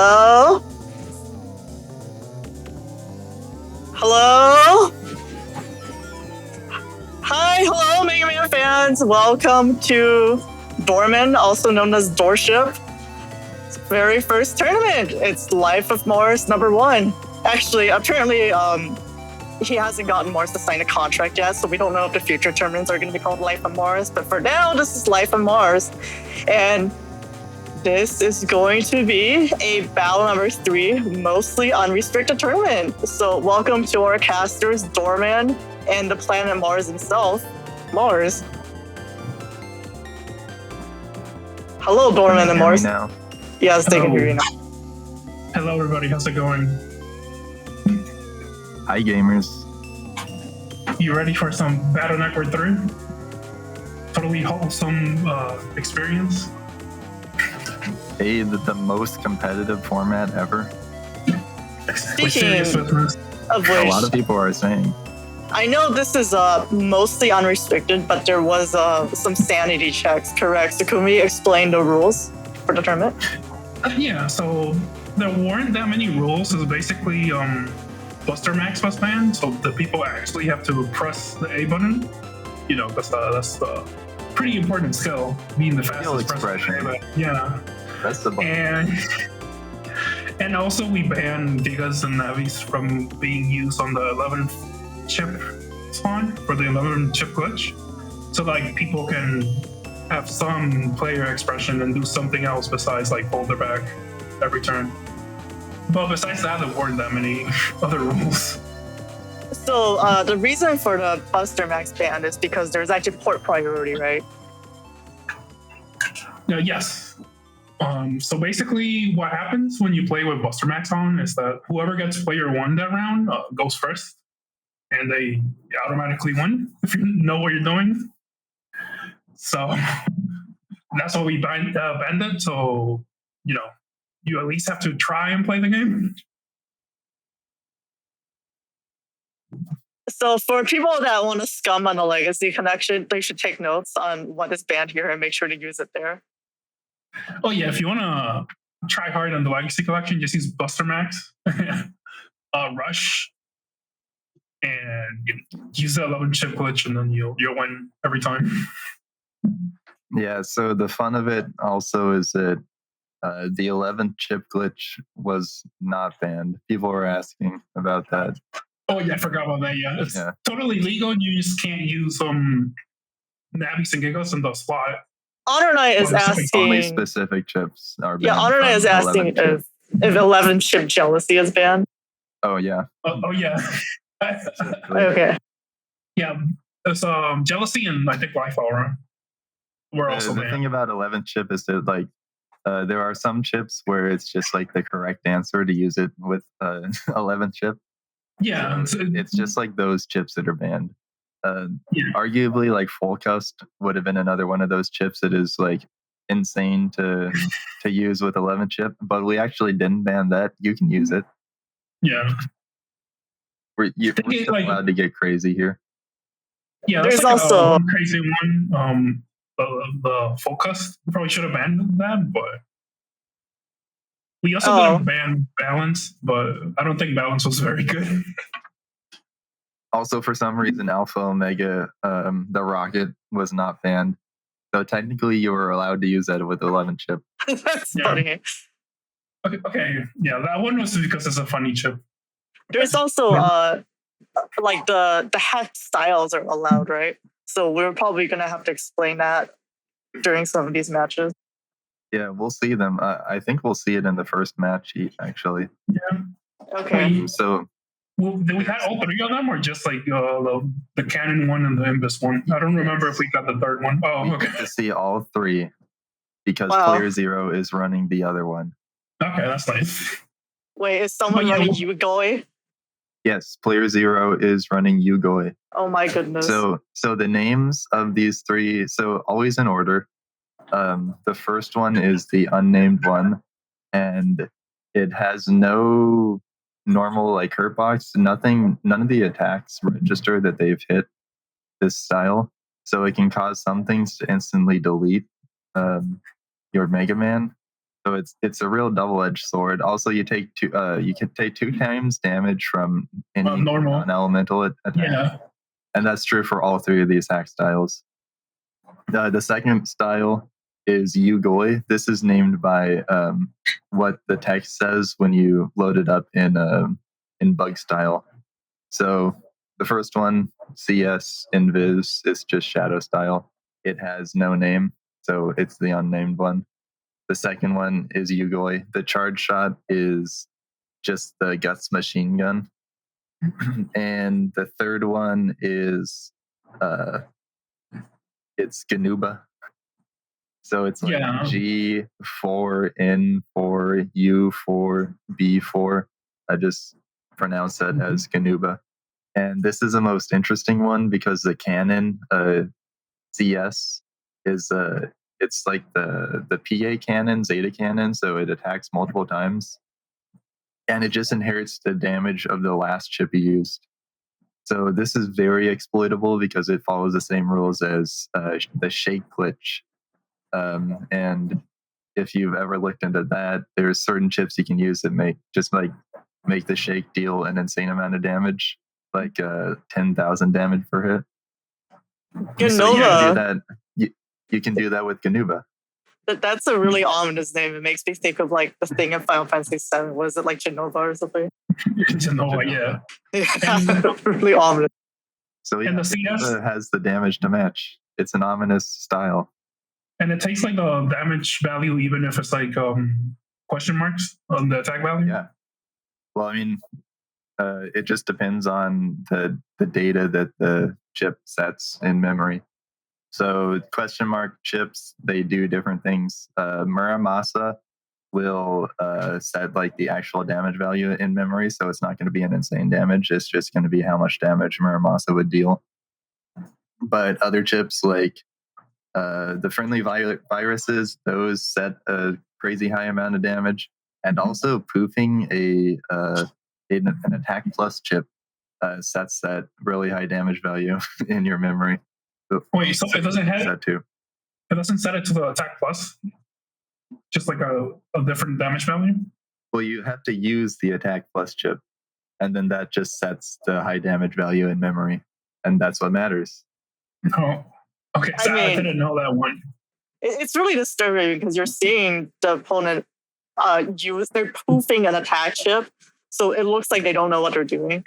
Hello? Hello? Hi, hello, Mega Man fans. Welcome to Dorman, also known as Doorship. Very first tournament. It's Life of Mars #1. Actually, apparently, he hasn't gotten Mars to sign a contract yet, so we don't know if the future tournaments are going to be called Life of Mars. But for now, this is Life of Mars. And this is going to be a battle #3, mostly unrestricted tournament. So welcome to our casters, Dorman, and the planet Mars himself, Mars. Hello, Dorman and Mars. Now? Yes, they can hear you now. Hello, everybody. How's it going? Hi, gamers. You ready for some Battle Network 3? Totally wholesome experience. Hey, the most competitive format ever. Speaking of A which, lot of people are saying. I know this is mostly unrestricted, but there was some sanity checks, correct? So can we explain the rules for the tournament? Yeah, so there weren't that many rules. It's basically Buster Max was banned, so the people actually have to press the A button. You know, that's the pretty important skill, being the fastest expression. Yeah. That's the button. And also we banned Gigas and Navis from being used on the 11th chip spawn for the 11th chip glitch. So like people can have some player expression and do something else besides like hold their back every turn. But besides that, there weren't that many other rules. So the reason for the Buster Max ban is because there's actually port priority, right? Yes. So basically what happens when you play with Buster Max on is that whoever gets player 1 that round goes first, and they automatically win if you know what you're doing. So that's what we banned it. So, you know, you at least have to try and play the game. So for people that want to scum on the legacy connection, they should take notes on what is banned here and make sure to use it there. Oh yeah, if you want to try hard on the legacy collection, just use Buster Max, Rush, and use the 11 chip glitch, and then you'll win every time. Yeah, so the fun of it also is that the 11th chip glitch was not banned. People were asking about that. Oh yeah, I forgot about that. Yeah, it's totally legal. You just can't use Navis and Gigas in the slot. HonorNite is asking. Only specific chips are banned. Yeah, HonorNite is asking if 11 chip jealousy is banned. Oh yeah. Oh yeah. Okay. Yeah, there's jealousy and I think life aura. We're also the thing about 11 chip is that like there are some chips where it's just like the correct answer to use it with 11 chip. Yeah, so it's just like those chips that are banned. Arguably, like full cust would have been another one of those chips that is like insane to use with 11 chip, but we actually didn't ban that. You can use it. Yeah, we're still allowed to get crazy here. Yeah, there's like also one crazy one. The full cust probably should have banned that, but we also didn't ban balance, but I don't think balance was very good. Also, for some reason, Alpha Omega, the rocket was not banned. So technically, you were allowed to use that with 11 chip. That's funny. Okay, yeah, that one was because it's a funny chip. There's also like the hex styles are allowed, right? So we're probably gonna have to explain that during some of these matches. Yeah, we'll see them. I think we'll see it in the first match, actually. Yeah. Okay. So. Well, did we have all 3 of them, or just like the Canon one and the Imbus one? I don't remember if we got the 3rd one. Oh, okay. We get to see all 3 because playerzero is running the other one. Okay, that's nice. Wait, is someone running Yugoi? Yes, playerzero is running Yugoi. Oh my goodness. So the names of these 3, so always in order. The first one is the unnamed one, and it has no normal like hurt box, none of the attacks register that they've hit this style, so it can cause some things to instantly delete your Mega Man. So it's a real double-edged sword. Also, you take you can take 2 times damage from any normal non-elemental attack. Yeah. And that's true for all 3 of these hack styles. The second style is Yugoi. This is named by what the text says when you load it up in bug style. So the first one, CS Invis, is just shadow style. It has no name, so it's the unnamed one. The second one is Yugoi. The charge shot is just the Guts machine gun. And the third one is it's Ganuba. So it's like G4, N4, U4, B4. I just pronounce that as Ganuba. And this is the most interesting one because the cannon, CS, is it's like the PA cannon, Zeta cannon, so it attacks multiple times. And it just inherits the damage of the last chip you used. So this is very exploitable because it follows the same rules as the shake glitch. And if you've ever looked into that, there's certain chips you can use that make the shake deal an insane amount of damage, like 10,000 damage per hit. Ganuba. So you can do that. You can do that with Ganuba. That's a really ominous name. It makes me think of like the thing in Final Fantasy VII. Was it like Genova or something? Genova, yeah. Yeah, really ominous. So yeah, and the CS has the damage to match. It's an ominous style. And it takes like the damage value, even if it's like question marks on the attack value. Yeah. Well, I mean, it just depends on the data that the chip sets in memory. So question mark chips, they do different things. Muramasa will set like the actual damage value in memory, so it's not going to be an insane damage. It's just going to be how much damage Muramasa would deal. But other chips like the friendly viruses, those set a crazy high amount of damage, and also poofing an attack plus chip sets that really high damage value in your memory. Wait, so it doesn't have that too. It doesn't set it to the attack plus, just like a different damage value. Well, you have to use the attack plus chip, and then that just sets the high damage value in memory, and that's what matters. Oh, okay. So I didn't know that one. It's really disturbing because you're seeing the opponent they're poofing an attack chip, so it looks like they don't know what they're doing,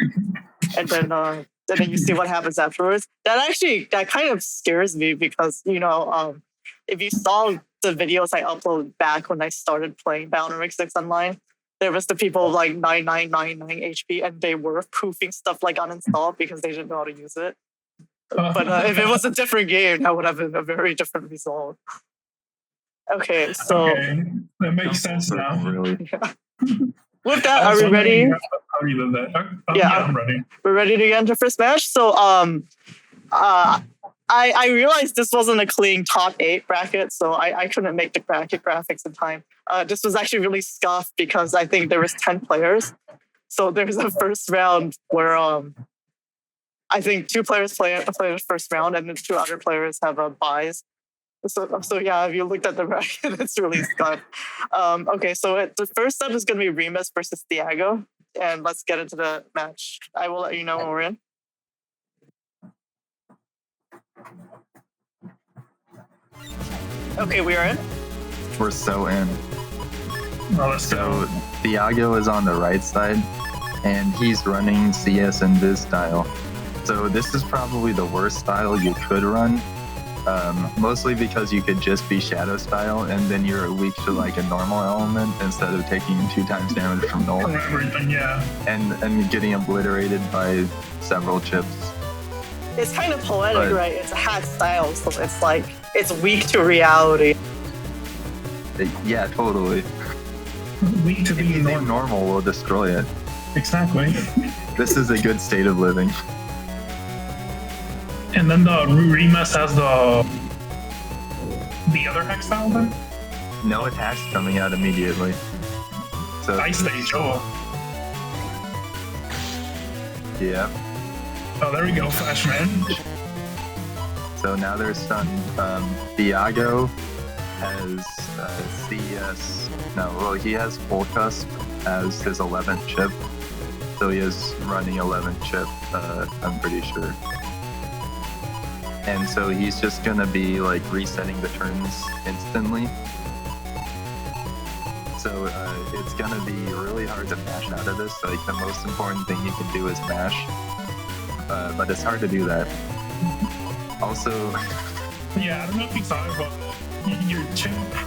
and then you see what happens afterwards. That kind of scares me because if you saw the videos I uploaded back when I started playing Boundary 6 online, there was the people like 9999 HP, and they were poofing stuff like uninstall because they didn't know how to use it. But if it was a different game, that would have been a very different result. Okay, so that makes sense now. Really. Yeah. With that, are we ready? I'm ready. We're ready to get into first match. So I realized this wasn't a clean top 8 bracket, so I couldn't make the bracket graphics in time. This was actually really scuffed because I think there was 10 players. So there's a first round where I think 2 players play the first round, and then 2 other players have buys. So yeah, if you looked at the bracket, it's really scuffed. Okay, so the first step is going to be Rimas versus Thiago, and let's get into the match. I will let you know when we're in. Okay, we are in. We're so in. So Thiago is on the right side, and he's running CS and Viz style. So this is probably the worst style you could run. Mostly because you could just be shadow style, and then you're weak to like a normal element instead of taking 2 times damage from null. And getting obliterated by several chips. It's kind of poetic, right? It's a hack style, so it's like it's weak to reality. Yeah, totally. Weak to being normal will destroy it. Exactly. This is a good state of living. And then the Rimas has the other hack style then? No attacks coming out immediately. So Ice stage, Yeah. Oh, there we go, Flashman. So now they're stunned. Thiago has CS. No, well, he has full cusp as his 11th chip. So he is running 11th chip, I'm pretty sure. And so he's just gonna be like resetting the turns instantly. So it's gonna be really hard to mash out of this. Like the most important thing you can do is mash, but it's hard to do that. Also, Yeah, I don't know if you saw it, but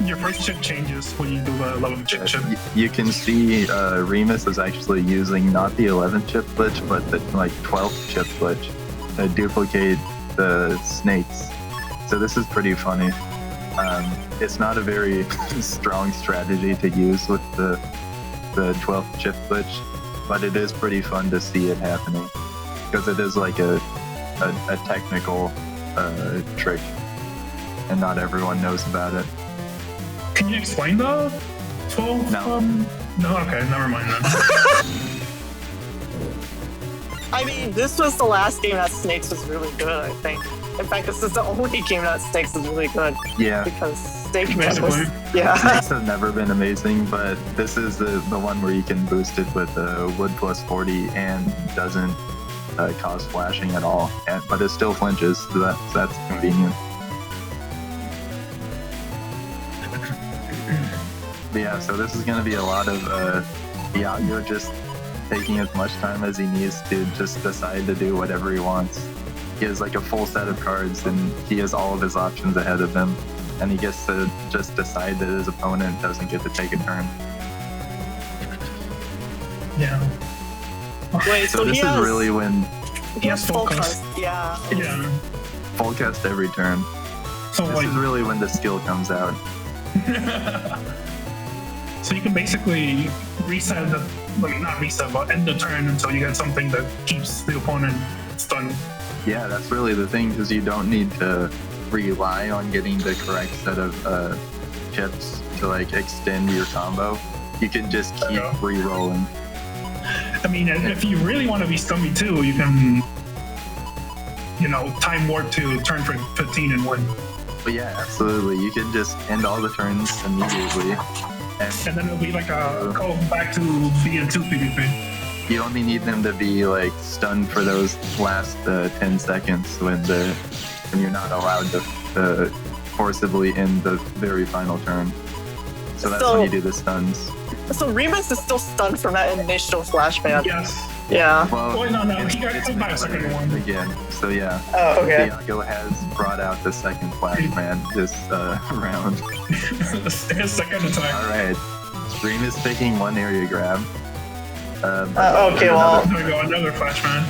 your first chip changes when you do the 11th chip. you can see Rimas is actually using not the 11th chip glitch, but the 12th chip glitch to duplicate the snakes. So this is pretty funny. It's not a very strong strategy to use with the 12th chip glitch, but it is pretty fun to see it happening because it is like a technical trick, and not everyone knows about it. Can you explain the 12? No. No, okay, never mind then. I mean, this was the last game that Snakes was really good, I think. In fact, this is the only game that Snakes is really good. Yeah. Because Snake was... Basically. Yeah. Snakes have never been amazing, but this is the one where you can boost it with wood plus 40 and doesn't cause flashing at all, but it still flinches, so that's convenient. But yeah, so this is going to be a lot of Thiago just taking as much time as he needs to just decide to do whatever he wants. He has like a full set of cards and he has all of his options ahead of him, and he gets to just decide that his opponent doesn't get to take a turn. Yeah. Wait, So this is really when He has full cast. cast, yeah. Yeah. full cast every turn. So This like, is really when the skill comes out. so you can basically reset the, like not reset, but end the turn until you get something that keeps the opponent stunned. Yeah, that's really the thing, because you don't need to rely on getting the correct set of chips to like extend your combo. You can just keep re-rolling. I mean, if you really want to be scummy too, you can, time warp to turn for 15 and win. But yeah, absolutely. You can just end all the turns immediately. And then it'll be like a go back to BN2 PvP. You only need them to be like stunned for those last 10 seconds when you're not allowed to forcibly end the very final turn. So that's when you do the stuns. So Rimas is still stunned from that initial flashbang. Yes. Yeah. Well, Oh, no, he got killed by a second one. again. So yeah. Oh, okay. Thiago has brought out the second flashman this round. His second attack. All right. Dream is taking one area grab. Okay, well... There we go, another flashman.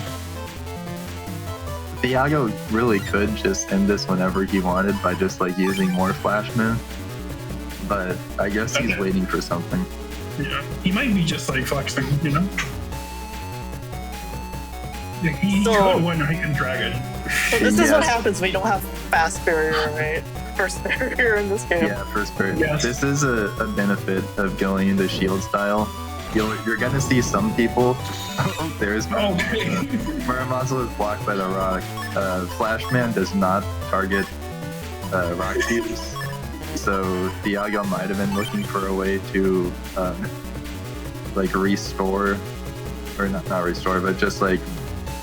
Thiago really could just end this whenever he wanted by just like using more flashmen, but I guess he's waiting for something. Yeah, he might be just like flexing, Yeah, he could win or he can drag it. So this is what happens when you don't have fast barrier, right? First barrier in this game. Yeah, first barrier. Yes. This is a benefit of going into shield style. You're gonna see some people. Oh, there's Muramasa is blocked by the rock. Flashman does not target rock cubes, so Thiago might have been looking for a way to like restore, or not restore, but just like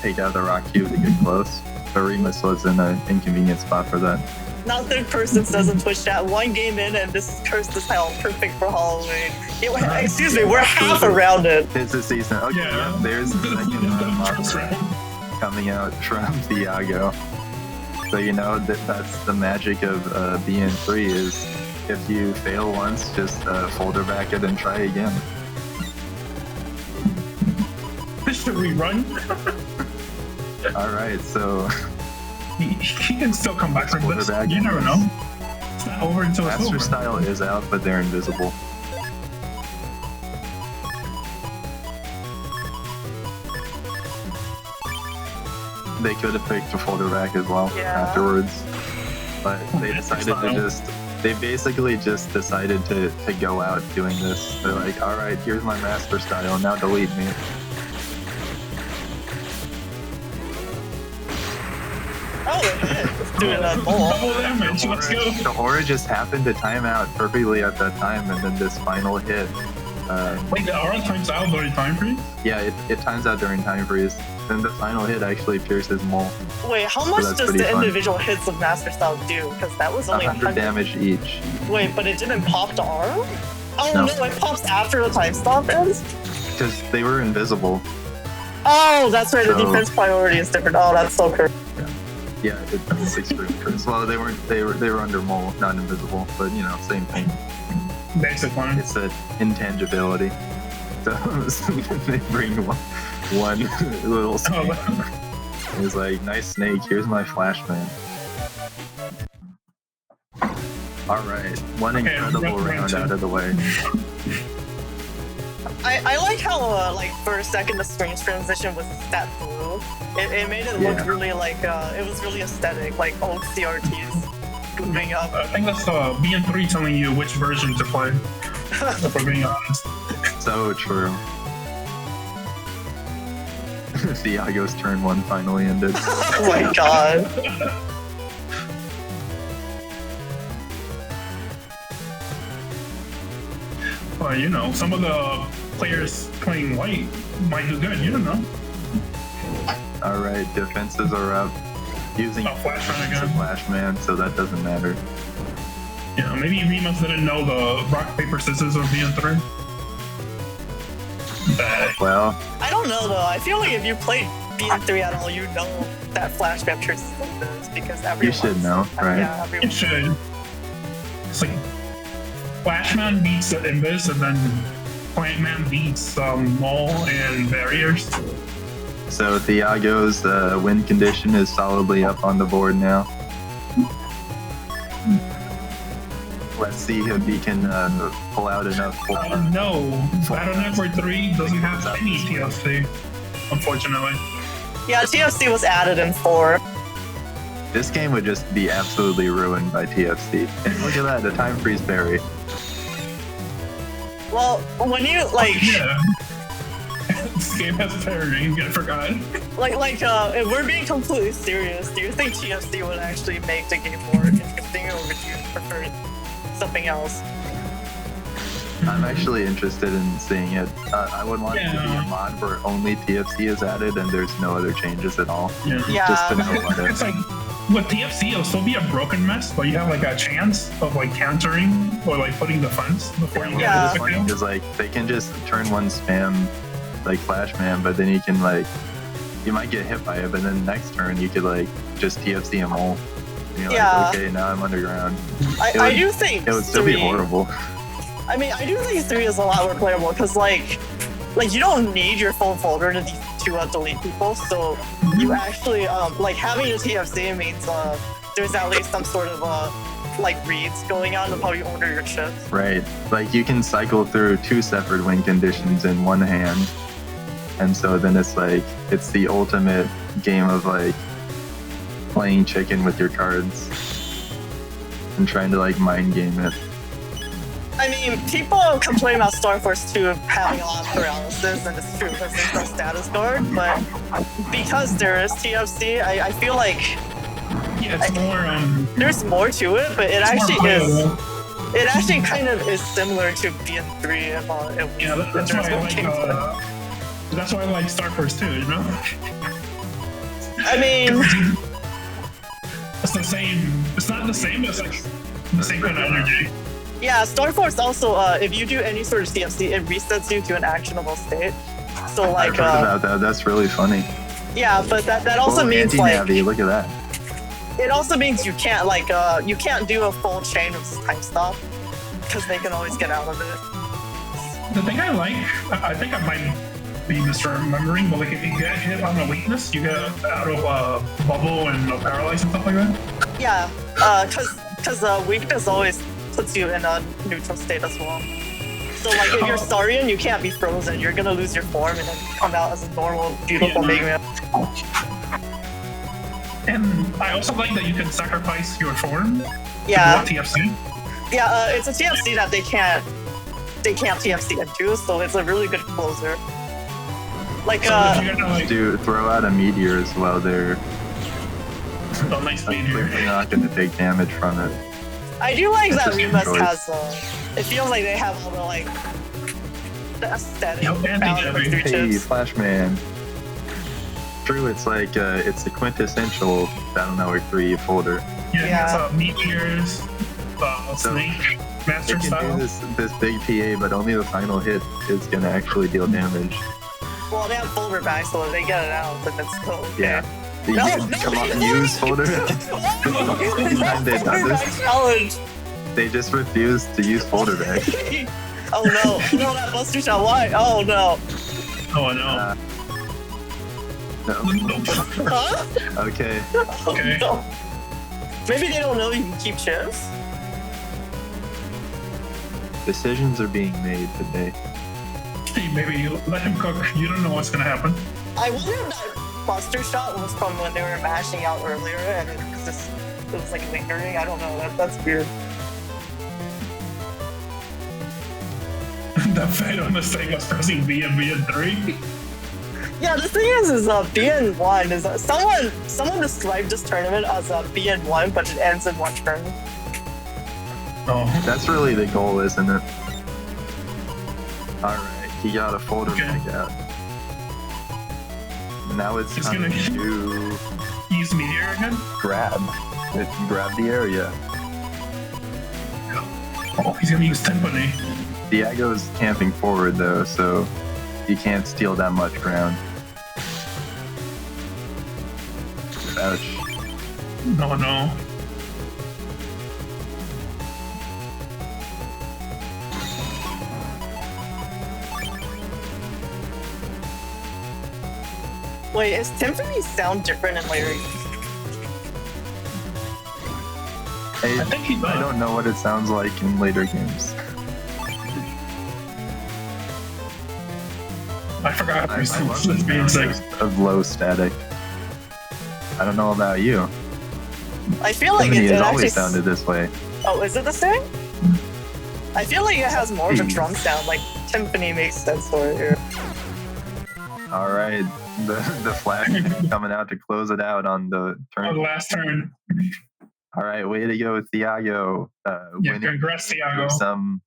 take out the rock cube to get close. But Rimas was in an inconvenient spot for that. Now third person doesn't push that. One game in and this is cursed as hell. Perfect for Halloween. Excuse me, we're half around it. It's a season. Okay, yeah, there's the second monster coming out from Thiago. So that's the magic of BN3 is if you fail once, just folder back it and try again. This should rerun. All right, so he can still come back from this. You never know. It's not over until it's over. Master Style is out, but they're invisible. They could have picked a folder back as well afterwards, but they decided they basically just decided to go out doing this. They're like, all right, here's my Master Style, now delete me. Oh, doing that bull. Double damage. Let's go. The aura just happened to time out perfectly at that time, and then this final hit. Wait, the aura times out during time freeze? Yeah, it times out during time freeze. Then the final hit actually pierces Mole. Wait, how much does pretty the fun. individual hits of Master Style do? Because that was only 100 damage each. Wait, but it didn't pop the aura? Oh No. no, it pops after the time stop ends? Because they were invisible. Oh, that's right, the So- defense priority is different. Oh, that's so correct. Yeah, it's extreme curse. Well, they were under Mole, not invisible, but you know, same thing. Basic one. It's an intangibility. So they bring one little snake. Oh, He's like, nice snake, here's my flash man. Alright, one Okay, incredible round out of the way. I like how, like, for a second the screen transition was that blue. It made it look Yeah. really like, it was really aesthetic, like old CRTs moving up. I think that's BN3 telling you which version to play, if we're being honest. So true. Thiago's turn 1 finally ended. Oh my god. Well, you know, some of the players playing white might do good, you don't know. Alright, defenses are up. Using Oh, Flash Man it's a again. Flash Man, so that doesn't matter. You know, maybe Rimas didn't know the rock, paper, scissors of BN3. But Well, I don't know though, I feel like if you played BN3 at all, you know that flashback traces like this because everyone. should know, right? Yeah, everyone. it should. It's like Flashman beats the Invis, and then Plantman beats Mole and Barriers. so Thiago's win condition is solidly up on the board now. Let's see if he can pull out enough. No, Battle Network 3 doesn't have any TLC, unfortunately. Yeah, TFC was added in 4. This game would just be absolutely ruined by TFC. And look at that, the time freeze berry. Well, when you like, Yeah. This game has parity, I forgot. if we're being completely serious, do you think TFC would actually make the game more interesting, or would you prefer something else? I'm actually interested in seeing it. I would want it to be a Yeah. mod where only TFC is added and there's no other changes at all. Yeah. Yeah. Just to know what It's like, with TFC, it'll still be a broken mess, but you have like a chance of like countering or like putting defense before you Yeah. get It's funny the because like they can just turn 1 spam like Flash Man, but then you can like you might get hit by it, but then next turn you could like just TFC him all. And you're Yeah. like, okay, now I'm underground. I do think It would still be 3 horrible. I mean, I do think 3 is a lot more playable because, like you don't need your full folder to delete people. So you actually, like having a TFC means there's at least some sort of like reads going on of how you order your chips. Right. Like you can cycle through 2 separate win conditions in one hand. And so then it's like it's the ultimate game of like playing chicken with your cards and trying to like mind game it. I mean, people complain about Star Force 2 having a lot of paralysis, and it's true because there's no status guard, but because there is TFC, I feel like Yeah, it's more there's more to it, but it it's more actually is. playable. It actually kind of is similar to BN3 about it. Yeah, that's why I like Star Force 2, you know? I mean, It's the same. It's not the same, but it's like the same kind of energy. yeah, Star Force also, if you do any sort of TFC, it resets you to an actionable state. So I've like, heard about that. That's really funny. yeah, but that also Oh, means like, anti-navi, look at that. it also means you can't like, you can't do a full chain of time stop because they can always get out of it. The thing I like, I think I might be misremembering, but like if you get hit on a weakness, you get out of bubble and paralyzed and stuff like that. Yeah, because weakness always puts you in a neutral state as well. So like if you're Saurian, you can't be frozen. You're gonna lose your form and then come out as a normal, beautiful big man. And I also like that you can sacrifice your form Yeah, to go TFC. yeah. It's a TFC that they can't TFC into, so it's a really good closer. Like So if you're gonna like, Do throw out a meteor as well there. Oh, nice lead here. Clearly not going to take damage from it. I do like that That's just Rimas choice. has it feels like they have all the like the aesthetic Yo, and found the in the enemy. three Hey, chips. Flashman. True, it's like it's the quintessential Battle Network 3 folder. Yeah, it's meteors, snake, master It can style. do this big PA, but only the final hit is going to actually deal damage. Well, they have folder back, so they get it out, but it's still okay. Yeah. You No, can no, come on, no, use folder. Anytime they've done this, challenge. they just refuse to use folder back. Oh no, no, that buster shot, why? Oh no. Oh no. No. Huh? Okay. Okay. Oh, no. Maybe they don't know you can keep chips? Decisions are being made today. Hey, maybe let him cook. You don't know what's gonna happen. I wonder if that buster shot was from when they were mashing out earlier and it was like lingering. I don't know, that's weird. That fatal mistake was pressing B and BN3. Yeah, the thing is BN1 is someone described this tournament as a BN1, but it ends in one turn. Oh, That's really the goal, isn't it? Alright, he got a folder Okay. back out. Now it's He's time gonna- to use meteor again. grab. Grab the area. Oh, he's gonna use timpani. Thiago's camping forward though, so he can't steal that much ground. Ouch. No, no. Wait, is Timpani sound different in later games? I think he I does. don't know what it sounds like in later games. I forgot. I He's love the being sound sick. of low static. I don't know about you. I feel like Timpani it has actually always sounded this way. Oh, is it the same? I feel like it has more of a Please. drum sound, like timpani makes sense for it here. Alright, the flash coming out to close it out on the Oh, the turn. last turn. Alright, way to go, Thiago. Yeah, Winning congrats, Thiago. with some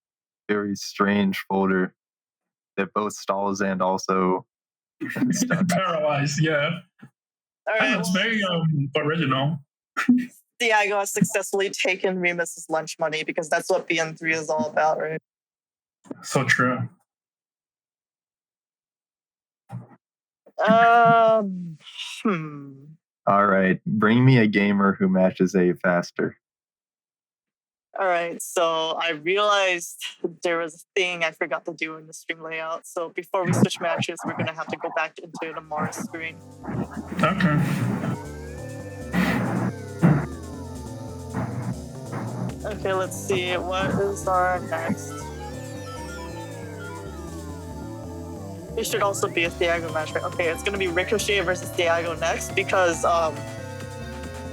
very strange folder that both stalls and also stuns. Paralyzed, yeah. Alright, It's well, very original. Thiago has successfully taken Rimas' lunch money because that's what BN3 is all about, right? So true. Hmm. Alright, bring me a gamer who matches A faster. Alright, so I realized there was a thing I forgot to do in the stream layout. So before we switch matches, we're gonna have to go back into the Mars screen. Okay. Okay, let's see. What is our next? It should also be a Thiago match, right? Okay, it's gonna be Ricochet versus Thiago next because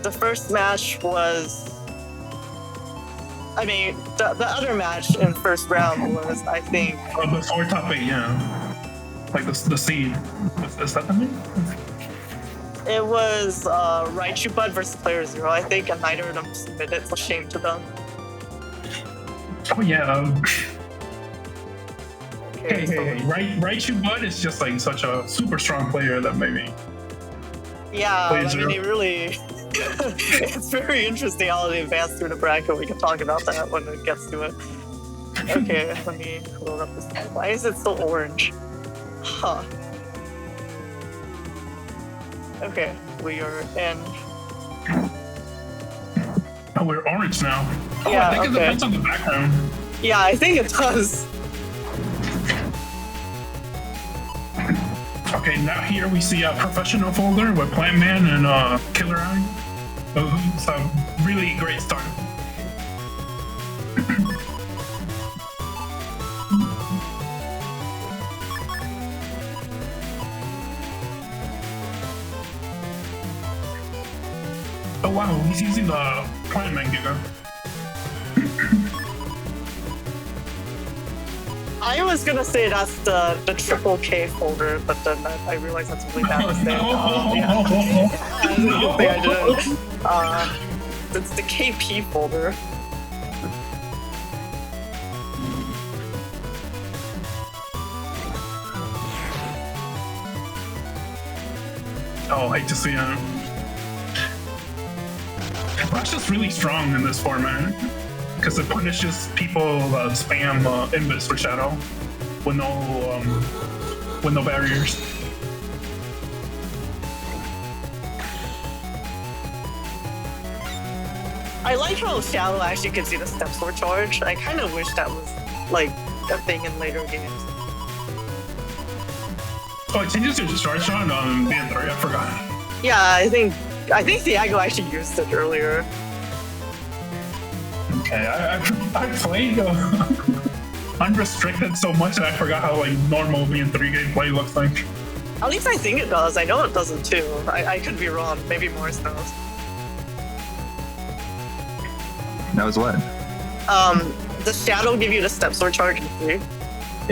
the first match was. I mean, the other match in first round was, I think. Before top 8, yeah. Like the seed. Is that the name? It was raichubudd versus playerzero, I think, and neither of them submitted. It's a shame to them. Oh, yeah. Okay, Hey, raichubudd is just like such a super strong player that maybe. Yeah, I mean, Playerzero. they really. It's very interesting how they advance through the bracket. We can talk about that when it gets to it. Okay, let me load up this. Why is it so orange? Huh. Okay, we are in. Oh, we're orange now. Oh, Yeah, I think it okay. depends on the background. Yeah, I think it does. Okay, now here we see a professional folder with Plant Man and Killer Eye. It's a really great start. Oh wow, he's using the Plant Man gear. I was gonna say that's the triple K folder, but then I realized that's really bad to say. Yeah. That's a good thing I didn't. It's the KP folder. Oh, I hate to see him. That's just really strong in this format because it punishes people that spam invis for Shadow with no barriers. I like how Shadow actually gives you the step sword charge. I kind of wish that was like a thing in later games. Oh, it changes your charge on BN3. I forgot. Yeah, I think Thiago actually used it earlier. Okay, I played Unrestricted so much that I forgot how like normal BN3 gameplay looks like. At least I think it does. I know it doesn't too. I could be wrong. Maybe Morris knows. Knows what? Does Shadow give you the step sword charge in 3?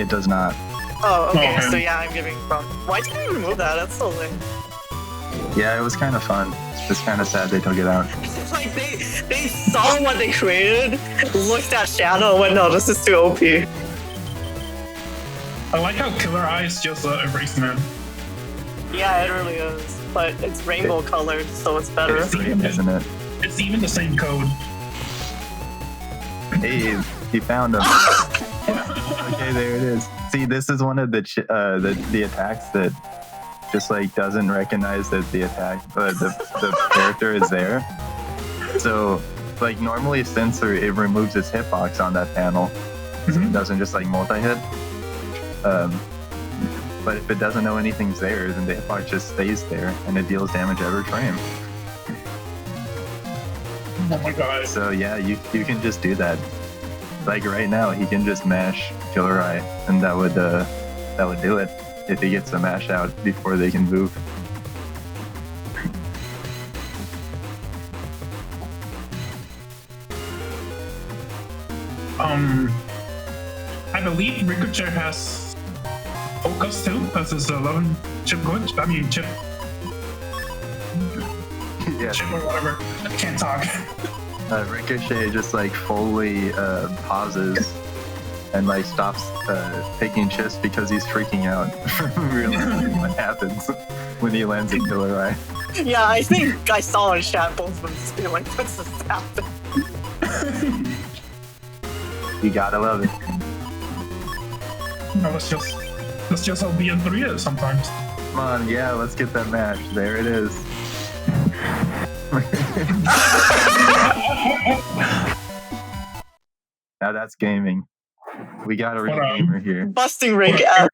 It does not. Oh, okay. Okay. So yeah, I'm giving from. Why did you remove that? That's so lame. Yeah, it was kind of fun. It's kind of sad they took it out. It's like they saw what they created, looked at Shadow, and went, no, this is too OP. I like how Killer Eye is just erasement. Yeah, it really is. But it's rainbow colored, so it's better. It's green, isn't it? It's even the same code. Hey, you found him. Okay, there it is. See, this is one of the attacks that just like doesn't recognize that the character is there. So, like normally Sensor, it removes its hitbox on that panel. So it doesn't just like multi-hit. But if it doesn't know anything's there, then the hitbox just stays there and it deals damage every frame. Oh my god. So yeah, you can just do that. Like right now, he can just mash Killer Eye, and that would do it if he gets the mash out before they can move. I believe Ricochet has focus too, as his 11 chip glitch. I mean chip. Yeah. Chip or whatever. I can't talk. Ricochet just like fully pauses and like stops taking chips because he's freaking out from realizing what happens when he lands a Killer Eye. Yeah, I think I saw in chat both of them just being like, what's this happening? You gotta love it. No, that's just how BN3 is sometimes. Come on, yeah, let's get that match. There it is. Now that's gaming. We got a real gamer here. Busting rig out.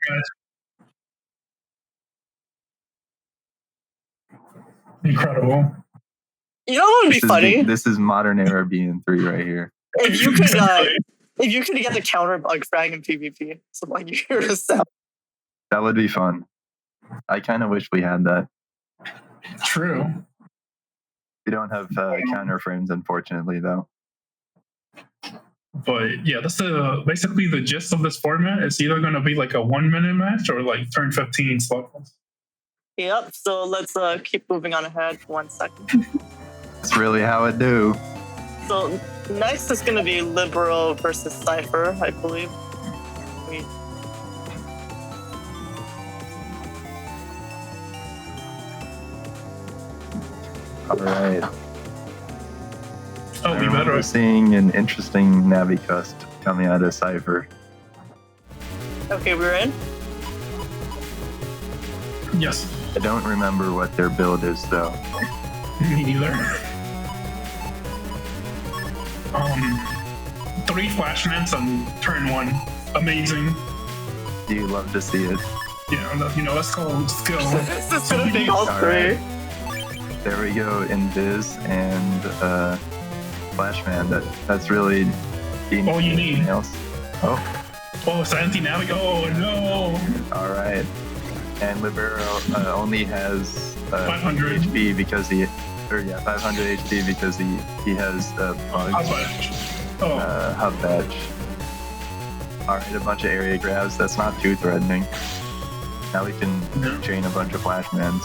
Incredible. You know what would be funny? This is modern era BN3 right here. If you could get the counter bug frag in PvP, so like you hear a sound. That would be fun. I kind of wish we had that. True. We don't have counter frames, unfortunately, though. But yeah, that's basically the gist of this format. It's either going to be like a 1 minute match or like turn 15 slugfest. Yep, so let's keep moving on ahead for 1 second. That's really how it do. So next is going to be Libero versus Cipher, I believe. All right. Oh, we better. We're seeing an interesting Navicust coming out of Cipher. Okay, we're in. Yes. I don't remember what their build is, though. Me neither. 3 flashmans on turn 1. Amazing. Do you love to see it? Yeah, that's called skill. This is gonna be all 3. Right. There we go, Invis and Flashman. That's really all you need. Else. Oh, it's anti-navic. Oh no! All right. And Libero only has 500 HP because 500 HP because he has bugs. Hub badge. Hub badge. Alright, a bunch of area grabs. That's not too threatening. Now we can chain a bunch of flashmans.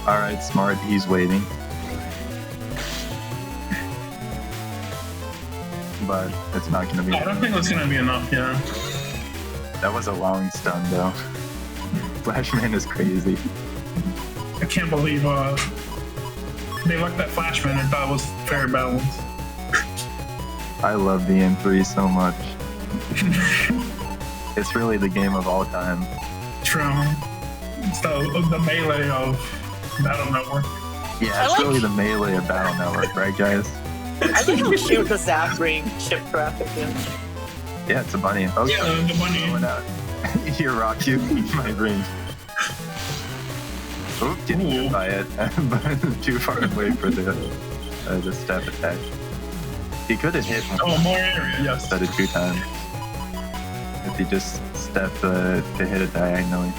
Alright, smart. He's waiting. But it's not going to be... I don't think that's going to be enough, yeah. That was a long stun, though. Flashman is crazy. I can't believe they looked at Flashman and thought it was fair balance. I love BN3 so much. It's really the game of all time. True. It's the melee of Battle Network. Yeah, it's really the melee of Battle Network, right, guys? I think how cute the Zap ring ship graphic is. Yeah, it's a bunny. Oh, Yeah, the bunny. Going out. Here, Rock, you eat my ring. Oh, getting hit by it, but too far away for the step attack. He could have hit Oh, more area, yes. instead of 2 times. If he just stepped to hit it diagonally.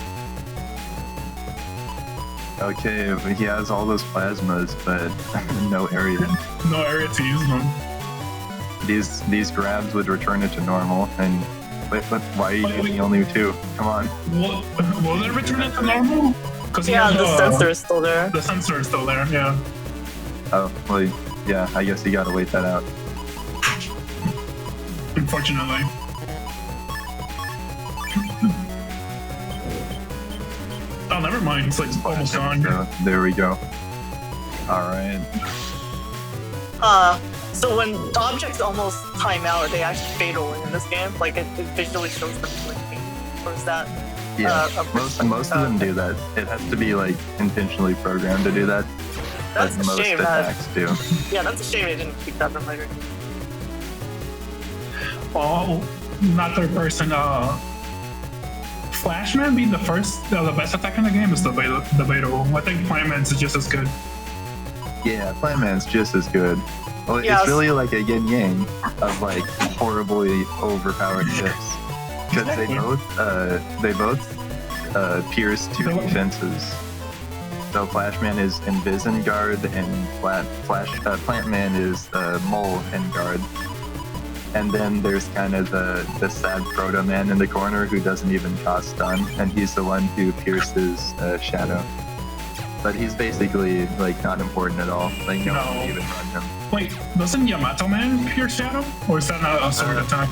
Okay, he has all those plasmas, but no area. No area to use them. These grabs would return it to normal, and why are you using only 2? Come on. Will it return it to normal? Yeah, the sensor is still there. The sensor is still there, yeah. Oh, well, yeah, I guess you gotta wait that out. Unfortunately. Oh, never mind. It's like almost gone. There we go. Alright. So when objects almost time out, they actually fade away in this game. Like it visually shows them blinking. Or is that? Yeah, most of them do that. It has to be like intentionally programmed to do that. That's but a most shame. attacks do. Yeah, that's a shame they didn't keep that from later. Oh, not third person. Flashman being the best attack in the game is debatable. I think Playman's is just as good. Yeah, Playman's just as good. Well, it's really like a yin-yang of like horribly overpowered ships. Because they both pierce 2 defenses. So Flashman is Invis guard, and Plantman is Mole and guard. And then there's kind of the sad Proto-Man in the corner who doesn't even cause stun, and he's the one who pierces Shadow. But he's basically like not important at all. Like no one can even run him. Wait, doesn't Yamato Man pierce Shadow? Or is that not a sword attack?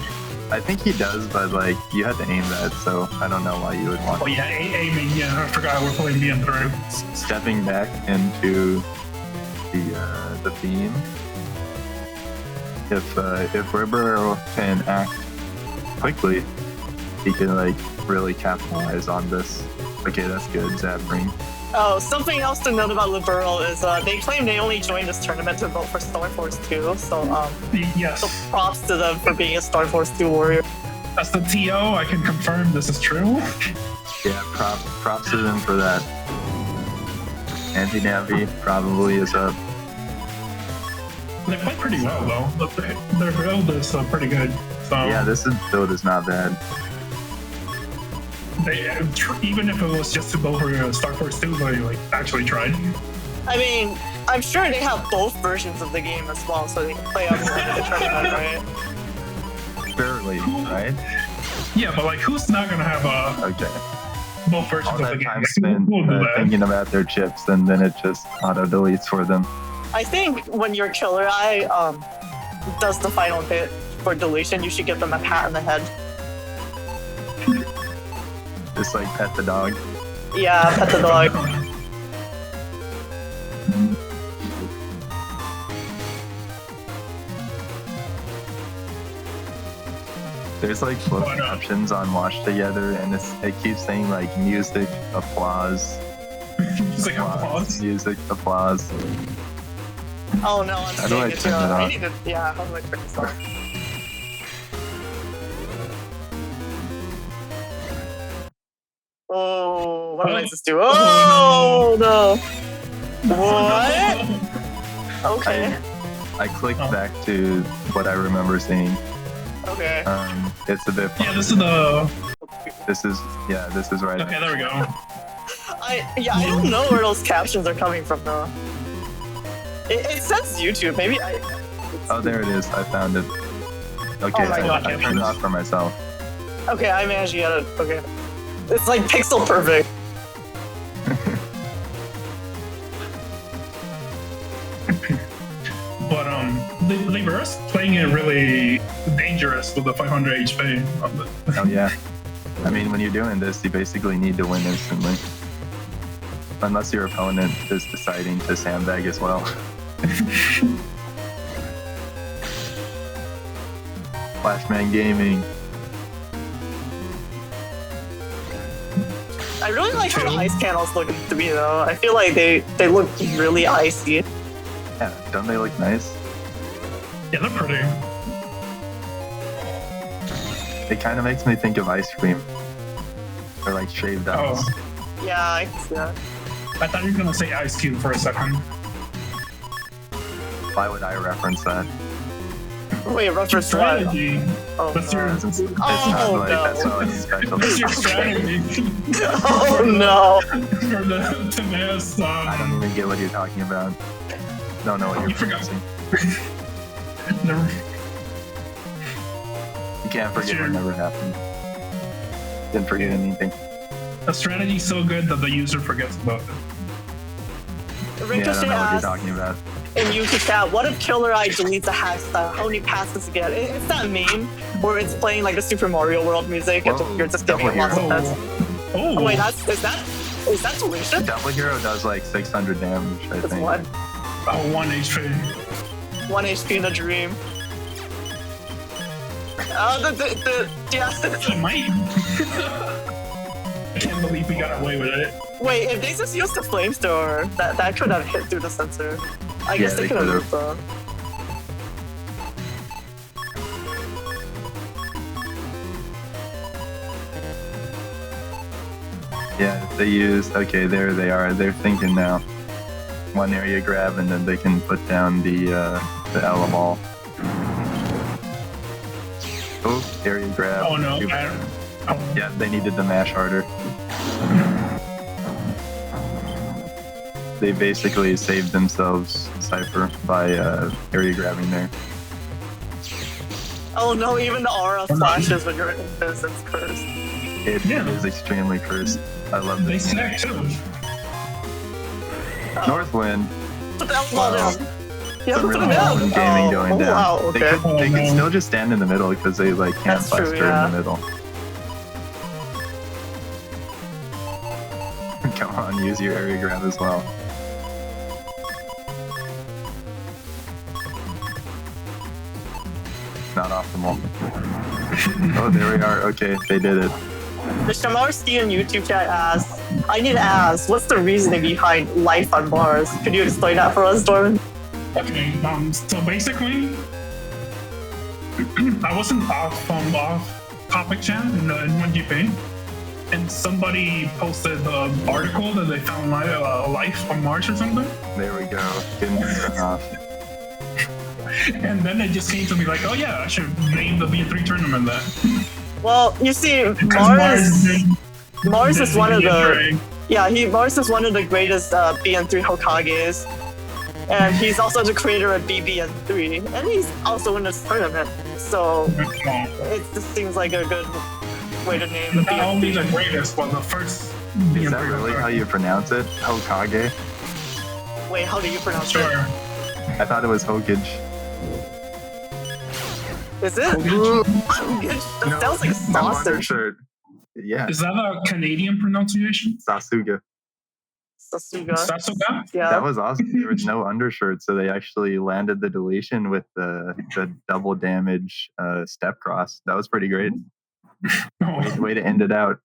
I think he does, but like you have to aim that, so I don't know why you would want. Oh yeah, aiming. Yeah, I forgot we're playing BN3. Stepping back into the theme. If Libero can act quickly, he can like really capitalize on this. Okay, that's good, Zapring. Oh, something else to note about Libero is they claim they only joined this tournament to vote for Star Force 2, so yes. So props to them for being a Star Force 2 warrior. As the TO, I can confirm this is true. Yeah, props to them for that. Anti-Navi probably is up. They play pretty well though. Their build is pretty good. So yeah, this build is not bad. Even if it was just to go for Star Force 2, they like actually tried. I mean, I'm sure they have both versions of the game as well, so they can play on the tournament, right? Fairly, right? Yeah, but like, who's not gonna have both versions all of the that game? time spent thinking about their chips, and then it just auto deletes for them. I think when your Killer Eye does the final hit for deletion, you should give them a pat on the head. Just like pet the dog. Yeah, pet the dog. There's like both options on Watch Together, and it keeps saying like music, applause. Music, applause. Music, applause. Oh no, I'm seeing it too. I need to, yeah, how do I turn this off? Oh, what did I just do? Oh no! What? Okay. I clicked back to what I remember seeing. Okay. It's a bit. Yeah, this is the. This is right. Okay, there we go. I don't know where those captions are coming from though. It says YouTube. Maybe I. Oh, there it is. I found it. Okay, Oh my God. I turned it off for myself. Okay, I managed to get it. Okay. It's like pixel perfect. But Libero's playing it really dangerous with the 500 HP. Oh yeah. I mean, when you're doing this, you basically need to win instantly. Unless your opponent is deciding to sandbag as well. Flashman Gaming. I really like how the ice panels look to me though. I feel like they look really icy. Yeah, don't they look nice? Yeah, they're pretty. It kind of makes me think of ice cream. Or like shaved ice. Oh, Yeah, I can see that. I thought you were gonna say Ice Cube for a second. Why would I reference that? Wait, reference what? Strategy. Oh, That's your. It's not Oh, like no. that's not like special. That's your strategy. Oh no. For the Tennis. I don't even get what you're talking about. Don't know what you're You forgot. referencing. Never. You can't forget Sure. what never happened. Didn't forget anything. A strategy so good that the user forgets about it. Yeah, I Ricochet don't know what you're asks talking about. in YouTube chat, what if Killer Eye deletes a hairstyle? How many passes again? It's that meme where it's playing like the Super Mario World music and Whoa, you're just giving it double lots of hero. pets. Oh, Oh wait, is that deletion? Double Hero does like 600 damage, I It's think. one. oh, 1 HP. 1 HP in a dream. Yeah. He might. I can't believe we got away with it. Wait, if they just used the flamethrower, that could have hit through the sensor. I guess they they could have could've. moved on. Yeah, if they use, okay, there they are. They're thinking now. One area grab and then they can put down the L-ball. Oh, area grab. Oh no. Yeah, they needed to mash harder. They basically saved themselves Cipher by area grabbing there. Oh no, even the aura flashes when you're in this, it's cursed. It Yeah. is extremely cursed. I love They this. snack too. Northwind. Put the alcohol Wow. down. Yeah, Some put really it down. awesome gaming going down. Wow, okay. They could still just stand in the middle because they like can't That's true, cluster yeah. in the middle. Come on, use your area grab as well. Not optimal. Oh, there we are. Okay, they did it. The Shamarski in YouTube chat asks, I need to ask, what's the reasoning behind life on Mars? Could you explain that for us, Dorman? Okay, so basically, I wasn't off topic chat in 1GP, and somebody posted an article that they found life on Mars or something, There we go. Getting turned off. and then it just came to me like, oh yeah, I should name the BN3 tournament that. Well, you see, Because Mars is one of the BN3. Mars is one of the greatest BN3 Hokages, and he's also the creator of BBN3, and he's also in this tournament. So it just seems like a good way to name the Not only the BN3. greatest, but the first Is that BN3 really how you pronounce it? Hokage? Wait, how do you pronounce Sure. it? I thought it was Hokage. Is it? That sounds like No sausage. undershirt. Yeah, Is that a Canadian pronunciation? Sasuga. Sasuga. Sasuga? Yeah. That was awesome. There was no undershirt, so they actually landed the deletion with the double damage step cross. That was pretty great. No. Way to end it out.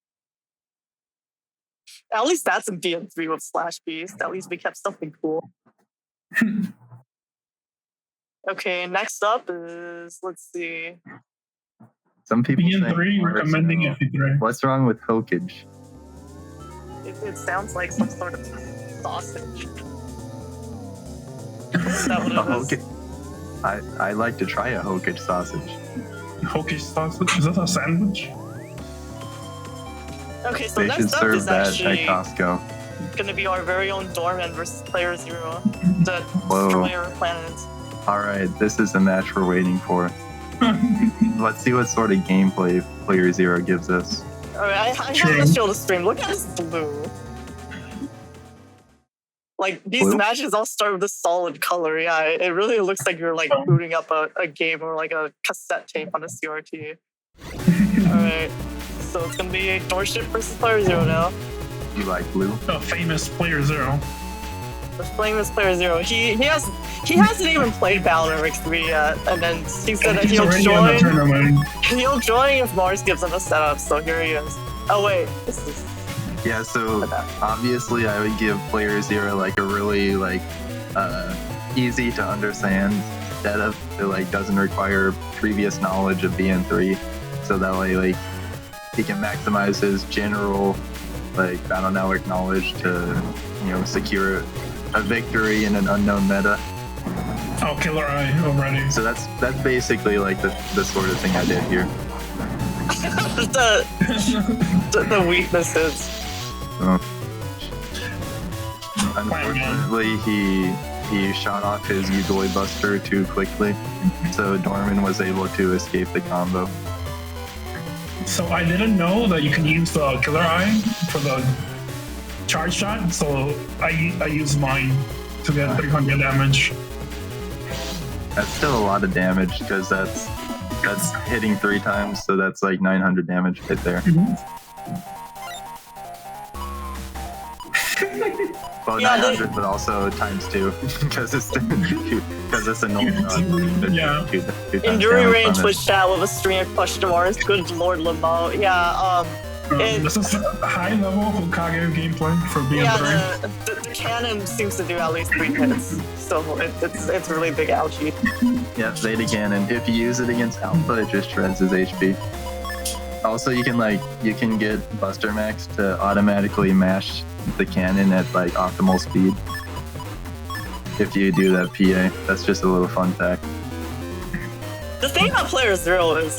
At least that's in BN3 with Slash Beast. At least we kept something cool. Okay, next up is, let's see. Some people think BN3 Mars, recommending you know, FP3. what's wrong with Hokage? It sounds like some sort of sausage. Is that what A it is? Hokage. I like to try a Hokage sausage. Hokish sausage? Is that a sandwich? Okay, so They should next up serve is that actually at Costco. gonna be our very own Dorman versus playerzero, the Whoa. destroyer of planets. All right, this is the match we're waiting for. let's see what sort of gameplay playerzero gives us. Alright, I have to show the stream. Look at this blue. Like, these Blue? matches all start with a solid color. Yeah, it really looks like you're like booting up a game or like a cassette tape on a CRT. Alright, so it's gonna be Doorship versus playerzero now. You like blue? The famous playerzero. The famous playerzero. He hasn't even played Battlefield 3 yet, and then he said that He's he'll already in the join. tournament. He'll join if Mars gives him a setup. So here he is. Oh wait, this is. Yeah, so obviously I would give playerzero like a really like easy to understand setup that like doesn't require previous knowledge of BN3, so that way like he can maximize his general like battle network knowledge to secure a victory in an unknown meta. Oh, Killer Eye already. So that's basically like the sort of thing I did here. the weaknesses. Unfortunately, he shot off his Udoi Buster too quickly, so Dorman was able to escape the combo. So I didn't know that you can use the Killer Eye for the charge shot, so I used mine to get 300 damage. That's still a lot of damage because that's hitting 3 times, so that's like 900 damage right there. Well, Yeah, 900, but also times 2 because it's a null. Yeah. Injury range was chat with a string of question marks. Good lord, Lamo. Yeah. This is a high level Hokage gameplay for BN3. Yeah, the cannon seems to do at least 3 hits, so it's really big ouchie. Yeah, Zeta Cannon. If you use it against Alpha, it just shreds his HP. Also, you can get Buster Max to automatically mash the cannon at like optimal speed. If you do that PA, that's just a little fun fact. The thing about playerzero is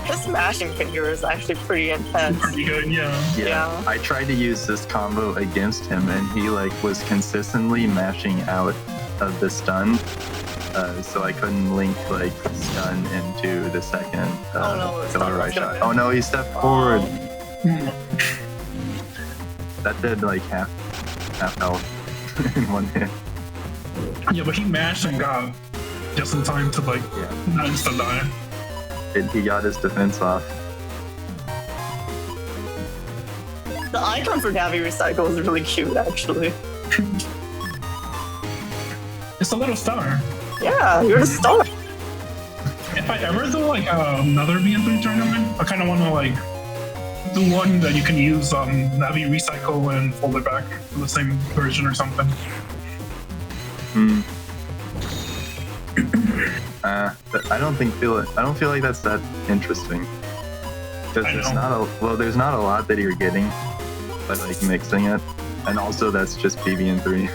his mashing finger is actually pretty intense. Pretty good, yeah. Yeah. I tried to use this combo against him, and he like was consistently mashing out of the stun. So I couldn't link like stun into the second killer right shot. Oh no, he stepped forward. That did like half health in one hit. Yeah, but he mashed and got just in time to like not instant die. He got his defense off. The icon for Navi Recycle is really cute, actually. It's a little star. Yeah, you're the star. If I ever do like another BN3 tournament, I kind of want to like do one that you can use Navi Recycle and fold it back for the same version or something. I don't feel like that's that interesting. Because there's not a lot that you're getting by like mixing it, and also that's just BBN3.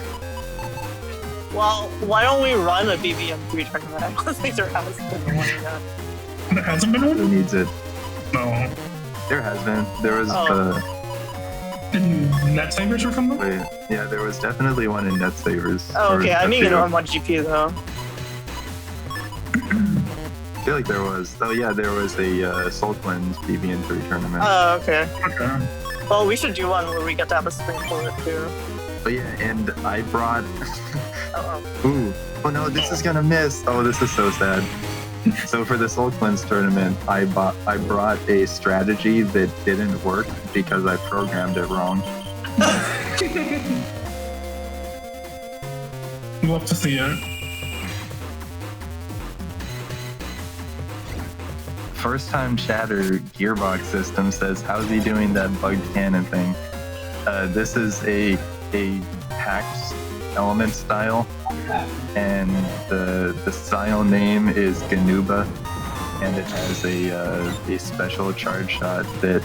Well, why don't we run a BBN3 tournament? I don't think there has been one yet. There hasn't been one? Who needs it? No. There has been. There was in Net Savers or something? wait, yeah, there was definitely one in Net Savers. Oh, okay, I mean, on my GP though. I feel like there was. Oh yeah, there was a Soul Cleanse BBN3 tournament. Oh, okay. Okay. Well, we should do one where we get to have a screen for it too. But yeah, and I brought. Uh-oh. Ooh. Oh no, this is gonna miss. Oh, this is so sad. So for the Soul Cleanse tournament, I brought a strategy that didn't work because I programmed it wrong. Love to see it. First time chatter Gearbox system says, how's he doing that bugged cannon thing? This is a hacked element style, and the style name is Ganuba, and it has a special charge shot that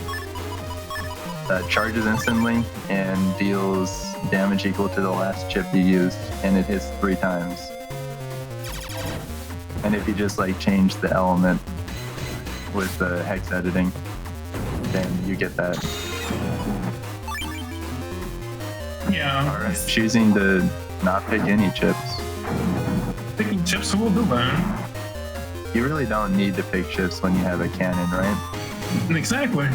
charges instantly and deals damage equal to the last chip you used, and it hits 3 times. And if you just like change the element with the hex editing, then you get that. Yeah. Alright, choosing to not pick any chips. Picking chips will do that. You really don't need to pick ships when you have a cannon, right? Exactly.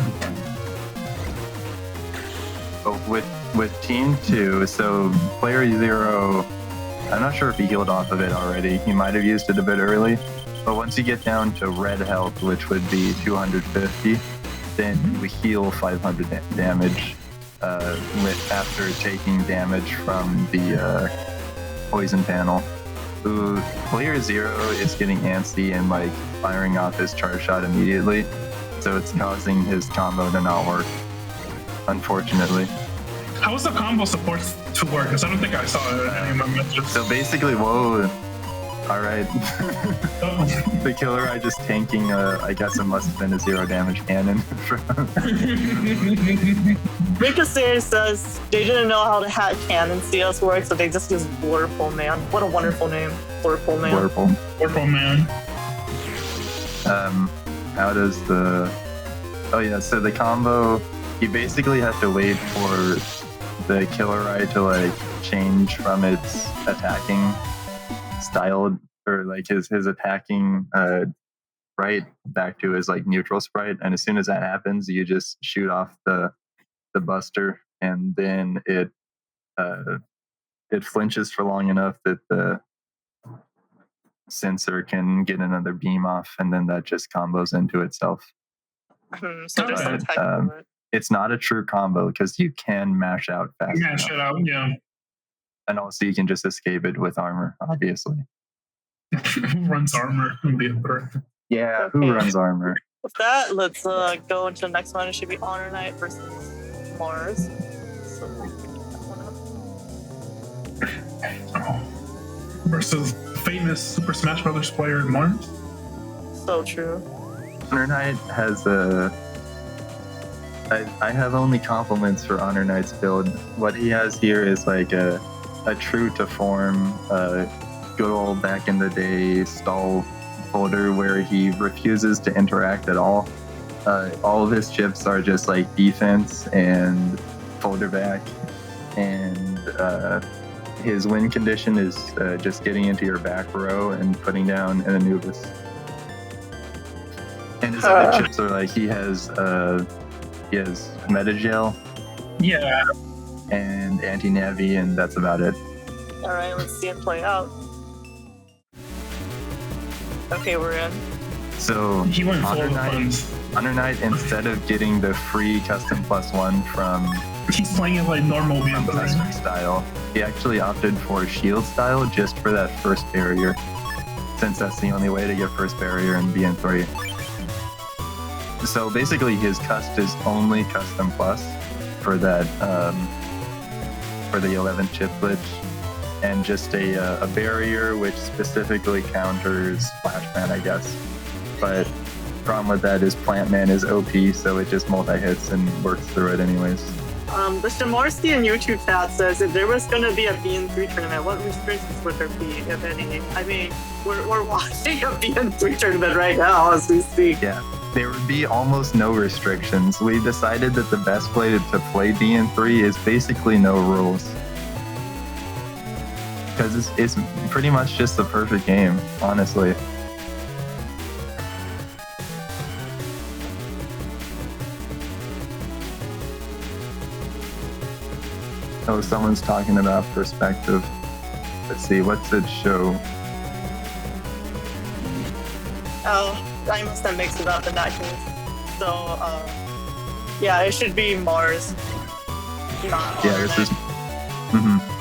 But with Team 2, so player 0, I'm not sure if he healed off of it already. He might have used it a bit early. But once you get down to red health, which would be 250, then you heal 500 damage after taking damage from the poison panel. Ooh, player 0 is getting antsy and like firing off his charge shot immediately, so it's causing his combo to not work, unfortunately. How is the combo supposed to work? Because I don't think I saw any of my messages. So basically, whoa, all right. The killer eye just tanking, I guess it must have been a 0 damage cannon. Ricochet says they didn't know how the hat cannon CS works, so they just used Blurple Man. What a wonderful name, Blurple Man. Blurple Man. How does the... Oh yeah, so the combo, you basically have to wait for the killer eye to like change from its attacking style, or like his attacking sprite back to his like neutral sprite, and as soon as that happens, you just shoot off the buster, and then it flinches for long enough that the sensor can get another beam off, and then that just combos into itself. So there's some tech to it. It's not a true combo because you can mash out fast. Mash it out, yeah. And also you can just escape it with armor, obviously. Who runs armor in the other? Yeah, Okay. Who runs armor? With that, let's go into the next one. It should be HonorNite versus Mars. So we'll pick that one up. Versus famous Super Smash Brothers player Mars. So true. HonorNite has I have only compliments for HonorNite's build. What he has here is like a true to form, good old back in the day stall folder where he refuses to interact at all. All of his chips are just like defense and folder back, and his win condition is just getting into your back row and putting down an Anubis. And his other chips are like he has Metagel, Yeah. and anti-navi, and that's about it. All right, let's see it play out. Okay, we're in. So He went full of HonorNite, funds. HonorNite, instead of getting the free custom +1 from He's playing it like normal the BN3. Western style, he actually opted for shield style just for that first barrier, since that's the only way to get first barrier in BN3. So basically his cust is only custom plus for that for the 11th chip glitch, and just a barrier which specifically counters Flashman, I guess. But problem with that is Plant Man is OP, so it just multi-hits and works through it anyways. The Shamarski YouTube chat says if there was going to be a BN3 tournament, what restrictions would there be, if any? I mean, we're watching a BN3 tournament right now as we speak. Yeah, there would be almost no restrictions. We decided that the best way to play BN3 is basically no rules. Because it's pretty much just the perfect game, honestly. Oh, someone's talking about perspective. Let's see, what's it show? Oh, I must have mixed it up in that case. So, yeah, it should be Mars. Not Yeah, this is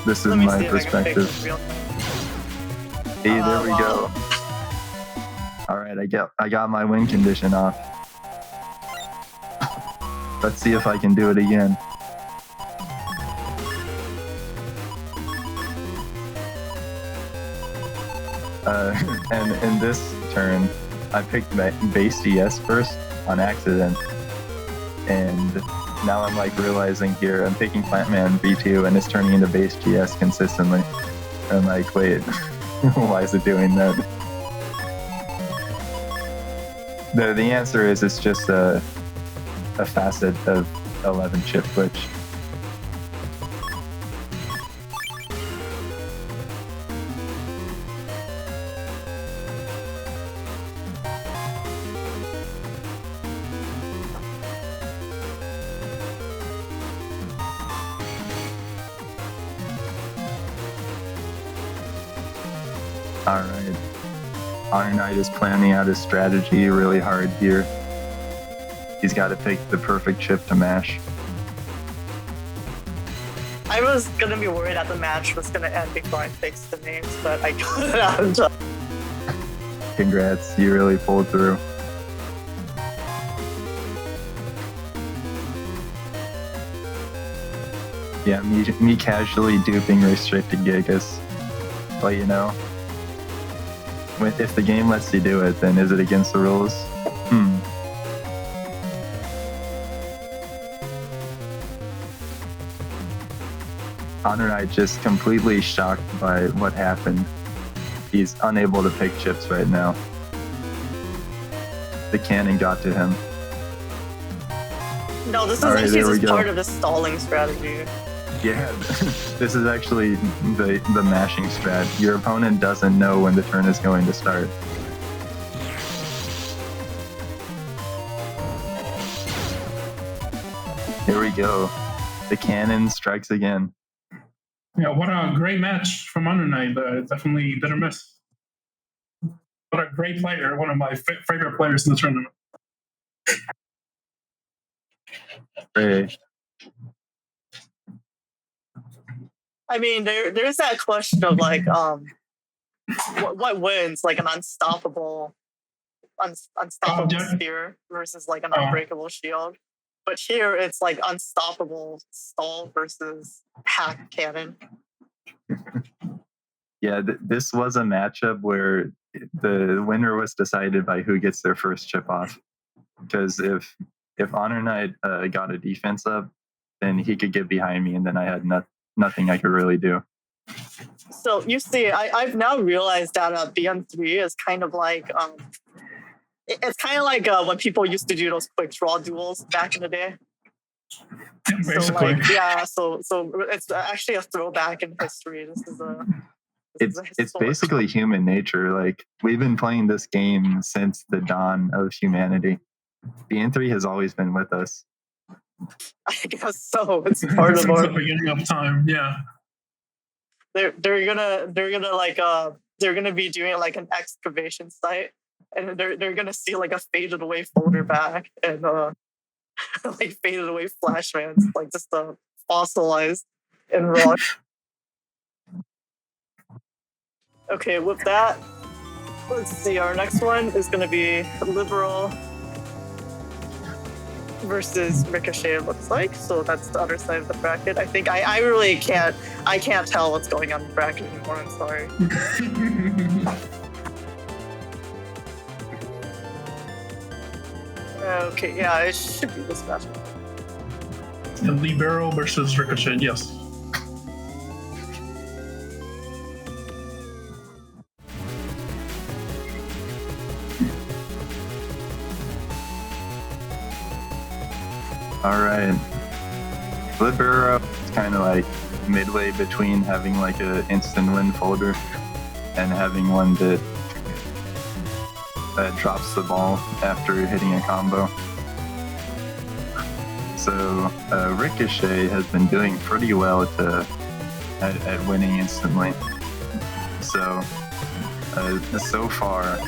this is Let me my see if I can fix perspective. this real quick. Hey, there we Wow. go. All right, I got my win condition off. Let's see if I can do it again. And in this turn, I picked base DS first on accident, and now I'm like realizing here I'm picking Plantman V2 and it's turning into base GS consistently. And I'm like, wait, why is it doing that? The answer is it's just a facet of 11 chip glitch. Alright. HonorNite is planning out his strategy really hard here. He's got to pick the perfect chip to mash. I was gonna be worried that the match was gonna end before I fixed the names, but I got it out in time. Congrats, you really pulled through. Yeah, me casually duping restricted gigas. But you know, if the game lets you do it, then is it against the rules? HonorNite just completely shocked by what happened. He's unable to pick chips right now. The cannon got to him. No, this is All right, actually there we just go. part of the stalling strategy. Yeah, this is actually the mashing strat. Your opponent doesn't know when the turn is going to start. Here we go. The cannon strikes again. Yeah, what a great match from UnrestrictedNite. Definitely did a miss. What a great player. One of my favorite players in the tournament. Hey. I mean, there's that question of like, what wins, like an unstoppable spear versus like an unbreakable shield. But here it's like unstoppable stall versus hack cannon. Yeah, this was a matchup where the winner was decided by who gets their first chip off. Because if HonorNite got a defense up, then he could get behind me, and then I had nothing I could really do. So you see, I've now realized that BN3 is kind of like it's kind of like when people used to do those quick draw duels back in the day. Basically. So like, yeah, so it's actually a throwback in history. It's basically human nature. Like, we've been playing this game since the dawn of humanity. BN3 has always been with us. I guess so. It's part of our the beginning of time. Yeah. They're gonna be doing like an excavation site, and they're gonna see like a faded away folder back and like faded away flashmans, like just fossilized and raw. Okay, with that, let's see. Our next one is gonna be libero versus Ricochet, it looks like. So that's the other side of the bracket. I think I really can't tell what's going on in the bracket anymore. I'm sorry. Okay, yeah, it should be this match. The libero versus Ricochet, yes. All right. Libero is kind of like midway between having like a instant win folder and having one that drops the ball after hitting a combo. So Ricochet has been doing pretty well at winning instantly. So so far,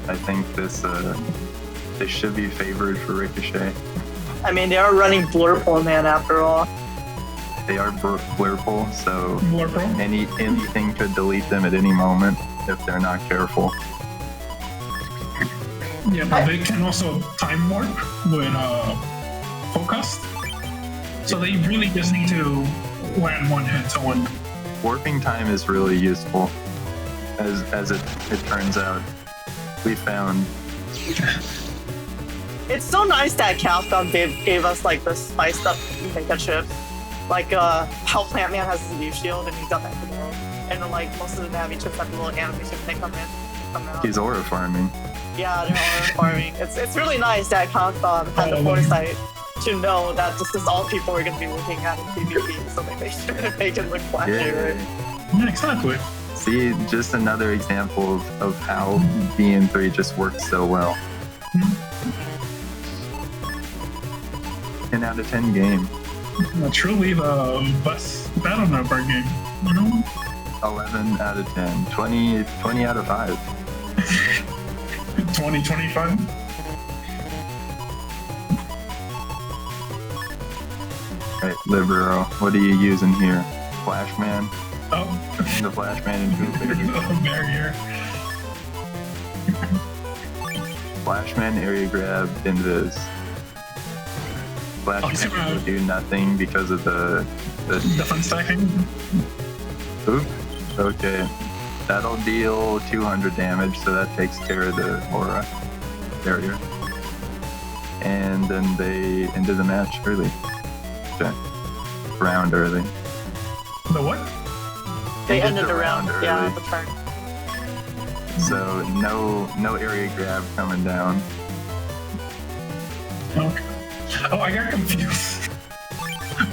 I think this should be favored for Ricochet. I mean, they are running Blurple Man after all. They are Blurple, so Blurple? anything could delete them at any moment if they're not careful. Yeah, but they can also time warp with focus. So they really just need to land one hit to win. Warping time is really useful, as it turns out. We found. It's so nice that Capcom gave us like the spiced up mega chips. Like how Plant Man has his leaf shield and he's got that below. And then like most of the Navi chips have little animations when they come out. He's aura farming. Yeah, they're aura farming. It's really nice that Capcom had the foresight to know that this is all people are gonna be looking at in PvP, so they make sure to make it look flashy. Yeah, exactly. See, just another example of how BN3 just works so well. 10 out of 10 game. Truly the best battle number game, you know? 11 out of 10. 20 out of 5. 20, 25. Right, libero. What are you using here? Flashman? Oh. The Flashman into a barrier. Flashman area grab invis. Flashman will do nothing because of the defense stacking. Oop. Okay. That'll deal 200 damage, so that takes care of the aura barrier. And then they ended the match early. Okay. Round early. The what? They ended the round early. Yeah, the turn. So no area grab coming down. Okay. Oh, I got confused.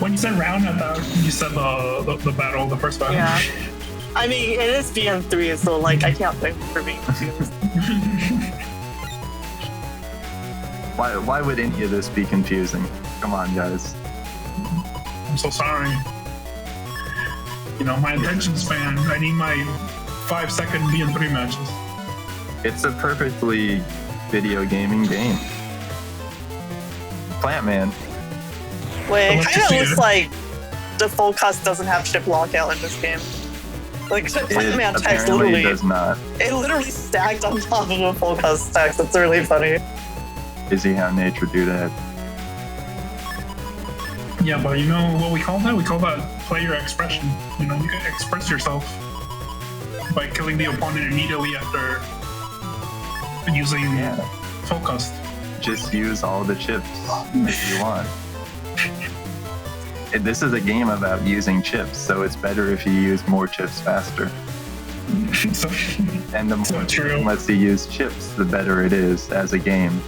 When you said round, I thought you said the battle, the first battle. Yeah. I mean, it is BN3, so like I can't blame you for being confused. Why would any of this be confusing? Come on, guys. I'm so sorry. You know, my attention span, I need my 5-second BN3 matches. It's a perfectly video gaming game. Plant Man. Wait, it kind of looks like the full cust doesn't have chip lockout in this game. Like, Plant Man text literally does not. It literally stacked on top of a full cust text. It's really funny. Is how nature do that? Yeah, but you know what we call that? We call that player expression. You know, you can express yourself by killing the opponent immediately after using full cust. Just use all the chips if you want. This is a game about using chips, so it's better if you use more chips faster. And the more it lets you use chips, the better it is as a game.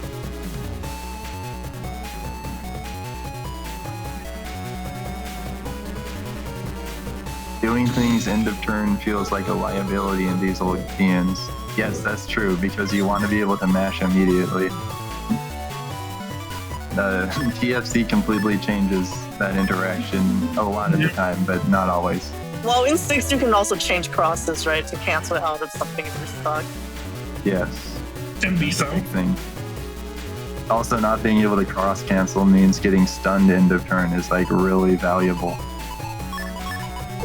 Doing things end of turn feels like a liability in these old games. Yes, that's true, because you want to be able to mash immediately. TFC completely changes that interaction a lot of the time, but not always. Well, in 6 you can also change crosses, right, to cancel it out of something if you're stuck. Yes. And be so. Big thing. Also, not being able to cross cancel means getting stunned end of turn is like really valuable.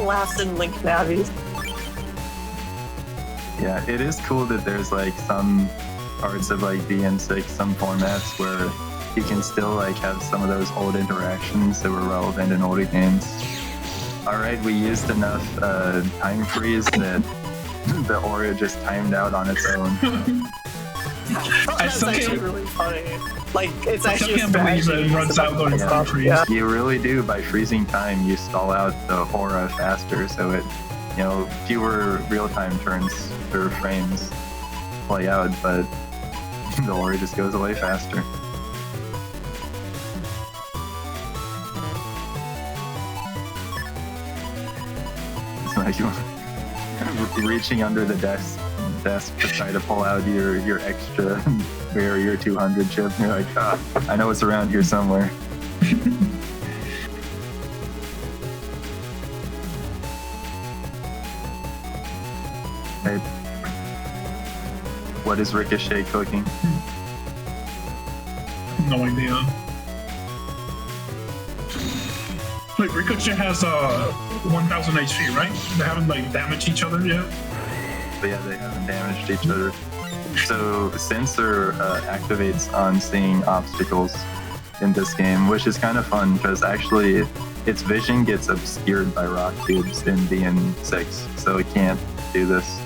Last in Link Navis. Yeah, it is cool that there's like some parts of like BN6, some formats where you can still like have some of those old interactions that were relevant in older games. All right, we used enough time freeze that the aura just timed out on its own. That's actually really funny. Like, it's actually a can't believe strategy. it runs out during time freeze. Yeah. You really do. By freezing time, you stall out the aura faster, so it, you know, fewer real-time turns or frames play out, but the aura just goes away faster. It's like you're reaching under the desk to try to pull out your extra barrier 200 chip. You're like, I know it's around here somewhere. Hey, what is Ricochet cooking? No idea. Like, Ricochet has 1000 HP, right? They haven't like damaged each other yet. But yeah, they haven't damaged each other. So Sensor activates on seeing obstacles in this game, which is kind of fun because actually its vision gets obscured by rock cubes in BN6, so it can't do this.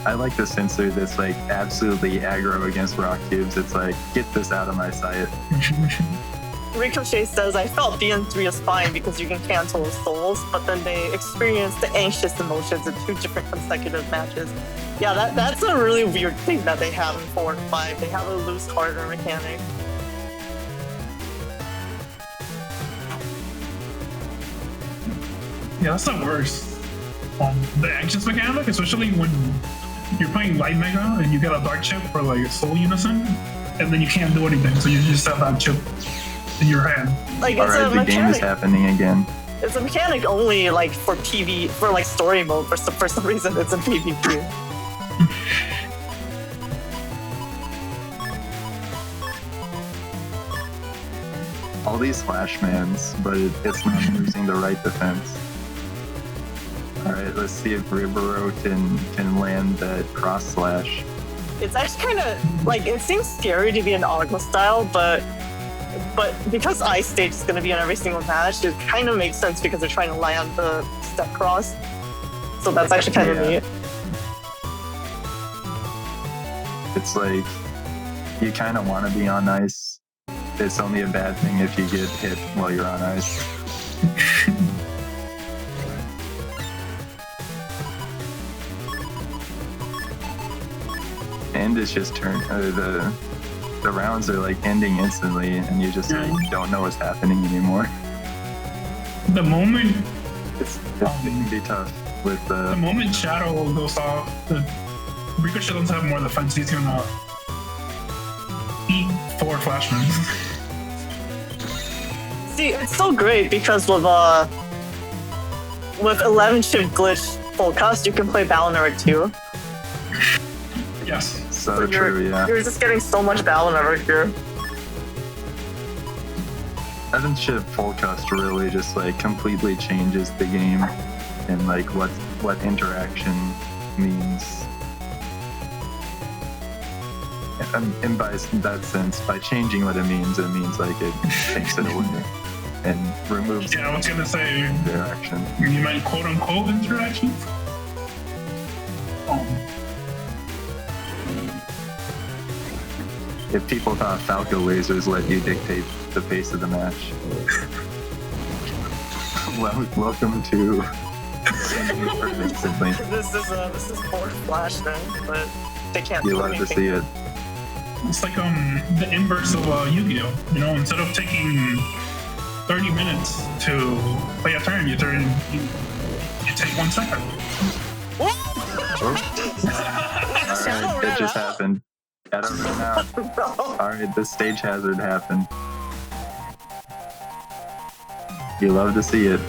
I like the Sensor that's like absolutely aggro against rock cubes. It's like, get this out of my sight. Ricochet says, I felt BN3 is fine because you can cancel souls, but then they experience the anxious emotions in 2 different consecutive matches. Yeah, that's a really weird thing that they have in 4 and 5. They have a loose harder mechanic. Yeah, that's not worse. The anxious mechanic, especially when you're playing light mega and you get a dark chip for like soul unison, and then you can't do anything, so you just have that chip in your hand. Like, All right, the game is happening again. It's a mechanic only like for PV, for like story mode. For some reason, it's in PvP. All these flashmans, but it's not using the right defense. Alright, let's see if Libero can land that cross slash. It's actually kind of like, it seems scary to be an Agma style, but because Ice Stage is going to be in every single match, it kind of makes sense because they're trying to land the step cross. So that's actually kind of neat. It's like, you kind of want to be on ice. It's only a bad thing if you get hit while you're on ice. And it's just the rounds are like ending instantly, and you just like, don't know what's happening anymore. The moment it can be tough with the moment Shadow goes off, the Ricochet doesn't have more defense. He's gonna eat 4 flashmen. See, it's so great because with 11 chip glitch full cast, you can play Battle Network too. Yes. So true, yeah. You're just getting so much Battle Network here. 11 chip full cast really just like completely changes the game and like what interaction means. And by that sense, by changing what it means like it takes it away and removes. Yeah, I was gonna say interaction. You meant quote unquote interaction. If people thought Falco lasers let you dictate the pace of the match, welcome to instantly. This is 4th flash then, but they can't. You love to see it. It's like the inverse of Yu-Gi-Oh! You know, instead of taking 30 minutes to play a turn, you take 1 second. Alright, it just happened. Gotta run out. Alright, the stage hazard happened. You love to see it.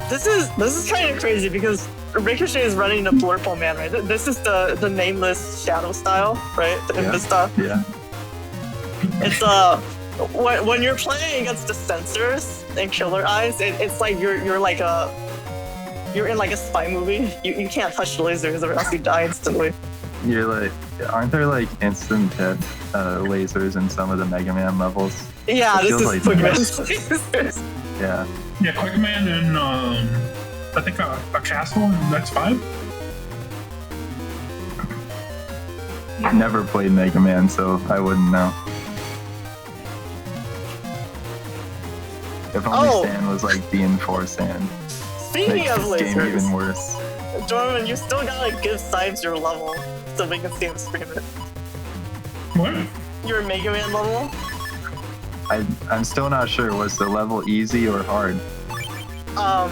This is kind of crazy because Ricochet is running the Blurple Man, right? This is the nameless shadow style, right? The Invis style. Yeah. It's when you're playing against the sensors and Killer Eyes, it's like you're in like a spy movie. You can't touch the lasers or else you die instantly. You're like, aren't there like instant death lasers in some of the Mega Man levels? Yeah, this is like Quick Man's lasers. Yeah. Yeah, Quick Man and I think a castle in X5. Never played Mega Man, so I wouldn't know. If only Sand was like BN4 Sand. Speaking of lasers, game even worse. Dorman, you still gotta give Symes your level so we can see him scream it. What? Your Mega Man level? I'm still not sure. Was the level easy or hard? Oh,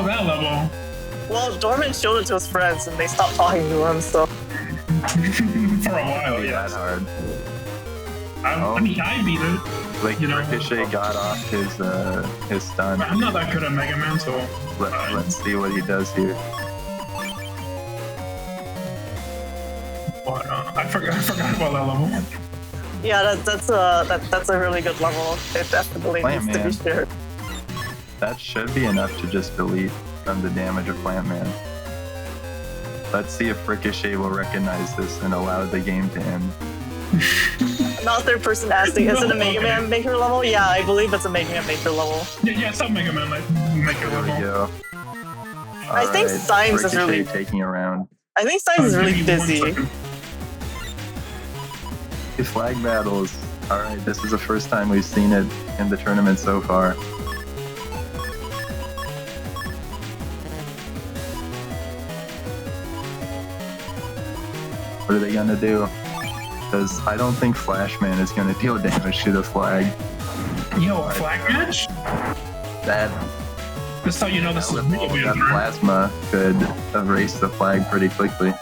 that level. Well, Dorman showed it to his friends and they stopped talking to him, so. For a while, yeah. That hard. I mean, I beat it. Like, Ricochet got off his stun. I'm not that good at Mega Man, so. Let's see what he does here. But I forgot about that level. Yeah, that's a really good level. It definitely needs to be shared. That should be enough to just delete from the damage of Plant Man. Let's see if Ricochet will recognize this and allow the game to end. Not third person asking, is it a Mega Man Maker level? Yeah, I believe it's a Mega Man Maker level. Yeah, it's a Mega Man Maker level. There we go. I think Symes is really taking around. I think Symes is really busy. Flag battles. Alright, this is the first time we've seen it in the tournament so far. What are they gonna do? Because I don't think Flashman is gonna deal damage to the flag. Yo, a flag match? That. That's how you know this is real. That plasma could erase the flag pretty quickly.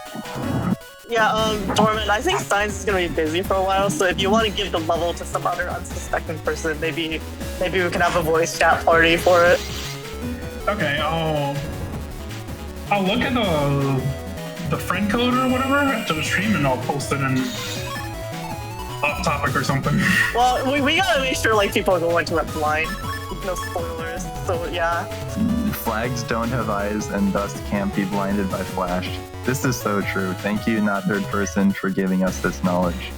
Dorman, I think Science is gonna be busy for a while, so if you want to give the level to some other unsuspecting person, maybe we can have a voice chat party for it. Okay, I'll look at the friend code or whatever after the stream, and I'll post it in off topic or something. Well, we gotta make sure like people go into it blind. No spoilers. So yeah. Flags don't have eyes and thus can't be blinded by flash. This is so true. Thank you, not third person, for giving us this knowledge.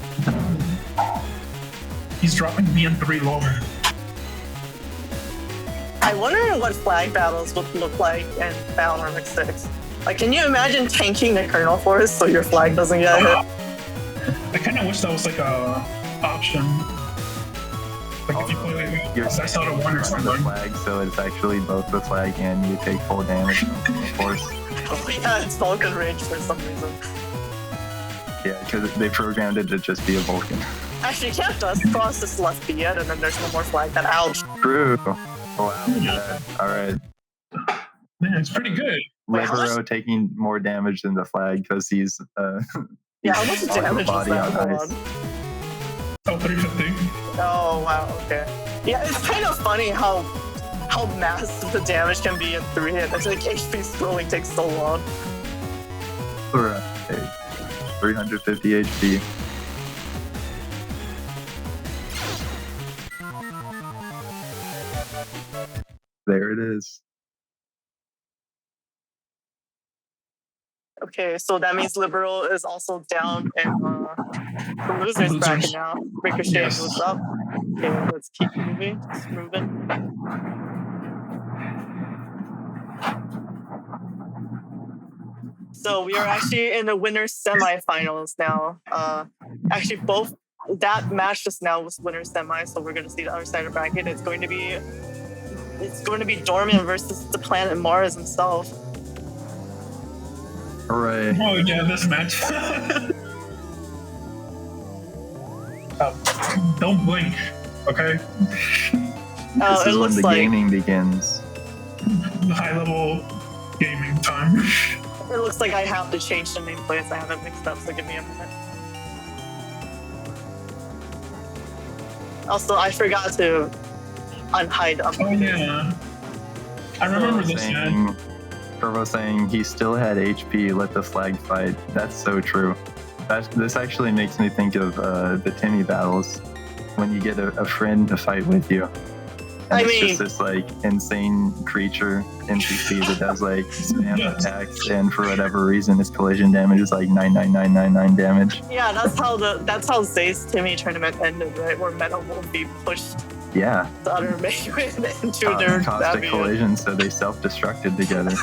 He's dropping BN3 lower. I wonder what flag battles would look like in Battle Armor 6. Like, can you imagine tanking the Colonel Force so your flag doesn't get hit? I kind of wish that was like a option. Like if you play like that's out of one or something. Flag, so it's actually both the flag and you take full damage. Of course. Oh yeah, it's Vulcan range for some reason. Yeah, because they programmed it to just be a Vulcan. Actually, you can't dust cross this left B yet, and then there's no more flag that ouch. True. Oh, wow, look at that. Alright. Man, it's pretty good. Libero taking more damage than the flag because he's yeah, how much damage is that? Hold on. Oh, 350. Oh wow, okay. Yeah, it's kind of funny how massive the damage can be in 3 hit. It's like HP scrolling takes so long. Right. 350 HP. There it is. Okay, so that means Liberal is also down in the losers bracket now. Ricochet goes up. Okay, let's keep moving. Just moving. So we are actually in the winners semifinals now. Actually, both that match just now was winners semi, so we're gonna see the other side of the bracket. It's going to be Dorman versus the planet Mars himself. Hooray. Oh yeah, this match. Don't blink, okay? This is when the gaming begins. High level gaming time. It looks like I have to change the nameplates. I haven't mixed up, so give me a minute. Also, I forgot to unhide up. Oh yeah. I remember this man. Turbo saying he still had HP, let the flag fight. That's so true. This actually makes me think of the Timmy battles when you get a friend to fight with you. And it's just this like insane creature NPC that does like spam attacks, and for whatever reason his collision damage is like 99999 damage. Yeah, that's how Zay's Timmy tournament ended, right? Where Meta will be pushed. Yeah. The other Maywen into their caustic collision, so they self-destructed together.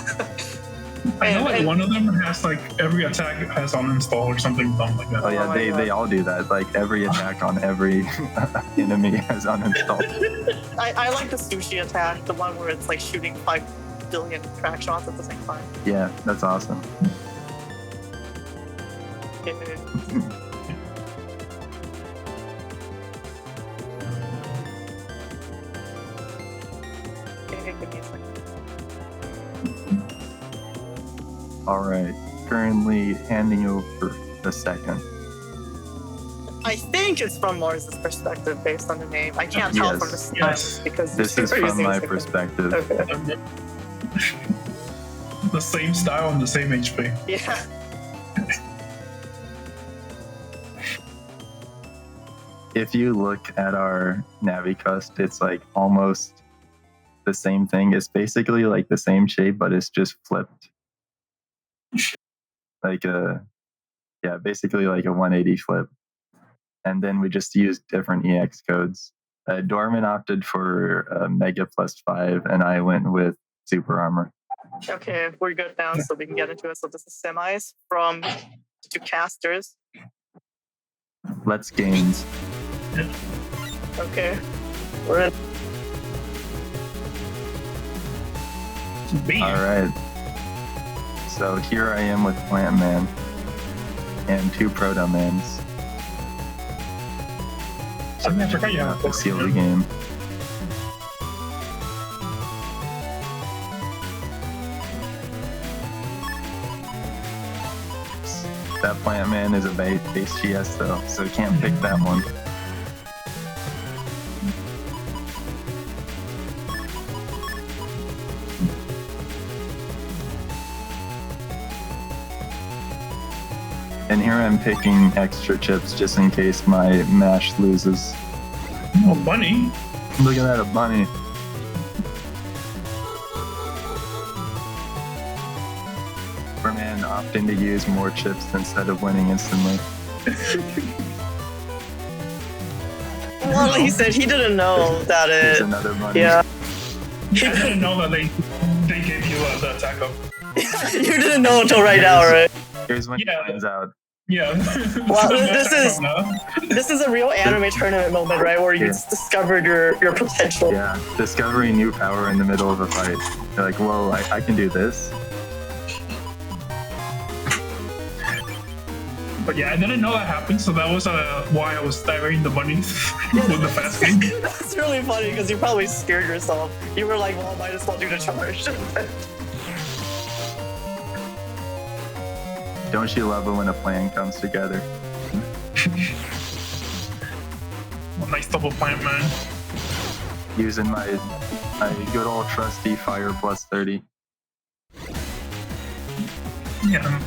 I know like one of them has like every attack has uninstall or something dumb like that. Oh yeah, they all do that. Like every attack on every enemy has uninstalled. I like the sushi attack, the one where it's like shooting 5 billion crack shots at the same time. Yeah, that's awesome. Okay. All right, currently handing over the second. I think it's from Mars' perspective based on the name. I can't tell from the style because this is from my perspective. Okay. The same style and the same HP. Yeah. If you look at our Navicust, it's like almost the same thing. It's basically like the same shape, but it's just flipped. Like basically like a 180 flip. And then we just used different EX codes. Dorman opted for Mega +5, and I went with Super Armor. Okay, we're good now, so we can get into it. So this is semis from the 2 casters. Let's games. Okay, we're in. All right. So here I am with Plant Man and 2 Proto Mans. So to seal the game. That plant man is a base GS though, so you can't pick that one. And here I'm picking extra chips just in case my mash loses. Oh, bunny. Look at that, a bunny. Man opting to use more chips instead of winning instantly. Well, he said he didn't know that There's it. another bunny. Yeah. Yeah, I didn't know that they gave you the attack up. You didn't know until right now, right? Here's when he finds out. Yeah. Well, this is a real anime tournament moment, right? Where you just discovered your potential. Yeah, discovering new power in the middle of a fight. You're like, whoa, I can do this. But yeah, I didn't know that happened, so that was why I was staggering the bunnies with the fast game. That's really funny because you probably scared yourself. You were like, well, I might as well do the charge. Don't you love it when a plan comes together? Nice double plant, man. Using my good old trusty fire plus 30. Yeah.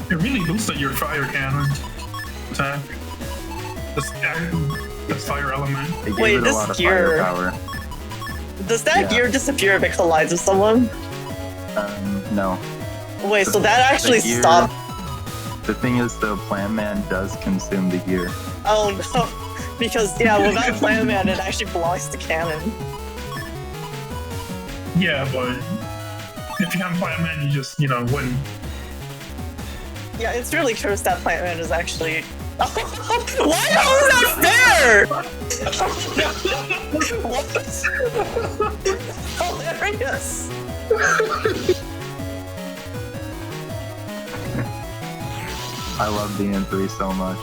It really boosted your fire cannon attack. This fire element. It gave Wait, it a this lot of gear- firepower. Does that gear disappear if it collides with someone? No. Wait, so that actually The gear- stopped. The thing is, though, Plan Man does consume the gear. Oh no. Because, yeah, without Plan Man, it actually blocks the cannon. Yeah, but if you have Plant Man, you just, win. Yeah, it's really cursed that Plant Man is actually. Why? How is that fair? What? Hilarious. I love BN3 so much.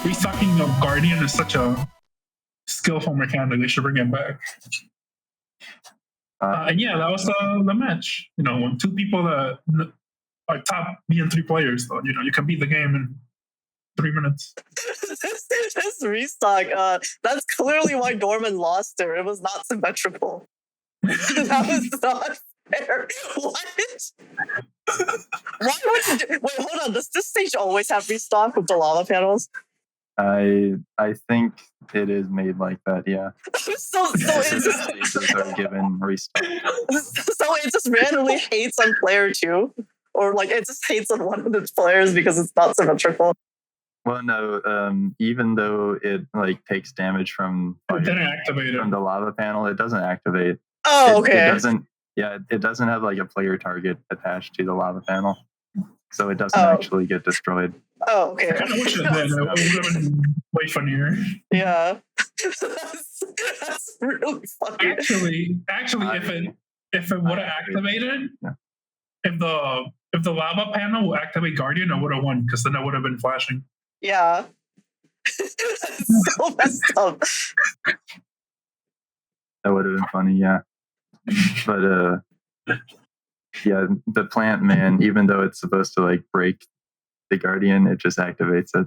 Restocking of Guardian is such a skillful mechanic. They should bring it back. And yeah, that was the match. When two people that are top BN3 players, though, you can beat the game in 3 minutes. This restock, that's clearly why Dorman lost there. It was not symmetrical. That was not fair. What? Why would you wait, hold on. Does this stage always have restock with the lava panels? I think it is made like that, yeah. so it's just, Stages are given restock. so it just randomly hates on player 2? Or like it just hates on one of its players because it's not symmetrical? Well, no, even though it takes damage from It didn't activate it. from the lava panel, it doesn't activate. Oh, okay. It doesn't have a player target attached to the lava panel. So it doesn't actually get destroyed. Oh, okay. I kind of wish it did. It would have been way funnier. Yeah. that's really funny. Actually, if it would have activated, if the lava panel would activate Guardian, I would have won because then I would have been flashing. Yeah. So messed up. That would have been funny, yeah. But yeah, the plant man, even though it's supposed to break the Guardian, it just activates it.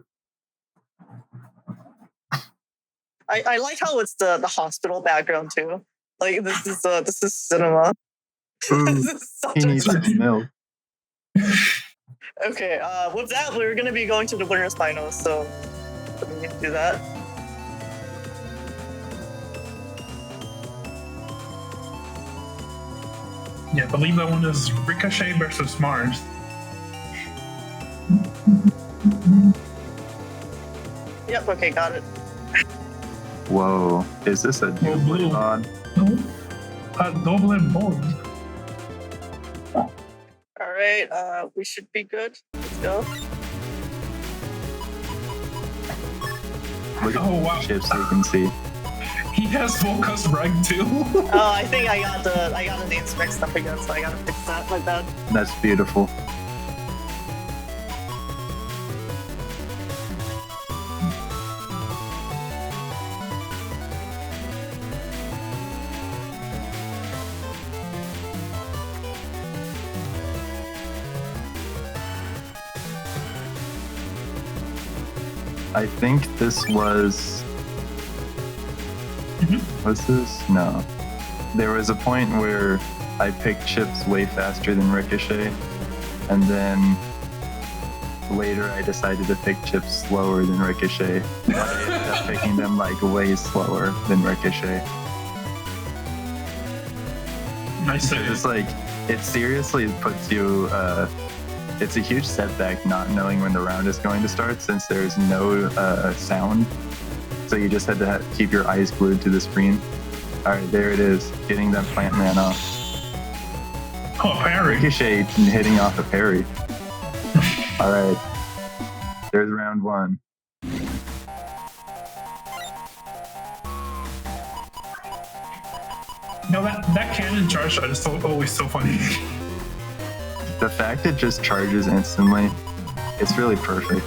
I like how it's the hospital background too. This is cinema. Ooh, This is he such needs some milk. Okay, with that, we're going to be going to the winners finals, so let me do that. Yeah, I believe that one is Ricochet versus Mars. Yep, okay, got it. Whoa, is this a new blue mod? Double and bold. Alright, we should be good. Let's go. Look at Oh, wow. the chips so you can see. He has Volca's rank too. Oh, I think I got the names mixed up again, so I gotta fix that. My bad. That's beautiful. I think this was. Was this? No. There was a point where I picked chips way faster than Ricochet, and then later I decided to pick chips slower than Ricochet. But I ended up picking them like way slower than Ricochet. Nice. It's like, it seriously puts you, it's a huge setback not knowing when the round is going to start since there's no sound. So you just had to keep your eyes glued to the screen. Alright, there it is, getting that plant man off. Oh, parry. Ricochet hitting off a parry. Alright, there's round one. No, that cannon charge shot is always so funny. The fact it just charges instantly, it's really perfect.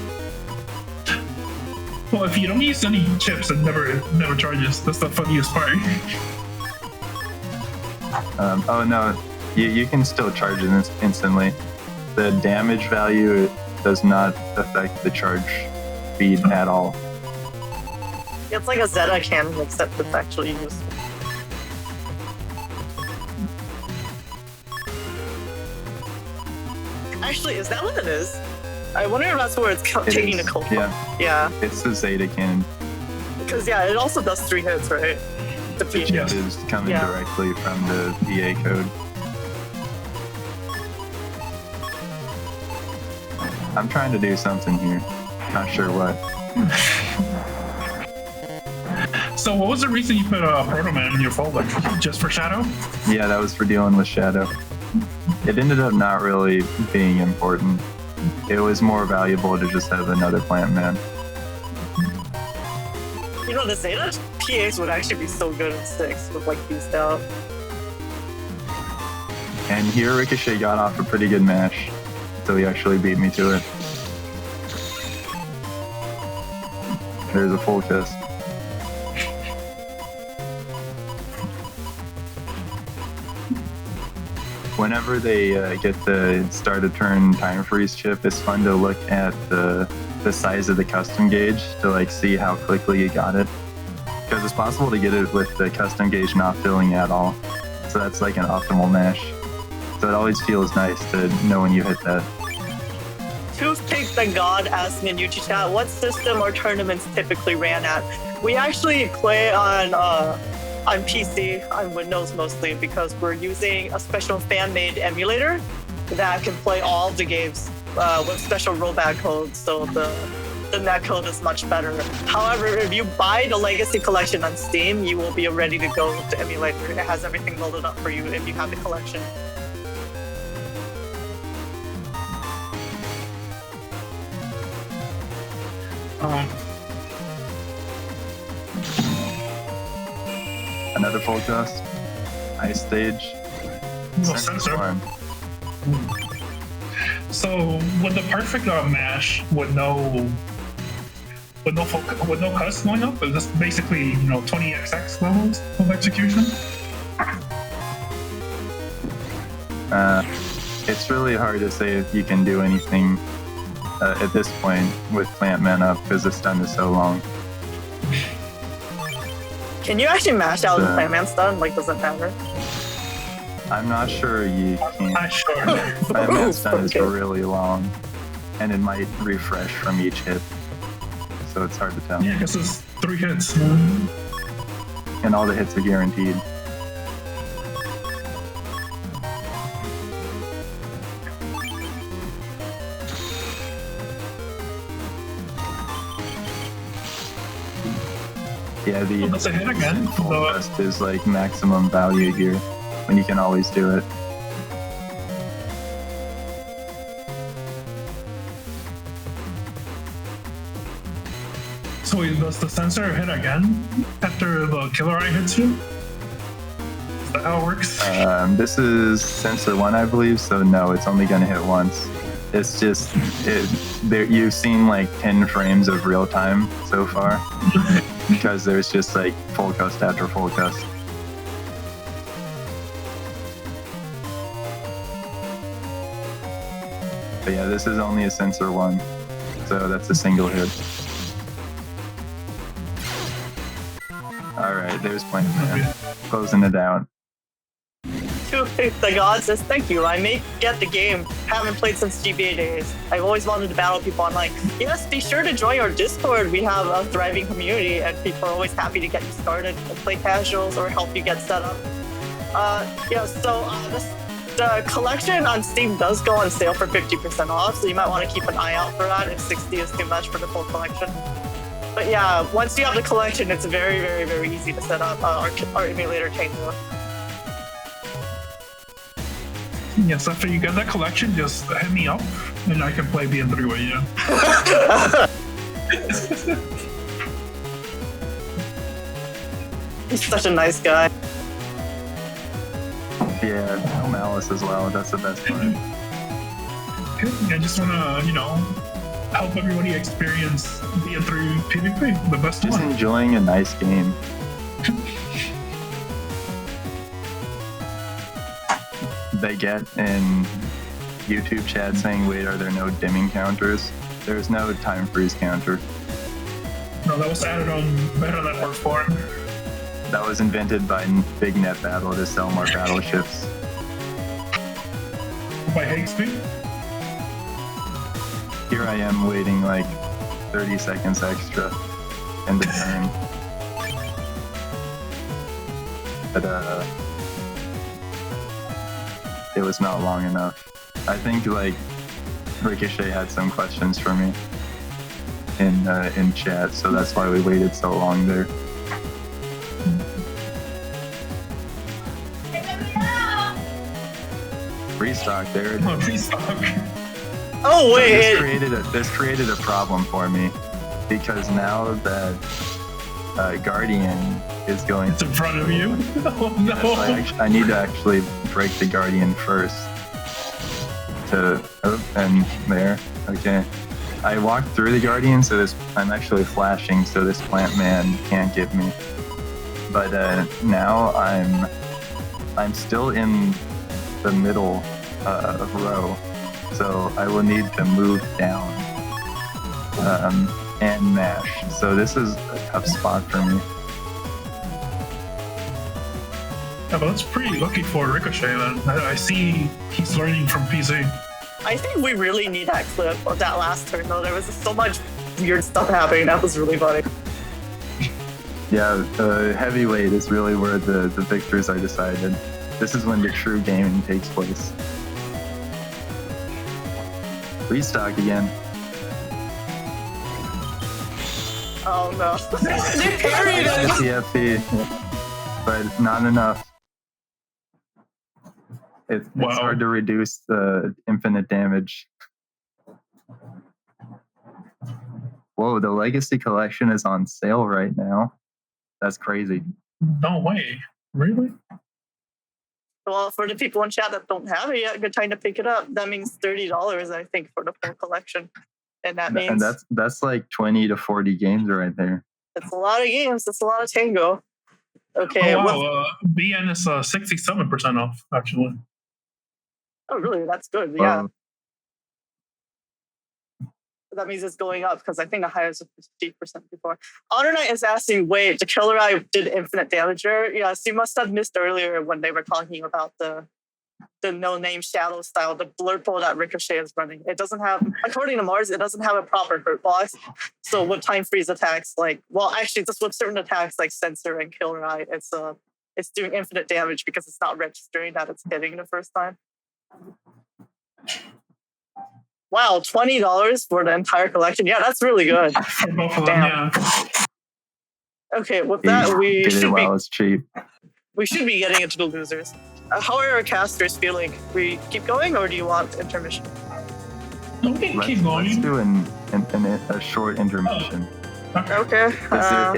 Well, if you don't use any chips, it never charges. That's the funniest part. Oh no, you can still charge it instantly. The damage value does not affect the charge speed at all. It's like a Zeta cannon, except it's actually useful. Actually, is that what it is? I wonder if that's where it's taking the cold. Yeah. It's the Zeta cannon. Because it also does 3 hits, right? The The chip is coming directly from the PA code. I'm trying to do something here. Not sure what. So what was the reason you put Proto Man in your folder? Just for Shadow? Yeah, that was for dealing with Shadow. It ended up not really being important. It was more valuable to just have another plant man. You know, the Zeta PAs would actually be so good in 6 with like beast out. And here Ricochet got off a pretty good mash, so he actually beat me to it. There's a full kiss. Whenever they get the start of turn time freeze chip, it's fun to look at the size of the custom gauge to like see how quickly you got it. Because it's possible to get it with the custom gauge not filling at all. So that's like an optimal mash. So it always feels nice to know when you hit that. Toothpick the God asked me in YouTube chat, what system or tournaments typically ran at? We actually play on PC, on Windows mostly, because we're using a special fan-made emulator that can play all the games with special rollback codes, so the netcode is much better. However, if you buy the Legacy Collection on Steam, you will be ready to go with the emulator. It has everything loaded up for you if you have the collection. Another full dust. Ice stage. Sensor. So with the perfect mash with no cuts going up, it's just basically 20xx levels of execution. It's really hard to say if you can do anything at this point with Plant Man up because the stun is so long. Can you actually mash out the Plant Man stun? Like, does it matter? I'm not sure you can. I'm not sure. Plant Man stun is really long, and it might refresh from each hit, so it's hard to tell. Yeah, because it's 3 hits. And all the hits are guaranteed. Yeah, the That's a hit again. full dust is like maximum value here, when you can always do it. So does the sensor hit again after the killer eye hits you? Is that how it works? This is sensor 1, I believe, so no, it's only gonna hit once. It's just, you've seen like 10 frames of real time so far, because there's just like full cust after full cust. But yeah, this is only a sensor 1, so that's a single hit. there's Plant Man. Closing it out. The God says, thank you. I may get the game. Haven't played since GBA days. I've always wanted to battle people online. Yes, be sure to join our Discord. We have a thriving community, and people are always happy to get you started and play casuals or help you get set up. The collection on Steam does go on sale for 50% off, so you might want to keep an eye out for that if 60 is too much for the full collection. But yeah, once you have the collection, it's very, very, very easy to set up our emulator Tango. Yes, after you get that collection, just hit me up and I can play BN3 with you. He's such a nice guy. Yeah, no malice as well. That's the best part. I just want to, help everybody experience BN3 PvP, the best Just one. enjoying a nice game. They get in YouTube chat saying, wait, are there no dimming counters? There's no time freeze counter. No, that was added on Meta Network 4. That was invented by Big Net Battle to sell more battleships. By Higgsby? Here I am waiting like 30 seconds extra in the turn. But it was not long enough. I think like Ricochet had some questions for me in chat, so that's why we waited so long there. Restock there. Oh, restock. Oh So wait, this created a problem for me because now that Guardian is going It's in front of you. Oh no. I need to actually break the Guardian first. And there. Okay. I walked through the Guardian, so I'm actually flashing, so this Plant Man can't get me. But now I'm still in the middle row, so I will need to move down and mash. So this is a tough spot for me. Yeah, but that's pretty lucky for Ricochet then. I see he's learning from PC. I think we really need that clip of that last turn though. There was so much weird stuff happening. That was really funny. Yeah, heavyweight is really where the victors are decided. This is when the true gaming takes place. Restock again. Oh no. They parried it! TFP, but not enough. It's hard to reduce the infinite damage. Whoa, the Legacy Collection is on sale right now. That's crazy. No way. Really? Well, for the people in chat that don't have it yet, good time to pick it up. That means $30, I think, for the full collection. And that means... And that's like 20 to 40 games right there. It's a lot of games. It's a lot of Tango. Okay. Oh, wow. BN is 67% off, actually. Oh, really? That's good. Yeah. That means it's going up because I think the highest was 50% before. HonorNite is asking, wait, the Killer Eye did infinite damage there? Yes, you must have missed earlier when they were talking about the no-name shadow style, the blurple that Ricochet is running. It doesn't have, according to Mars, it doesn't have a proper hurt box. So with time freeze attacks, actually just with certain attacks like Sensor and Killer Eye, it's doing infinite damage because it's not registering that it's hitting the first time. Wow, $20 for the entire collection. Yeah, that's really good. For both of them, Damn. yeah. Okay, with that, we it's cheap. should be getting into the losers. How are our casters feeling? We keep going, or do you want intermission? No, we can keep going. Let's do a short intermission. Okay.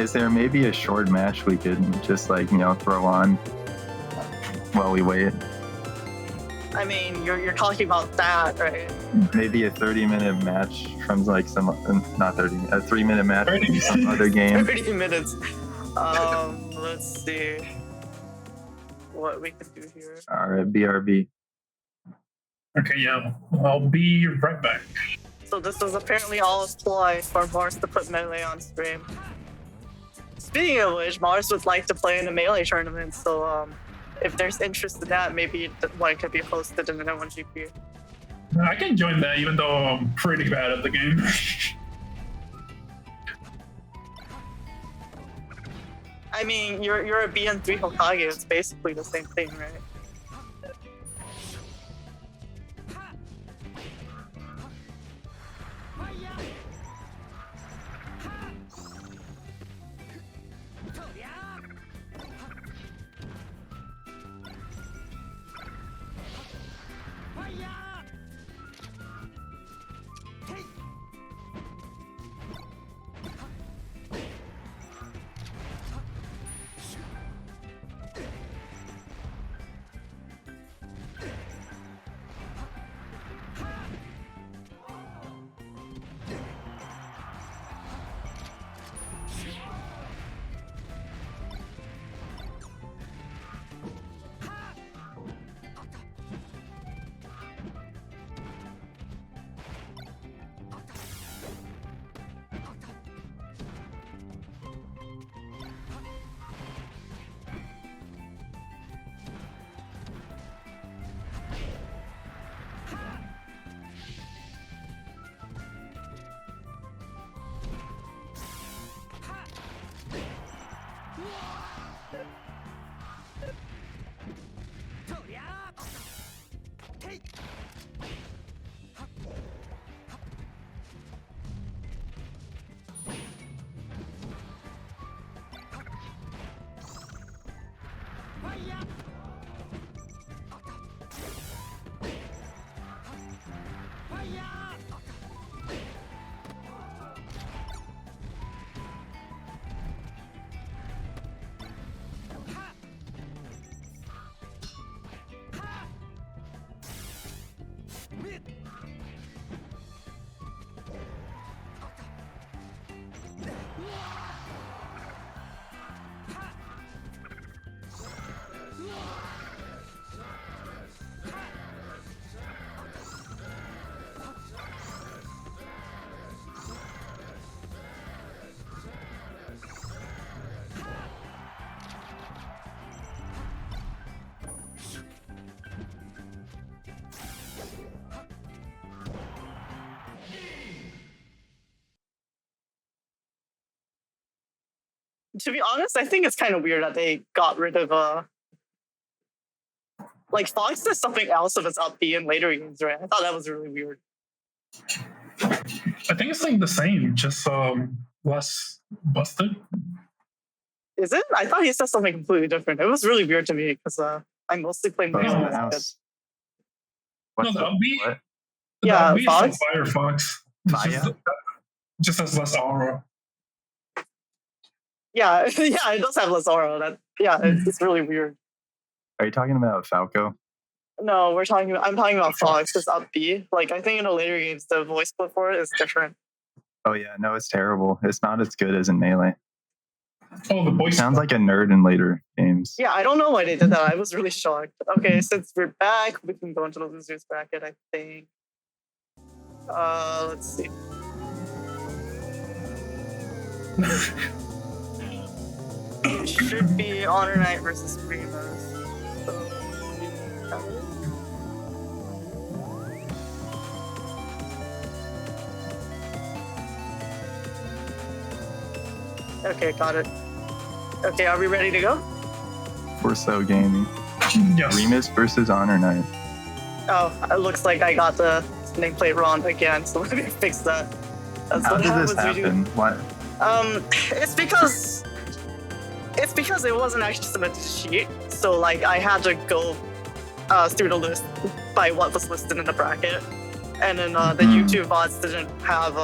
Is there maybe a short match we could just throw on while we wait? I mean, you're talking about that, right? Maybe a 30-minute match from not 30, a 3-minute match from some other game. 30 minutes. Let's see what we can do here. All right, BRB. Okay, yeah. I'll be right back. So this was apparently all a ploy for Morse to put Melee on stream. speaking of which, Mars would like to play in a melee tournament, so if there's interest in that, maybe one could be hosted in an N1GP. I can join that, even though I'm pretty bad at the game. I mean, you're a BN3 Hokage. It's basically the same thing, right? To be honest, I think it's kind of weird that they got rid of like Fox does something else if it's up B in later games, right? I thought that was really weird. I think it's like the same, just less busted. Is it? I thought he said something completely different. It was really weird to me because I mostly play But Mason. house. No, What's the upbeat. what? Yeah, the upbeat Fox? is still Firefox. Maya? Just has less aura. Yeah, yeah, it does have less aura. It's really weird. Are you talking about Falco? No, I'm talking about Fox. It's up B. Like I think in the later games, the voice split for it is different. Oh yeah, no, it's terrible. It's not as good as in Melee. Oh, the voice Sounds like a nerd in later games. Yeah, I don't know why they did that. I was really shocked. Okay, since we're back, we can go into the losers bracket, I think. Let's see. It should be HonorNite versus Rimas. Okay, got it. Okay, are we ready to go? We're so gaming. Yes. Rimas versus HonorNite. Oh, it looks like I got the nameplate wrong again, so let me fix that. That's How what did this happens when you- happen? What? It's because it wasn't actually submitted to sheet, so like I had to go through the list by what was listed in the bracket, and then the YouTube bots didn't have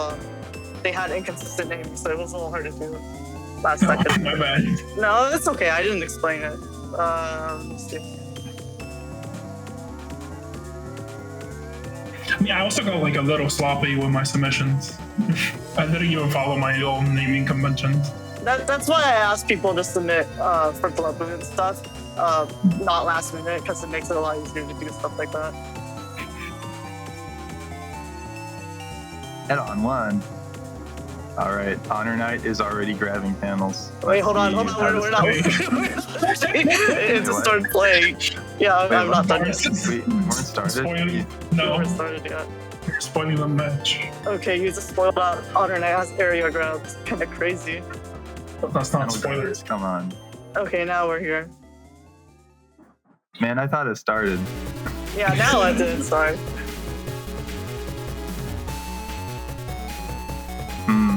they had inconsistent names, so it was a little hard to do last second. My bad. No, it's okay. I didn't explain it. Let's see. Yeah, I also got like a little sloppy with my submissions. I didn't even follow my own naming conventions. That's why I ask people to submit for club and stuff, not last minute, because it makes it a lot easier to do stuff like that. Head on one. All right, HonorNite is already grabbing panels. Wait, hold on. We're We're not. It just started playing. Yeah, Wait, I'm not done yet. We weren't started. Spoiling, We no, haven't started yet. you're spoiling the match. Okay, you just spoiled out HonorNite has area grabs. Kind of crazy. That's not No, spoilers. Come on, Okay, now we're here. man. I thought it started. Yeah, now it did. Sorry.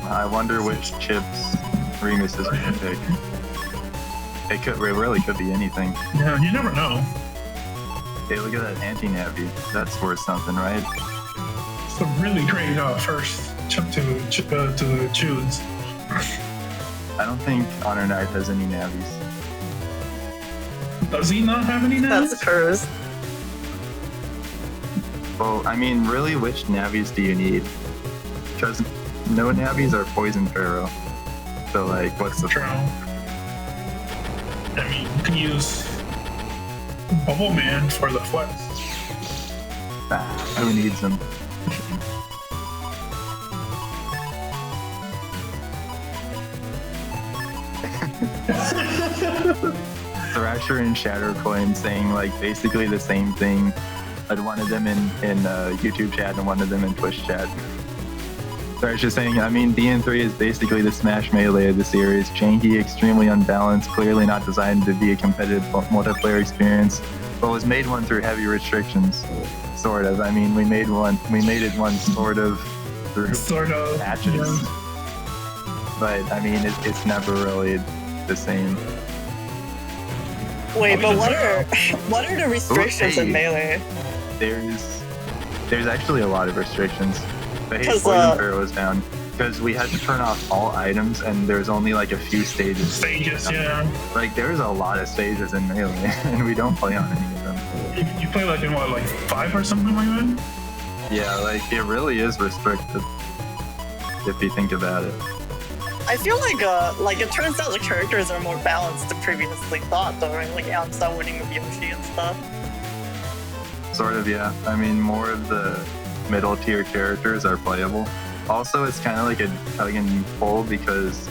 I wonder which chips Rimas is gonna pick. It really could be anything. Yeah, you never know. Hey, look at that anti-navi. That's worth something, right? It's a really great first chip to choose. I don't think HonorNite has any navis. Does he not have any now? That's hers. Well, I mean, really, which navis do you need? Because no navis are poison pharaoh. So, like, what's the True. I mean, you can use Bubble Man for the flex. Who needs them? Thrasher and Shattercoin saying like basically the same thing. I'd wanted them in YouTube chat and wanted them in Twitch chat. Thrasher saying, I mean, BN3 is basically the Smash Melee of the series. Janky, extremely unbalanced, clearly not designed to be a competitive multiplayer experience, but was made one through heavy restrictions. Sort of. I mean, we made it one sort of through matches. Yeah. But I mean, it's never really the same. Wait, but what are the restrictions in Melee? There's actually a lot of restrictions. The hate 'Cause, poison pharaoh was down because we had to turn off all items, and there's only like a few stages. Stages, yeah. Like there's a lot of stages in Melee, and we don't play on any of them. You play like in what, like 5 or something like that? Yeah, like it really is restricted if you think about it. I feel like it turns out the characters are more balanced than previously thought, though, right? Like Amsa winning with Yoshi and stuff. Sort of, yeah. I mean, more of the middle tier characters are playable. Also, it's kind of like a tug and pull because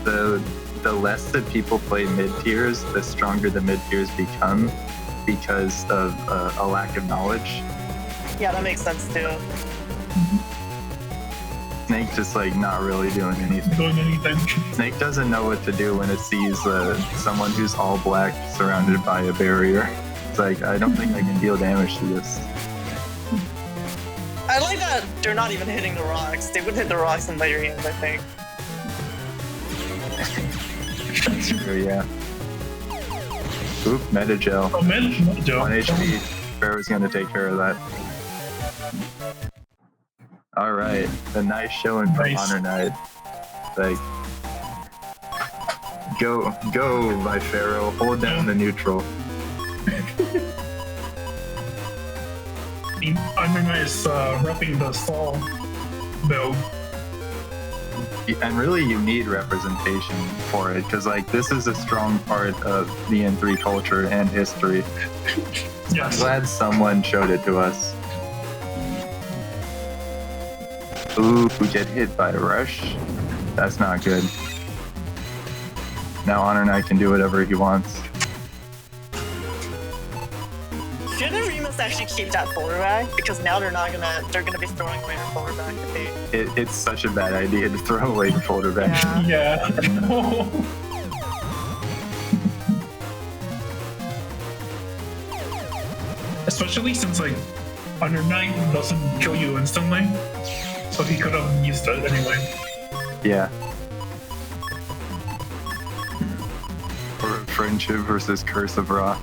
the less that people play mid tiers, the stronger the mid tiers become because of a lack of knowledge. Yeah, that makes sense too. Snake just like not really doing anything. Snake doesn't know what to do when it sees someone who's all black surrounded by a barrier. It's like, I don't think I can deal damage to this. I like that they're not even hitting the rocks. They would hit the rocks in later games, I think. That's true, yeah. Oop, meta gel. Oh, meta gel. 1 HP. Pharaoh's gonna take care of that. Alright, a nice showing from HonorNite. Like, go, my Pharaoh. Hold down the neutral. HonorNite is repping the stall build. And really, you need representation for it, because like this is a strong part of BN3 culture and history. Yes. I'm glad someone showed it to us. Ooh, we get hit by a rush. That's not good. Now HonorNite can do whatever he wants. Shouldn't Rimas actually keep that forward back? Because now they're gonna be throwing away their forward back if they... It's such a bad idea to throw away the folder back. Yeah. Yeah. Especially since like HonorNite doesn't kill you instantly, so he could have used it anyway. Yeah. Or friendship versus Curse of Ra.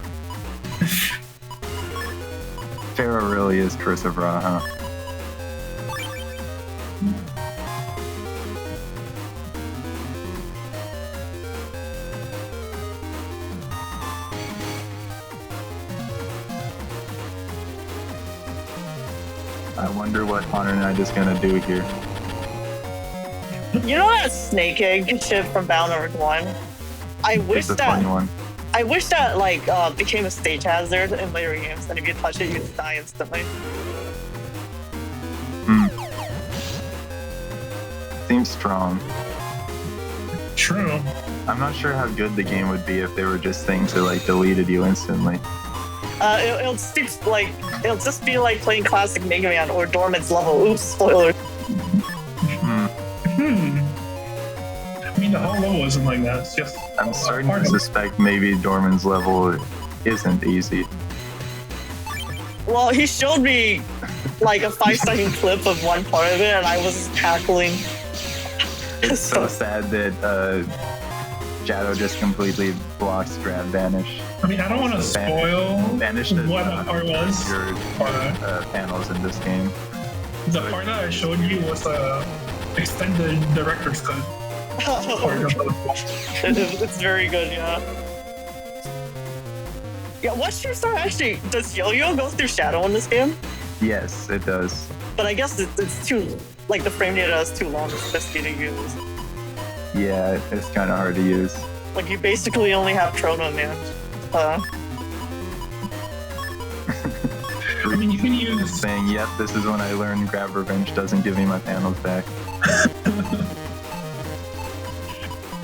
Pharaoh really is Curse of Ra, huh? I wonder what HonorNite is gonna do here. You know that snake egg ship from Bound Over 1? I wish It's a funny one. I wish that like became a stage hazard in later games, and if you touch it, you just die instantly. seems strong. True. I'm not sure how good the game would be if they were just things that like deleted you instantly. It'll just be like playing classic Mega Man or Dorman's level. Oops, spoiler. I mean, the whole level isn't like that. It's just. I'm starting to suspect maybe Dorman's level isn't easy. Well, he showed me like a 5-second clip of one part of it, and I was cackling. It's so sad that Shadow just completely blocks grab vanish. I mean, I don't want to spoil Vanish what that part was. your panels in this game. The part that I showed you was the extended director's cut. It's very good, yeah. Yeah, what's your star actually? Does Yo-Yo go through Shadow in this game? Yes, it does. But I guess it's too, like the frame data is too long, it's risky to use. Yeah, it's kind of hard to use. Like you basically only have Trono, man. I mean, you can use saying, "Yep, this is when I learned grab revenge doesn't give me my panels back."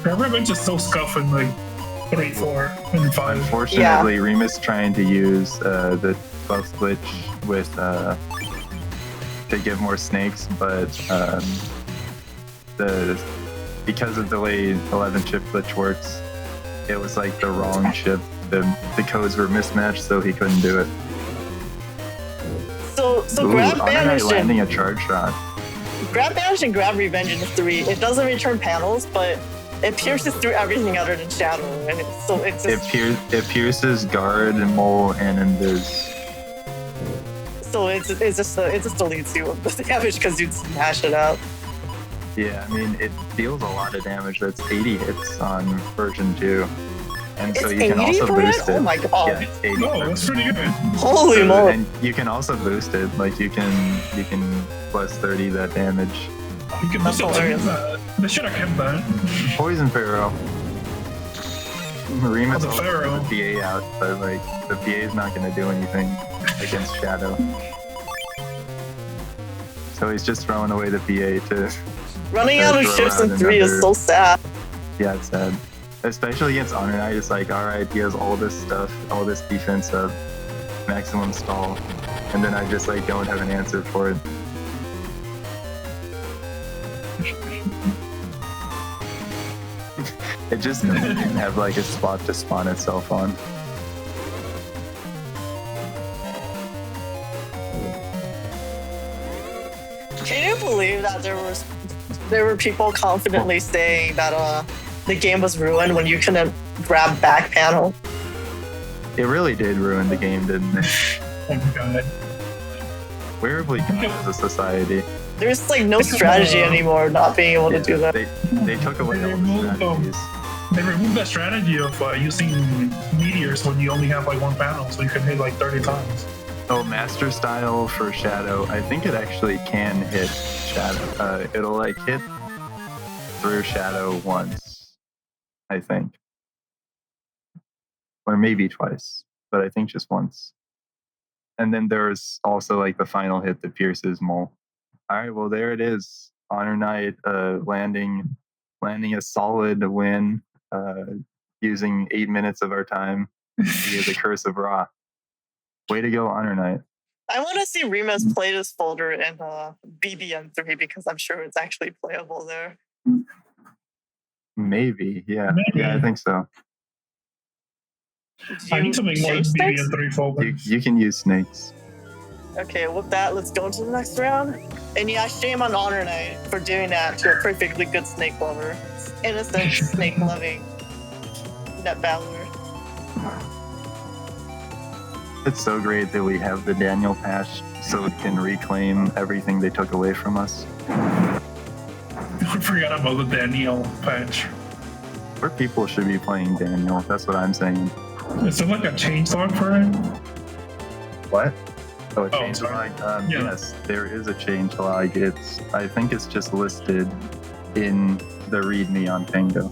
Grab revenge is so scuffed in like 3, 4, and 5. Unfortunately, Rimas trying to use the buff glitch with to get more snakes, but because of the way 11 chip glitch works, it was like the wrong chip. The codes were mismatched, so he couldn't do it. So grab banish landing a charge shot. Grab banish and grab revenge in 3. It doesn't return panels, but it pierces through everything other than shadow, and it pierces guard, mole, and invis. So it just deletes you of the damage because you smash it out. Yeah, I mean it deals a lot of damage. That's 80 hits on version 2. And so you can also boost it. Oh my god. Yeah, it's 80. Oh, that's pretty good. Holy moly. And you can also boost it. Like you can plus 30 that damage. You can boost it. They should have kept that. Poison Pharaoh. Rimas the Pharaoh. The PA out, but like the PA is not going to do anything against Shadow. So he's just throwing away the PA to. Running out of ships in 3 is so sad. Yeah, it's sad. Especially against HonorNite, it's like, alright, he has all this stuff, all this defense up, maximum stall, and then I just like don't have an answer for it. It just doesn't have like a spot to spawn itself on. Can you believe that there were people confidently saying that the game was ruined when you couldn't grab back panel? It really did ruin the game, didn't it? Oh my god. Where have we gone as a society? There's like no strategy anymore not being able to do that. They took away all the strategies. They removed that strategy of using meteors when you only have like one panel, so you can hit like 30 times. Oh, Master Style for Shadow. I think it actually can hit Shadow. It'll like hit through Shadow once, I think. Or maybe twice, but I think just once. And then there's also like the final hit that pierces Mole. All right, well there it is. HonorNite landing a solid win using 8 minutes of our time via the Curse of Ra. Way to go, HonorNite. I want to see Rimas play this folder in BBN3 because I'm sure it's actually playable there. Maybe, yeah. Yeah, I think so. I need to make more BBN3 folders. You can use snakes. Okay, with that, let's go to the next round. And yeah, shame on HonorNite for doing that to a perfectly good snake lover. Innocent snake loving net battler. It's so great that we have the Daniel patch so we can reclaim everything they took away from us. I forgot about the Daniel patch. More people should be playing Daniel, that's what I'm saying. Is there like a changelog for it? What? Oh, a changelog? Yeah. Yes, there is a changelog. I think it's just listed in the README on Tango.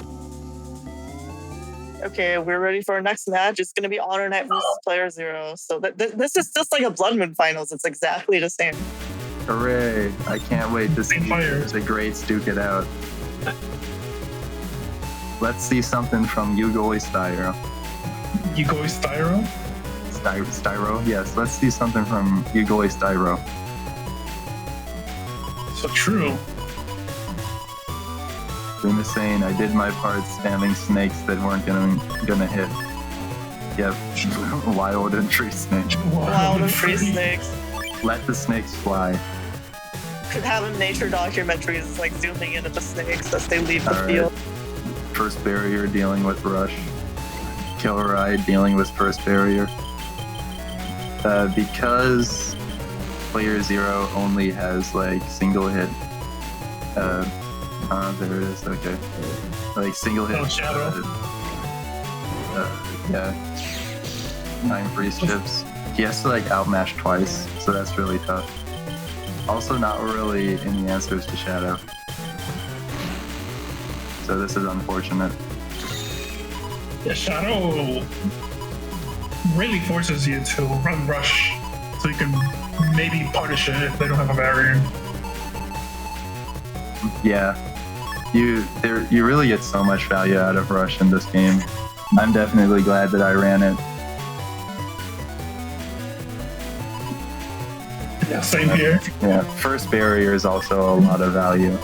Okay, we're ready for our next match. It's going to be HonorNite versus playerzero. So this is just like a Blood Moon finals. It's exactly the same. Hooray! I can't wait to see the greats duke it out. Let's see something from Yugoi Styro. Yugoi Styro? Styro? Yes, let's see something from Yugoi Styro. So true. Rimas saying, I did my part spamming snakes that weren't gonna hit. Yep. Wild and free snakes. Wild and free snakes. Let the snakes fly. Could have a nature documentaries like zooming in at the snakes as they leave the field. First barrier dealing with rush. Killer Eye dealing with first barrier. Because playerzero only has like single hit. There it is. Okay. Like single hit. Shadow. Yeah. 9 freeze chips. He has to like outmatch twice, so that's really tough. Also, not really any answers to Shadow. So this is unfortunate. Yeah, Shadow really forces you to run rush, so you can maybe punish it if they don't have a barrier. Yeah, you really get so much value out of rush in this game. I'm definitely glad that I ran it. Yeah, same here. Yeah, first barrier is also a lot of value.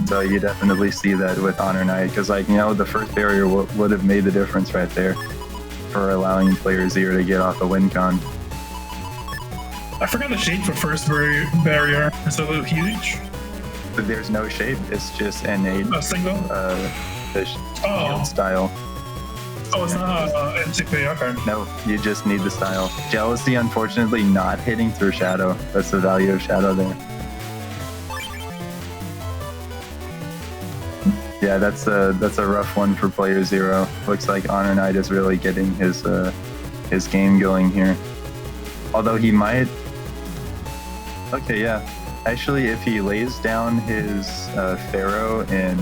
So you definitely see that with HonorNite, because like, you know, the first barrier would have made the difference right there for allowing playerzero to get off the win con. I forgot the shape for first barrier. It's a little huge. But there's no shape, it's just innate. A single? Style. Oh, it's not MCP, okay. No, you just need the style. Jealousy, unfortunately, not hitting through Shadow. That's the value of Shadow there. Yeah, that's a rough one for playerzero. Looks like HonorNite is really getting his game going here. Although he might... Okay, yeah. Actually, if he lays down his Pharaoh in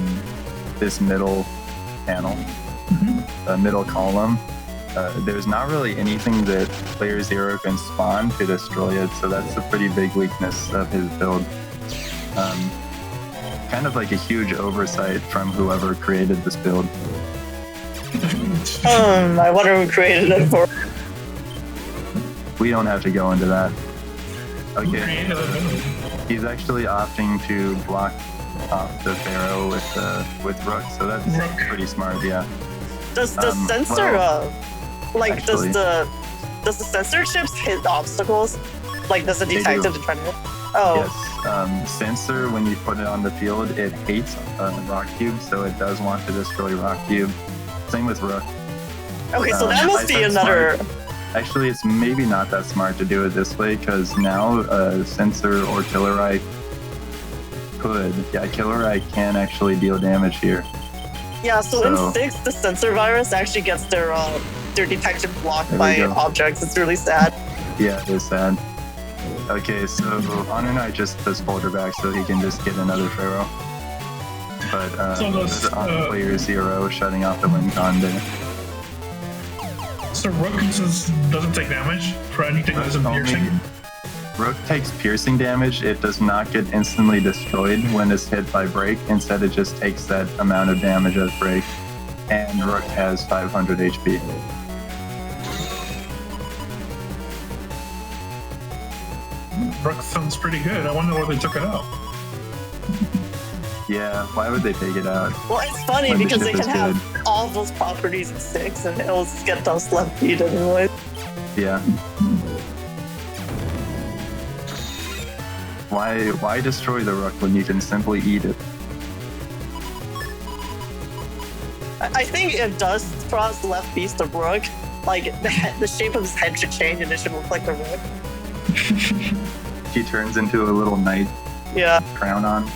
this middle panel, middle column, there's not really anything that playerzero can spawn to destroy it, so that's a pretty big weakness of his build. Kind of like a huge oversight from whoever created this build. I wonder who created it for. We don't have to go into that. Okay. He's actually opting to block off the Pharaoh with Rook, so that's pretty smart, yeah. Does the sensor does the sensor chips hit obstacles? Like, does it detect the trend? Oh. Yes. Sensor, when you put it on the field, it hates Rock Cube, so it does want to destroy Rock Cube. Same with Rook. Okay, so that must be another... Smart. Actually, it's maybe not that smart to do it this way, because now Sensor or Killer Eye could... Yeah, Killer Eye can actually deal damage here. Yeah, so in 6, the Sensor virus actually gets their detection blocked by objects. It's really sad. Yeah, it is sad. Okay, so HonorNite just does folder back so he can just get another Pharaoh. But on playerzero, shutting off the win con there. So Rook doesn't take damage for anything that isn't piercing? Rook takes piercing damage. It does not get instantly destroyed when it's hit by break. Instead, it just takes that amount of damage as break. And Rook has 500 HP. Rook sounds pretty good. I wonder why they took it out. Yeah, why would they take it out? Well, it's funny because they can have all those properties in 6 and it'll just get those left feet anyway. Yeah. Why destroy the Rook when you can simply eat it? I think it does cross the left beast of Rook. Like, the shape of his head should change and it should look like a Rook. He turns into a little knight. Yeah. Crown on.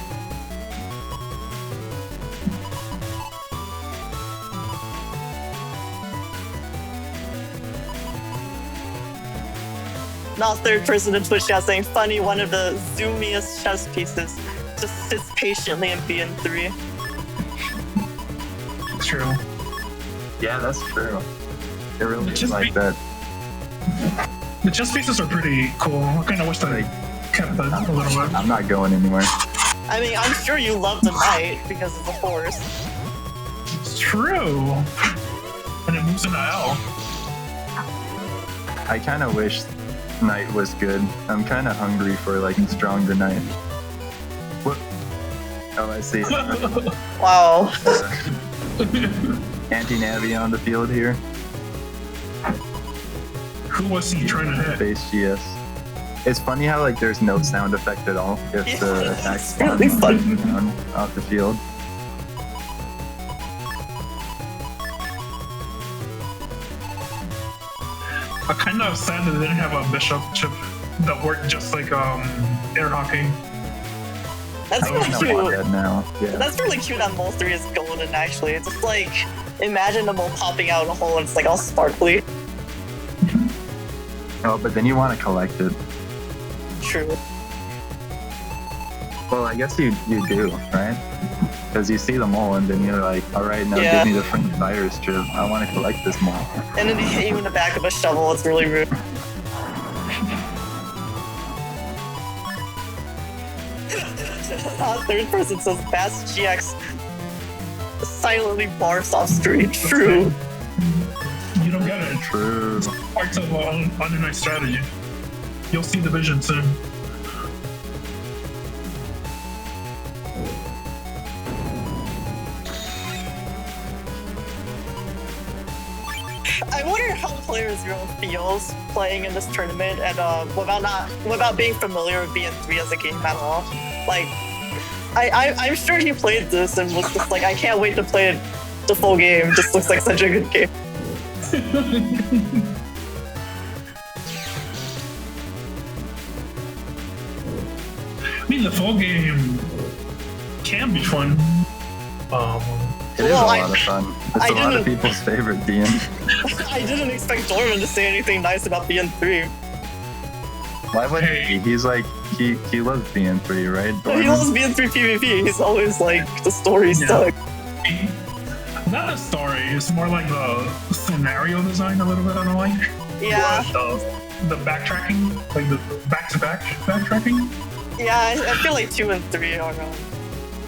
Now third person in Twitch chat saying, funny, one of the zoomiest chess pieces just sits patiently in BN3. True. Yeah, that's true. It really is like that. The chess pieces are pretty cool. I kind of wish that kept it a little bit. I'm not going anywhere. I mean, I'm sure you love the knight because of the horse. It's true. And it moves into L. I kind of wish Knight was good. I'm kind of hungry for like a stronger Knight. What? Oh, I see. Wow. Anti-Navi on the field here. Who was he trying to hit? Base GS. It's funny how like there's no sound effect at all if the attack It's really fun. down off the field. I'm kind of sad that they didn't have a bishop chip that worked just like air hockey. That's I really don't cute. want that now. Yeah. That's really cute that Mole 3 is golden, actually. It's just like, imagine the mole popping out in a hole and it's like all sparkly. Oh, but then you want to collect it. True. Well, I guess you do, right? Because you see the mole and then you're like, all right, now Yeah. give me the friendly fire strip. I want to collect this mole. And then they hit you in the back of a shovel. It's really rude. Third person says Bass GX silently barfs off screen. True. You don't get it. True. Parts of Unrestricted strategy. You'll see the vision soon. I wonder how playerzero feels playing in this tournament and without being familiar with BN3 as a game at all. Like, I'm sure he played this and was just like, I can't wait to play it the full game. This looks like such a good game. I mean, the full game can be fun. It is a lot of fun. It's I a lot of didn't- people's favorite DM. I didn't expect Dorman to say anything nice about BN3. Why would he? He's like, he loves BN3, right? He Dorman? loves BN3 PvP. He's always like, the story Yeah. sucks. Not the story, it's more like the scenario design a little bit I don't like. Yeah. The backtracking, like the back-to-back backtracking. Yeah, I feel like 2 and 3 are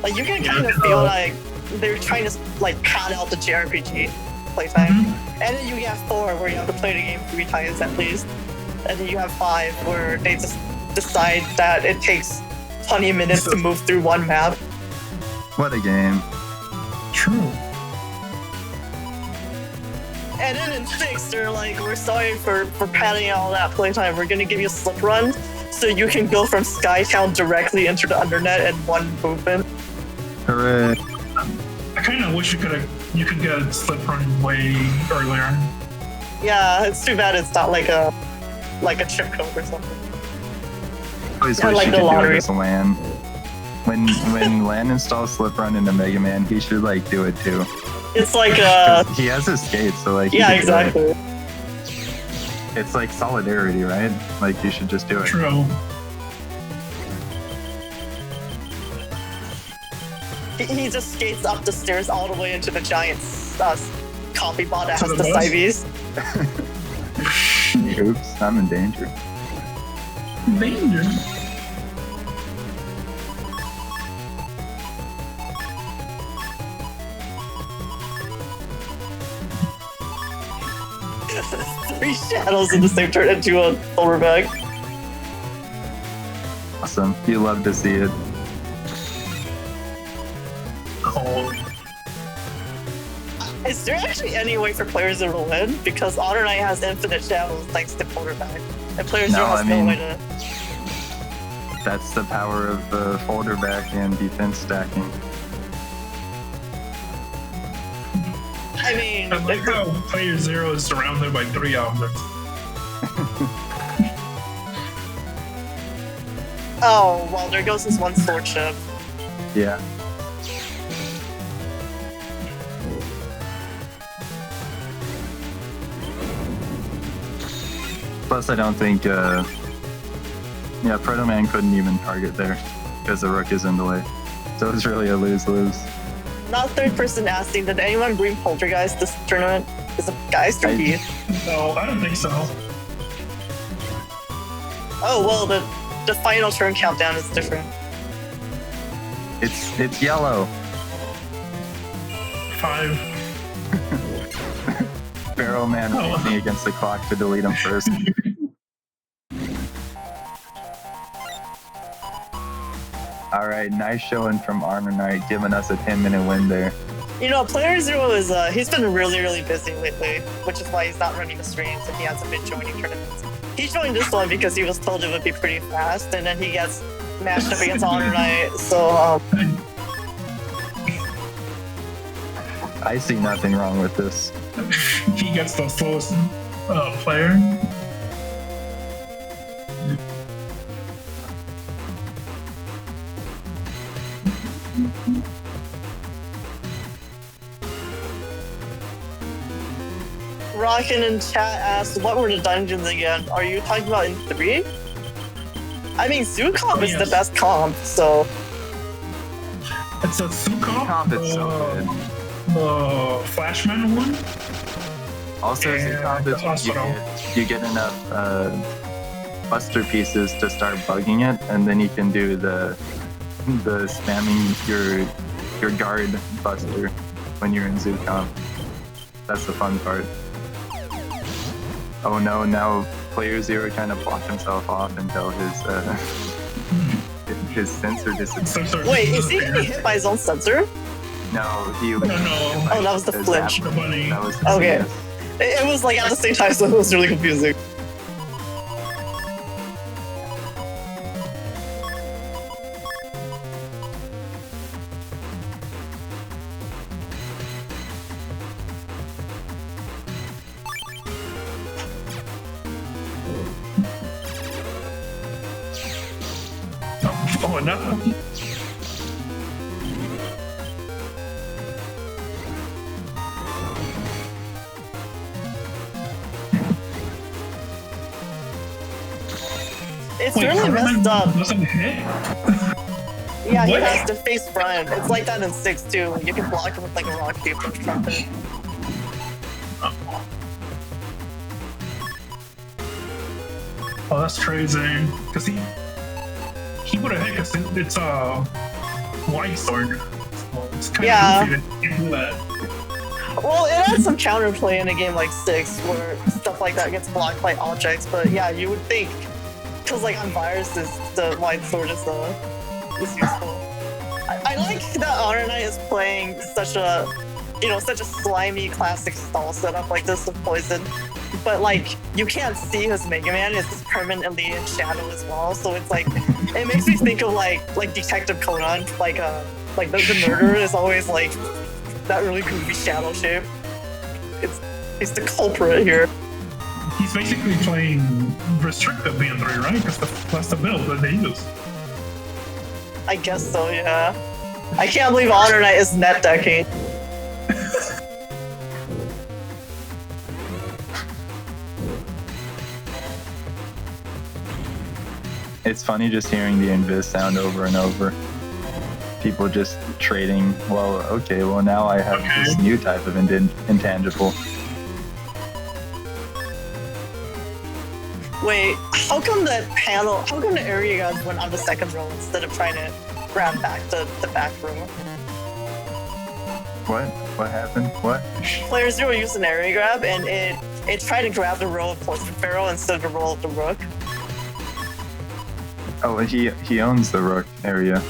like you can kind of feel like they're trying to like pad out the JRPG playtime, and then you get 4 where you have to play the game 3 times at least, and then you have 5 where they just decide that it takes 20 minutes to move through one map. What a game. True. And then in 6, they're like, we're sorry for padding out all that playtime. We're gonna give you a slip run so you can go from Skytown directly into the Undernet in one movement. Hooray. I kind of wish you could get a slip run way earlier. Yeah, it's too bad it's not like a chip code or something. I always Yeah, wish like you the could do lottery. it as LAN. When LAN installs Slip Run into Mega Man, he should like do it too. It's like 'Cause he has his skates, so like he yeah, can do it. exactly. It's like solidarity, right? Like you should just do it. True. He just skates up the stairs all the way into the giant coffee bot that To has the the boss? Cybees. Oops, I'm in danger. Danger. Three shadows in the same turn into a silverback. Awesome. You love to see it. Oh, Is there actually any way for playerzero to win? Because HonorNite has infinite shadows thanks to quarterback. And playerzero No, has I no mean- way to. That's the power of the folder back and defense stacking. I mean, I like how playerzero is surrounded by 3 objects. oh, well, there goes his one sword chip. Yeah. Plus, I don't think, yeah, Predator Man couldn't even target there because the rook is in the way. So it's really a lose-lose. Not third person asking, did anyone bring Poltergeist this tournament? Is it Geist or I- Heath? No, I don't think so. Oh, well, the final turn countdown is different. It's yellow. 5. Pharaoh man racing against the clock to delete him first. All right, nice showing from HonorNite, giving us a 10-minute win there. You know, playerzero is he's been really busy lately, which is why he's not running the streams and he hasn't been joining tournaments. He joined this one because he was told it would be pretty fast, and then he gets matched up against HonorNite. So I see nothing wrong with this. He gets the slowest player. Rockin' in chat asked, what were the dungeons again? Are you talking about in 3? I mean, Zoo Comp is the best comp, so... It's a Zoo Comp is so good. The Flashman one? Also, Zoo Comp is you get enough buster pieces to start bugging it, and then you can do the spamming your guard buster when you're in Zoo Comp. That's the fun part. Oh no, now playerzero kind of blocked himself off until his sensor disappeared. Wait, is he getting hit by his own sensor? No, he was. No. Oh, that was the flinch. That was Okay. It was like at the same time, so it was really confusing. Oh, no. It's really messed up. Doesn't hit? Yeah, he What? has to face front. It's like that in 6 too. You can block him with like a rock paper trumpet. Oh, that's crazy. Because he would have hit because it's a white sword. So it's kind Yeah. of goofy to do that. Well, it has some counterplay in a game like 6 where stuff like that gets blocked by objects, but yeah, you would think, because like on viruses, the wide sword is useful. I like that HonorNite is playing such a slimy classic stall setup like this with Poison, but like you can't see his Mega Man is permanently in shadow as well, so it's like it makes me think of like Detective Conan, like the murderer is always like that really goofy shadow shape. It's the culprit here. He's basically playing Restricted BN3, right? Because that's the build that they use. I guess so, yeah. I can't believe HonorNite is net decking. It's funny just hearing the invis sound over and over. People just trading. Well, okay. Well, now I have this new type of intangible. Wait, how come the area guys went on the second row instead of trying to grab back the back row? What happened? What? playerzero used an area grab and it tried to grab the row of Poison Pharaoh instead of the roll of the rook. Oh, he owns the rook area.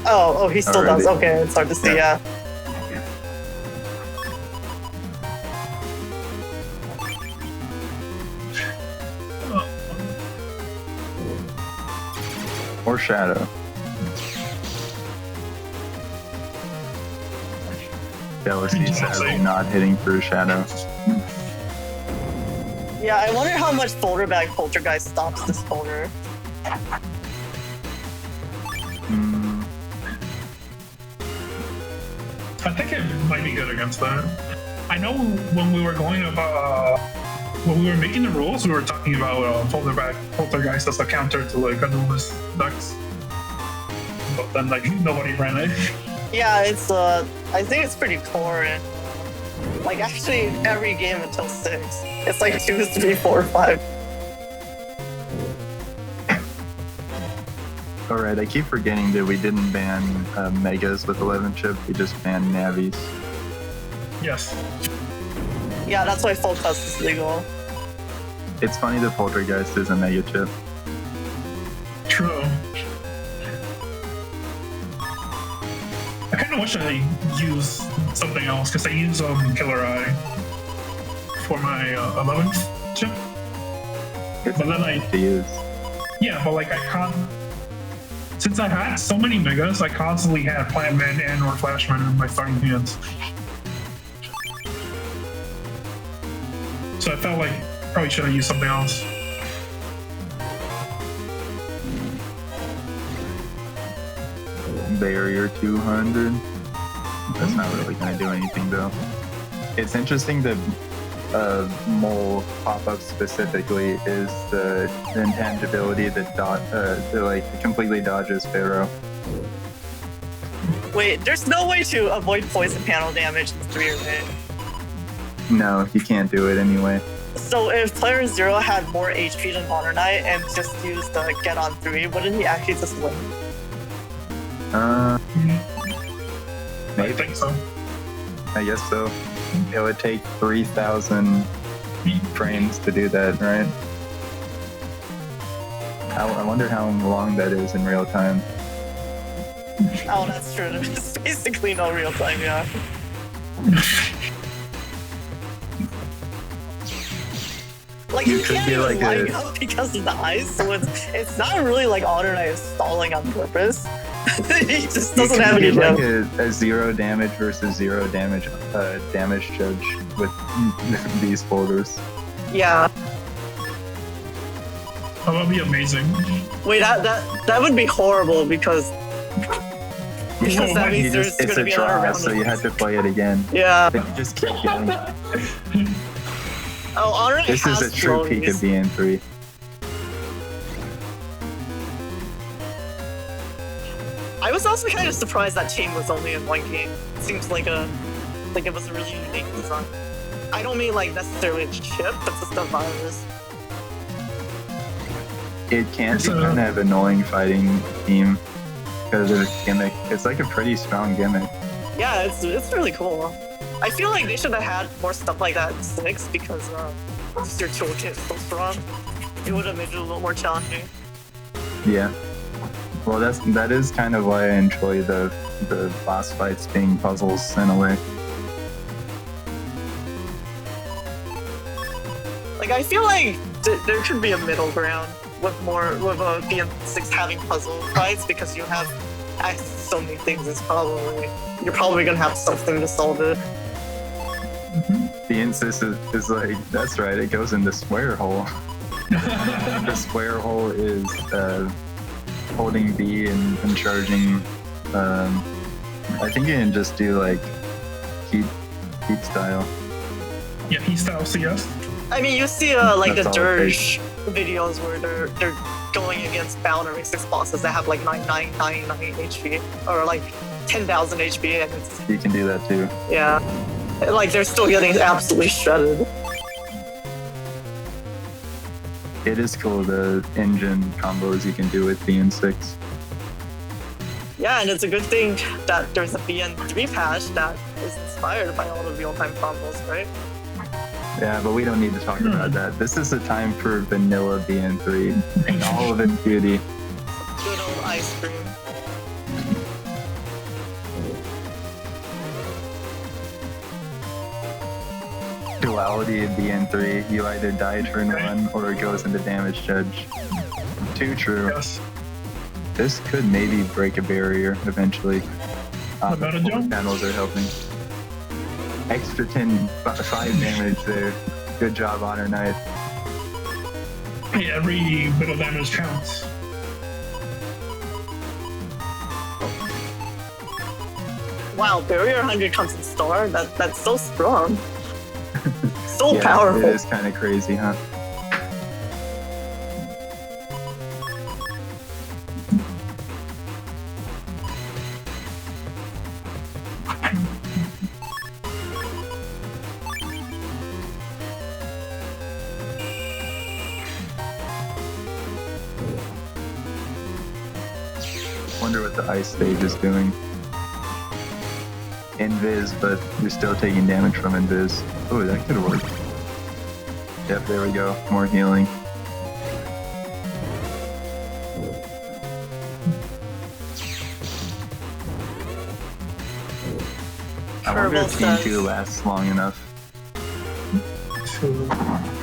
Oh, he still Already. does. Okay, it's hard to see, yeah. Or shadow. Jealousy sadly not hitting through shadow. Yeah, I wonder how much folder bag Poltergeist stops this folder. I think it might be good against that. I know when we were going about when we were making the rules, we were talking about Poltergeist as a counter to like Anubis decks. But then like nobody ran it. Yeah, it's I think it's pretty core and like actually every game until 6. It's like 2, 3, 4, 5. Alright, I keep forgetting that we didn't ban Megas with 11 chip, we just banned Navis. Yes. Yeah, that's why full test is legal. It's funny the Poltergeist is a Mega chip. True. I kind of wish I used something else because I use Killer Eye for my 11th chip. It's But then to use. Yeah, but like I can't. Since I had so many Megas, I constantly had Plant Man and or Flashman in my starting hands. So I felt like probably should have used something else. Barrier 200. That's not really going to do anything though. It's interesting that mole pop-up specifically is the intangibility that like completely dodges Pharaoh. Wait, there's no way to avoid poison panel damage in 3, right? No, you can't do it anyway. So if player 0 had more HP than HonorNite and just used the get on 3, wouldn't he actually just win? I Maybe. think so. I guess so. It would take 3,000 frames to do that, right? I wonder how long that is in real time. Oh, that's true. There's basically no real time, yeah. Like, You you could can't be even like line a- up because of the ice, so it's not really like HonorNite is stalling on purpose. He just doesn't have any You could damage. be like a 0 damage versus 0 damage damage judge with these folders. Yeah. That would be amazing. Wait, that would be horrible because that means there's It's gonna a be another draw, round. so you had to play it again. Yeah. But you just keep going. Oh, HonorNite This has is a true peak of floaties. BN3. I was also kind of surprised that chain was only in 1 game. It seems like it was a really unique design. I don't mean like necessarily a chip, but just a virus. It can It's be a- kind of annoying fighting team because of its gimmick. It's like a pretty strong gimmick. Yeah, it's really cool. I feel like they should have had more stuff like that in 6 because just your toolkit is so strong. It would have made it a little more challenging. Yeah. Well, that is kind of why I enjoy the boss fights being puzzles in a way. Like, I feel like there could be a middle ground with a BN6 having puzzle fights because you have access to so many things. You're probably gonna have something to solve it. The insist is like, that's right, it goes in the square hole. The square hole is holding B and charging. I think you can just do like heat style. Yeah, he style CS. I mean, you see like the That's all it Dirge videos where they're going against boundary 6 bosses that have like 999 HP or like 10,000 HP, and it's You can do that too. yeah, like they're still getting absolutely shredded. It is cool the engine combos you can do with BN6. Yeah, and it's a good thing that there's a BN3 patch that is inspired by all the real-time combos, right? Yeah, but we don't need to talk about that. This is the time for vanilla BN3 and all of its beauty. Good old ice cream. Duality in BN3, you either die turn 1 or it goes into damage judge. Too true. Yes. This could maybe break a barrier eventually. About a Both jump? panels are helping. Extra 5 damage there. Good job, HonorNite. Hey, every bit of damage counts. Wow, Barrier 100 comes in star. That's so strong. So Yeah, powerful. it is kind of crazy, huh? what the ice stage is doing. Invis, but you're still taking damage from Invis. Oh, that could work. Yep, there we go. More healing. I wonder if Team 2 lasts long enough.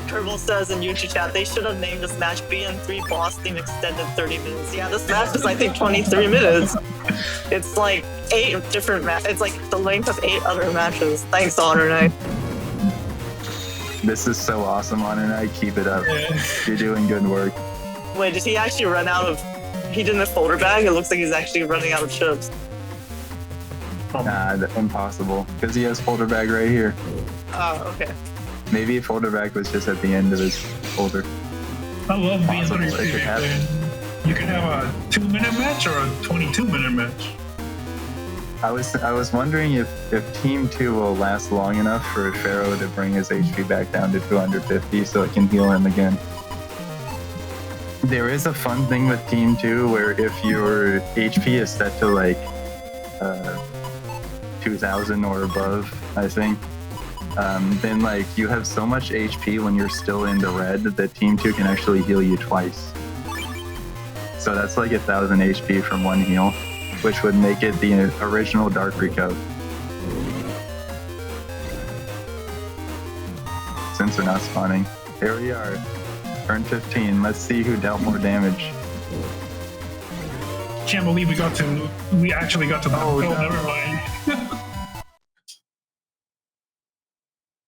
Kerbal says in YouTube chat, they should have named this match BN3 Boss Theme Extended 30 minutes. Yeah, this match is, I think, 23 minutes. It's like 8 different matches. It's like the length of 8 other matches. Thanks, HonorNite. This is so awesome, HonorNite. Keep it up. You're doing good work. Wait, did he actually run out of... He didn't folder bag? It looks like he's actually running out of chips. Nah, impossible. Because he has folder bag right here. Oh, okay. Maybe folder bag was just at the end of his folder. I love BN3. You can have a 2-minute match or a 22-minute match. I was wondering if Team 2 will last long enough for Pharaoh to bring his HP back down to 250 so it can heal him again. There is a fun thing with Team 2 where if your HP is set to like 2000 or above, I think, then like you have so much HP when you're still in the red that Team 2 can actually heal you twice. So that's like 1000 HP from one heal, which would make it the original Dark Rico. Since they're not spawning. Here we are. Turn 15. Let's see who dealt more damage. Can't believe we actually got to that. Oh, no. Never mind.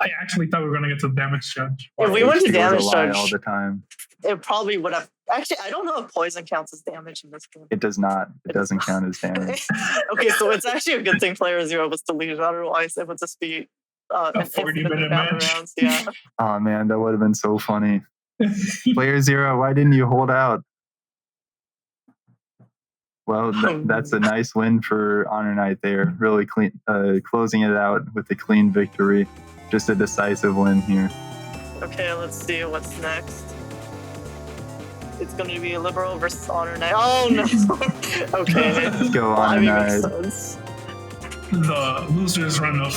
I actually thought we were gonna get to damage judge. If we went to damage judge all the time, it probably would have. Actually, I don't know if poison counts as damage in this game. It does not. It doesn't count as damage. Okay, so it's actually a good thing playerzero was deleted. Otherwise, it would just be a 40-minute match. Rounds. Yeah. Oh man, that would have been so funny. playerzero, why didn't you hold out? Well, that's a nice win for HonorNite there. Really clean, closing it out with a clean victory. Just a decisive win here. Okay, let's see what's next. It's going to be libero versus HonorNite. Oh no! Okay. Let's go HonorNite. The losers run of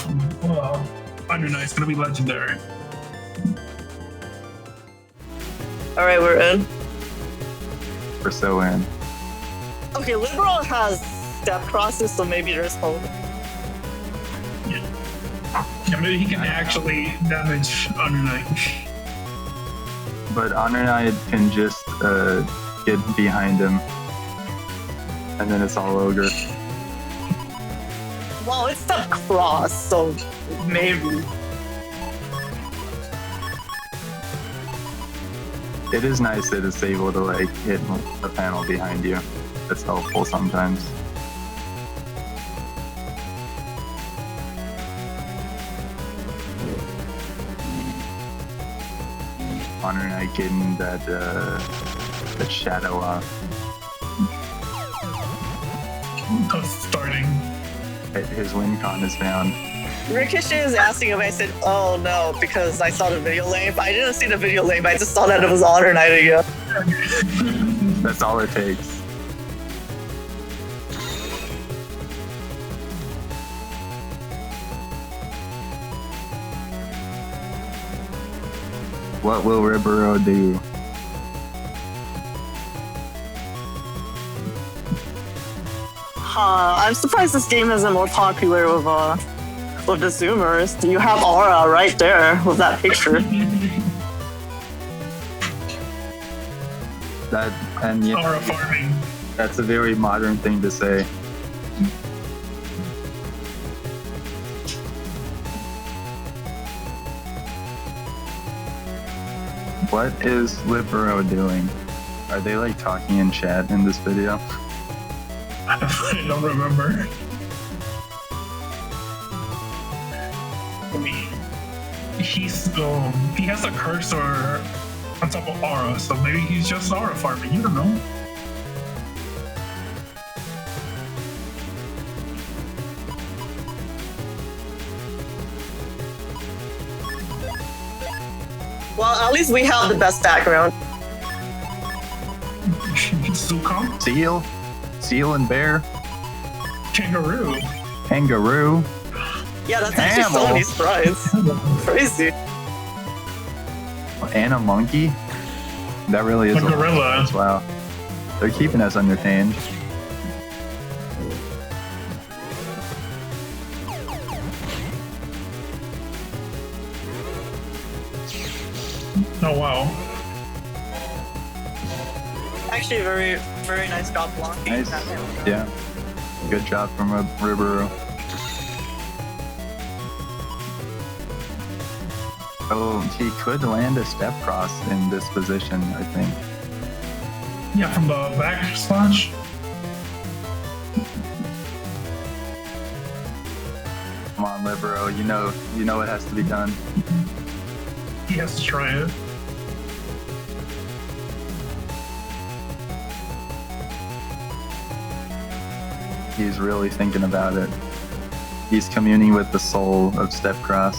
HonorNite is going to be legendary. All right, we're in. We're so in. Okay, libero has step crosses, so maybe there's hope. Yeah, maybe he can actually damage HonorNite. But HonorNite can just get behind him, and then it's all ogre. Well, it's step cross, so maybe. It is nice that it's able to like hit the panel behind you. That's helpful sometimes. HonorNite getting that shadow off. Starting. His win con is down. Ricochet is asking if I said, oh no, because I saw the video link. I didn't see the video link, I just saw that it was HonorNite again. That's all it takes. What will Libero do? I'm surprised this game isn't more popular with the Zoomers. You have Aura right there with that picture. Aura farming. That's a very modern thing to say. What is Libero doing? Are they like talking in chat in this video? I don't remember. I mean, he has a cursor on top of Aura, so maybe he's just Aura farming. You don't know. Well, at least we have the best background. Sukam? Seal and Bear. Kangaroo. Kangaroo. Yeah, that's actually so Camel. many sprites. Crazy. And a monkey. That really is A gorilla. Wow. They're keeping us entertained. Oh wow. Actually, very, very nice job blocking. Nice. Yeah. Good job from a Ribeiro. Oh, he could land a step cross in this position, I think. Yeah, from the back slash. Come on, Libero. You know it has to be done. He has to try it. He's really thinking about it. He's communing with the soul of step cross.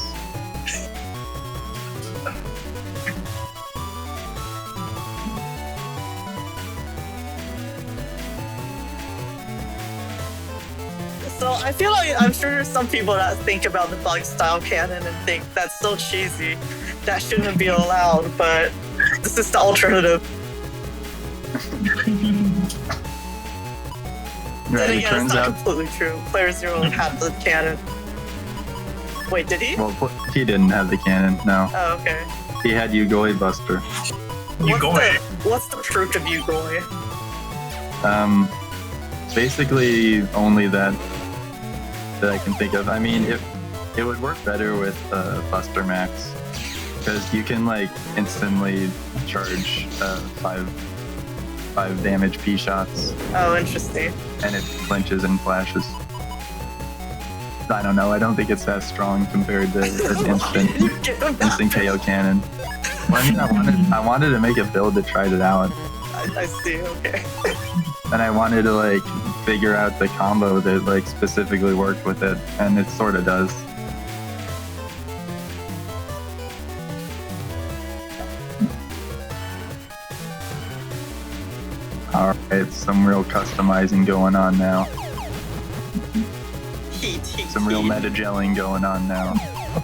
So I feel like I'm sure there's some people that think about the bug style cannon and think that's so cheesy, that shouldn't be allowed, but this is the alternative. Right, Then it again, turns it's not out, completely true. Player 0 had the cannon. Wait, did he? well, he didn't have the cannon, no. Oh, okay. He had Yugoi Buster. What's the fruit of Yugoi? Basically only that I can think of. I mean, if it would work better with Buster Max, because you can like instantly charge 5 damage P shots, Oh, interesting. and it flinches and flashes. I don't know. I don't think it's as strong compared to an instant KO cannon. Well, I mean, I wanted to make a build that tried it out, I see, okay. and I wanted to like figure out the combo that like specifically worked with it, and it sort of does. All right, some real customizing going on now. Heat. Some real meta gelling going on now.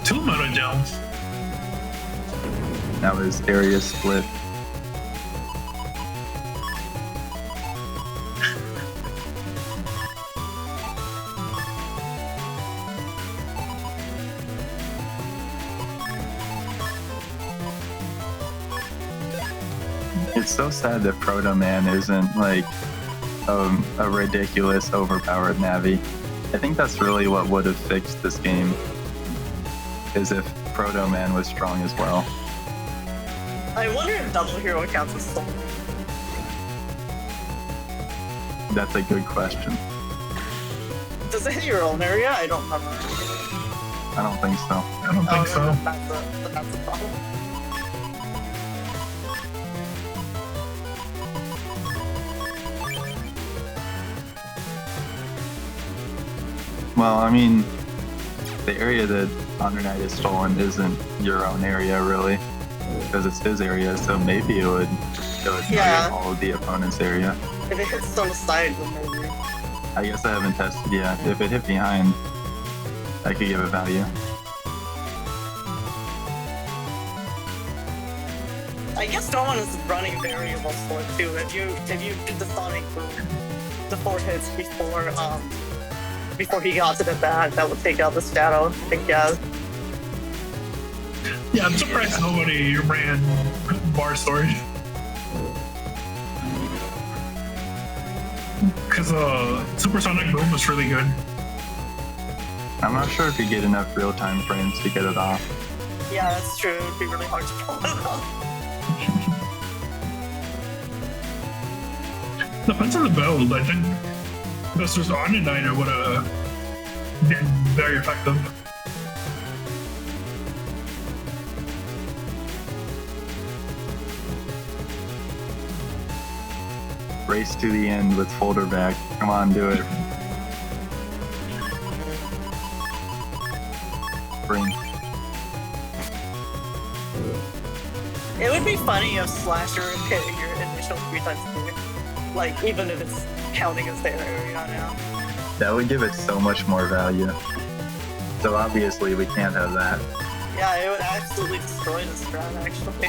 2 meta gels. Now his area split. It's so sad that Proto Man isn't like a ridiculous overpowered Navi. I think that's really what would have fixed this game, is if Proto Man was strong as well. I wonder if double hero counts as soul. That's a good question. Does it hit your own area? I don't remember. I don't think so. I don't think so. That's the problem. Well, I mean, the area that HonorNite is stolen isn't your own area, really, because it's his area. So maybe it would Yeah. target all of the opponent's area. If it hits on the side, then maybe. I guess I haven't tested yet. If it hit behind, I could give it value. I guess Dorman is running variables for it too. If you did the Sonic Boom, the 4 hits before he got to the bat, that would take out the shadow, I guess. Yeah, I'm surprised nobody ran bar storage. Because Supersonic Boom was really good. I'm not sure if you get enough real-time frames to get it off. Yeah, that's true. It'd be really hard to pull it off. Depends on the build. I think Buster's HonorNite would have been very effective. Race to the end with folder back. Come on, do it. Bring. It would be funny if Slasher hit your initial 3x3. Like, even if it's counting as their area now. That would give it so much more value. So obviously we can't have that. Yeah, it would absolutely destroy the strat, actually.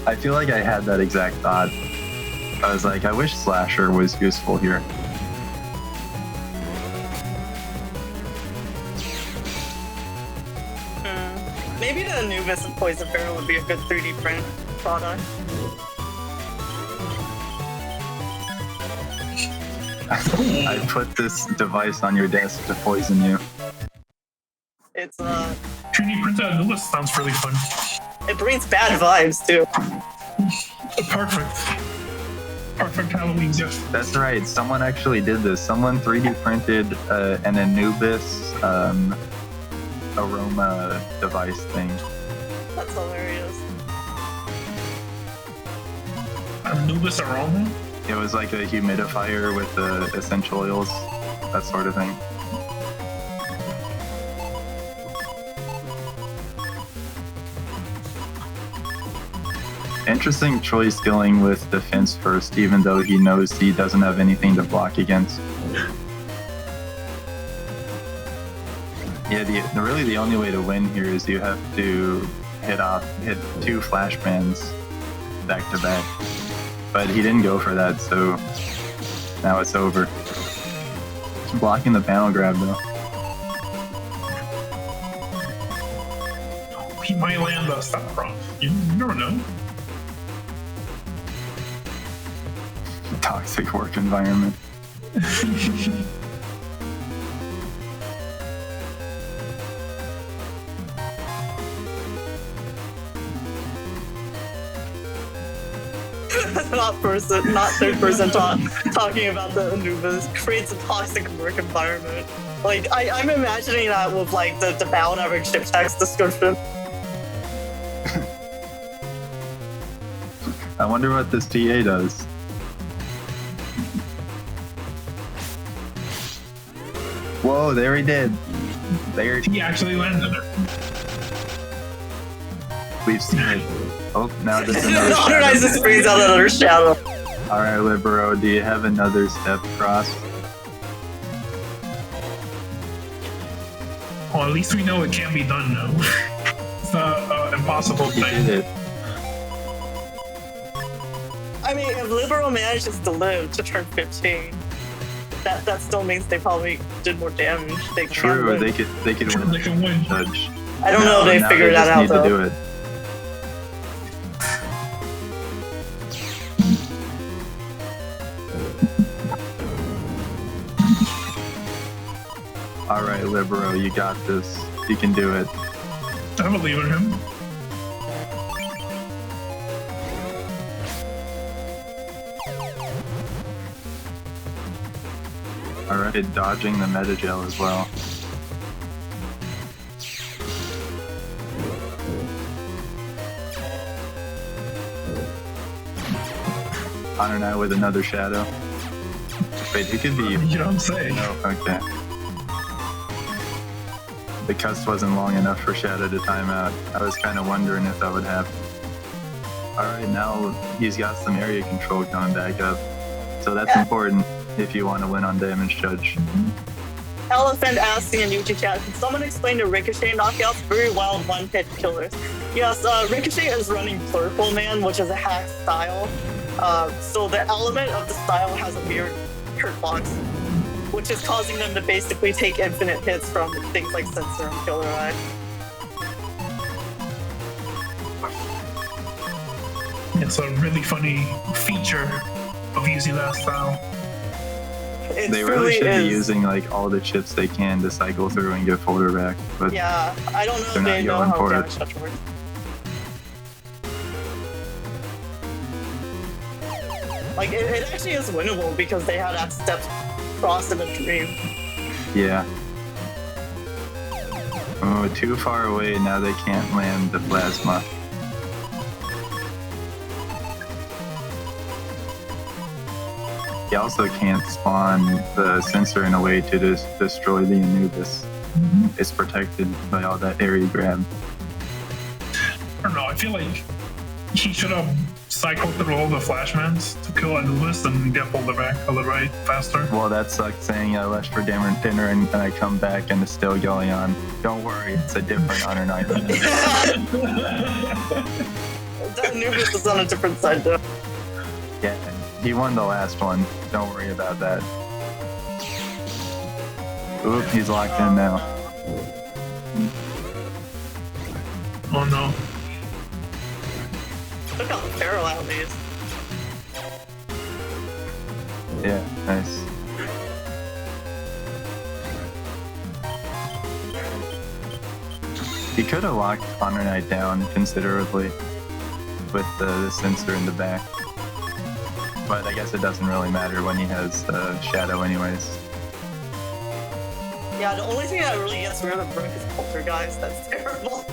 I feel like I had that exact thought. I was like, I wish Slasher was useful here. Maybe the Anubis and Poison Barrel would be a good 3D print product. I put this device on your desk to poison you. It's 3D printed Anubis sounds really fun. it brings bad vibes too. Perfect. Perfect Halloween gift. That's right. Someone actually did this. Someone 3D printed an Anubis aroma device thing. That's hilarious. Anubis aroma? It was like a humidifier with essential oils, that sort of thing. Interesting choice going with defense first, even though he knows he doesn't have anything to block against. Yeah, really the only way to win here is you have to hit 2 flashbands back to back. But he didn't go for that, so now it's over. He's blocking the panel grab though. He might land a stop prompt. You never know. Toxic work environment. not third person talking about the Anubis creates a toxic work environment. Like I'm imagining that with like the battle average ship text description. I wonder what this TA does. Whoa, there he did. There he actually landed it. We've seen it. Oh, now there's another HonorNite just brings out another shadow. Alright, Libero, do you have another step crossed? Well, at least we know it can be done now. It's not impossible He thing. did it. I mean, if Libero manages to live to turn 15, that still means they probably did more damage. They can True, win. they could True, win. they can win. Judge. I don't know if they Now figured that just out need though. to do it. Alright, Libero, you got this. You can do it. I believe in him. Alright, dodging the meta gel as well. HonorNite with another shadow. Wait, who could be? You know what I'm saying? No, okay. The cust wasn't long enough for Shadow to time out. I was kind of wondering if that would happen. Alright, now he's got some area control coming back up. So that's important if you want to win on damage judge. Elephant asking in YouTube chat, can someone explain the Ricochet knockouts? Very wild one-hit killers. Yes, Ricochet is running Plurple Man, which is a hack style. So the element of the style has a weird hurt box, which is causing them to basically take infinite hits from things like Sensor and Killer Eye. It's a really funny feature of using that style. They really should be using like all the chips they can to cycle through and get folder back. But yeah, I don't know if they're they not know going how for damage it. touch works. Like, it actually is winnable because they had that step cross in a dream. Yeah. Oh, too far away, now they can't land the plasma. He also can't spawn the sensor in a way to destroy the Anubis. It's protected by all that area grab. I don't know, I feel like he should have cycle through all the flashmans to kill Anubis and get pulled back a little right faster. Well, that sucks saying I left for dinner and I come back and it's still going on. Don't worry, it's a different HonorNite. Anubis is on a different side though. Yeah, he won the last one. Don't worry about that. Oop, he's locked in now. Oh no. Look how feral out these. Yeah, nice. He could have locked HonorNite down considerably with the sensor in the back. But I guess it doesn't really matter when he has Shadow anyways. Yeah, the only thing that really gets rid of Brooke is Poltergeist. That's terrible.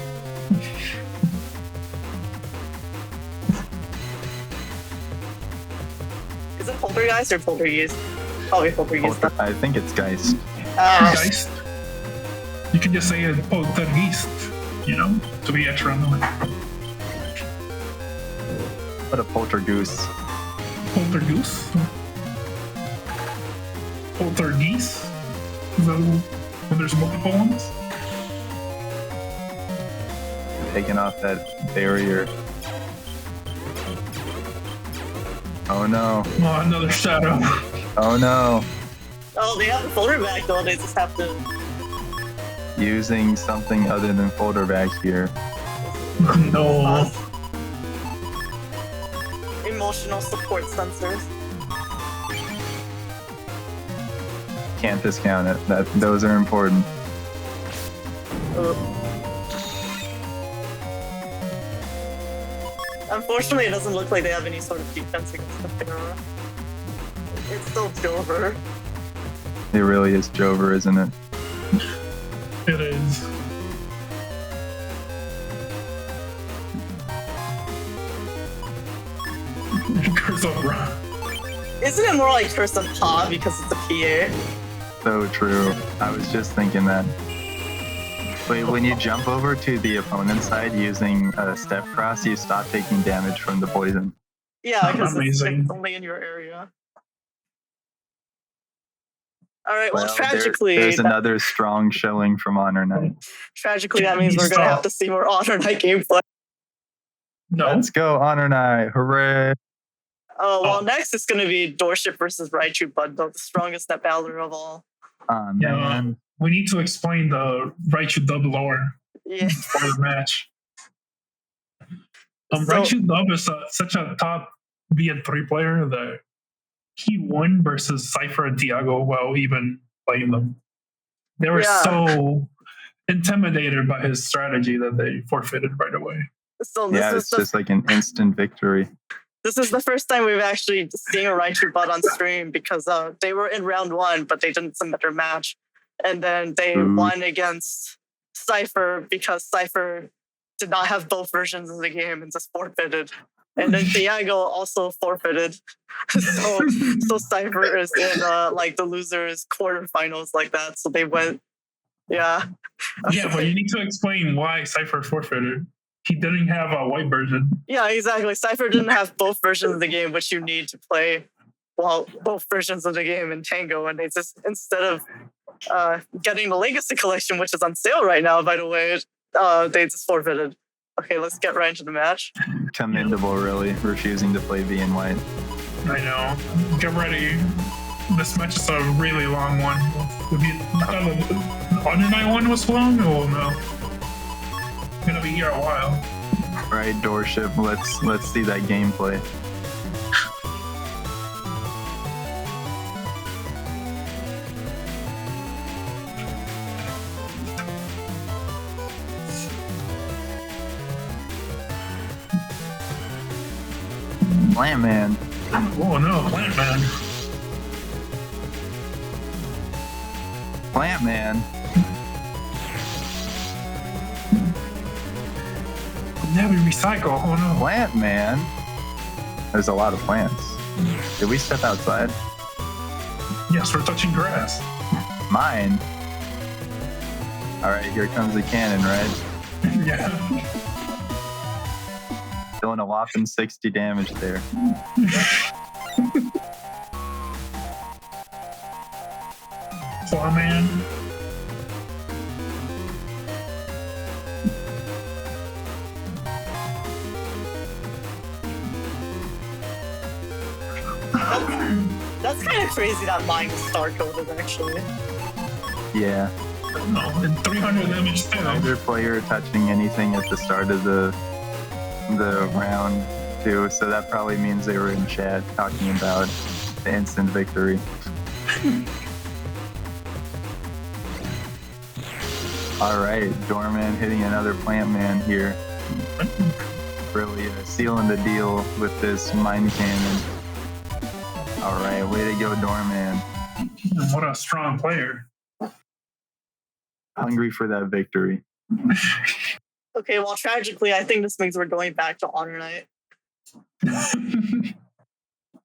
Is it Poltergeist or Poltergeist? Probably Poltergeist. I think it's Geist. Geist. You can just say it, Poltergeist, you know, to be extra annoying. What a poltergoose. Poltergoose? Poltergeese? Is that when there's multiple ones? Taking off that barrier. Oh no. Oh, another shadow. Oh no. Oh, they have the folder back though. They just have to. Using something other than folder back here. No. Emotional support sensors. Can't discount it. Those are important. Unfortunately, it doesn't look like they have any sort of defense against the Pharaoh. It's still Jover. It really is Jover, isn't it? It is. Curse of Ra. Isn't it more like Curse of Pa because it's a PA? So true. I was just thinking that. Wait, when you jump over to the opponent's side using a step cross, you stop taking damage from the poison. Yeah, because it's Amazing. only in your area. Alright, well, Well, tragically... there's another strong showing from HonorNite. Tragically, that means we're going to have to see more HonorNite gameplay. No. Let's go, HonorNite! Hooray! Oh, well, next it's going to be Dorship versus raichubudd, the strongest net battler of all. Oh, Yeah, man. we need to explain the raichubudd lore Yeah. for the match. So- Raichubudd is such a top BN3 player that he won versus Cipher and Thiago while even playing them. They were so intimidated by his strategy that they forfeited right away. So this Yeah, is it's just like an instant victory. This is the first time we've actually seen a raichubudd on stream because they were in round 1, but they didn't submit their match. And then they won against Cipher because Cipher did not have both versions of the game and just forfeited. And then Thiago also forfeited. so Cipher is in like the losers quarterfinals like that. So they went, yeah. Yeah, but you need to explain why Cipher forfeited. He didn't have a white version. Yeah, exactly. Cipher didn't have both versions of the game, which you need to play both versions of the game in Tango. And they just, instead of getting the Legacy Collection, which is on sale right now, by the way, they just forfeited. Okay, let's get right into the match. Commendable, really, refusing to play V and white. I know. Get ready. This match is a really long one. If you thought the HonorNite one was long, oh no. It's gonna be here a while. Right, Dorship, let's see that gameplay. Plant Man. Oh no, Plant Man. Plant Man. Never recycle. Oh no. Plant Man. There's a lot of plants. Did we step outside? Yes, we're touching grass. Mine. All right, here comes the cannon, right? Yeah. Doing a whopping 60 damage there. Claw man. That's kind of crazy that mine is star-coded, actually. Yeah. No, and 300 damage too. Either player touching anything at the start of the round too, so that probably means they were in chat talking about the instant victory. All right, Dorman hitting another plant man here. Really sealing the deal with this mine cannon. All right, way to go, Dorman. What a strong player. Hungry for that victory. Okay, well, tragically, I think this means we're going back to HonorNite.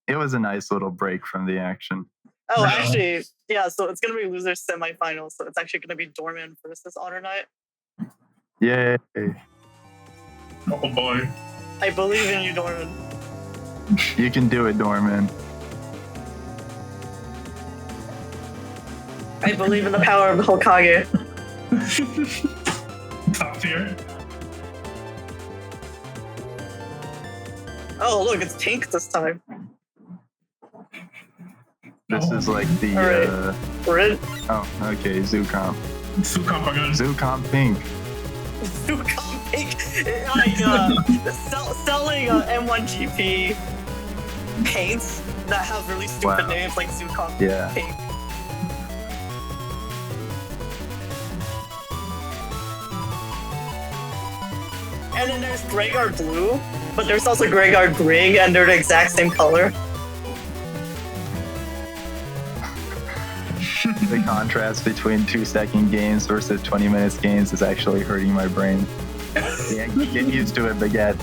It was a nice little break from the action. Oh, No. actually, yeah, so it's going to be losers semifinals, so it's actually going to be Dorman versus HonorNite. Yay. Oh boy. I believe in you, Dorman. You can do it, Dorman. I believe in the power of the Hokage. Top tier. Oh, look, it's pink this time. This is like the Red. oh, okay, Zoocomp. Sucomp again. Zoocomp pink. Zoocomp pink. Like, selling M1GP paints that have really stupid Wow. names like Zoocomp Yeah. pink. And then there's Greyguard blue, but there's also Greyguard green, and they're the exact same color. The contrast between 2-second games versus 20 minutes games is actually hurting my brain. Yeah, get used to it, Baguette.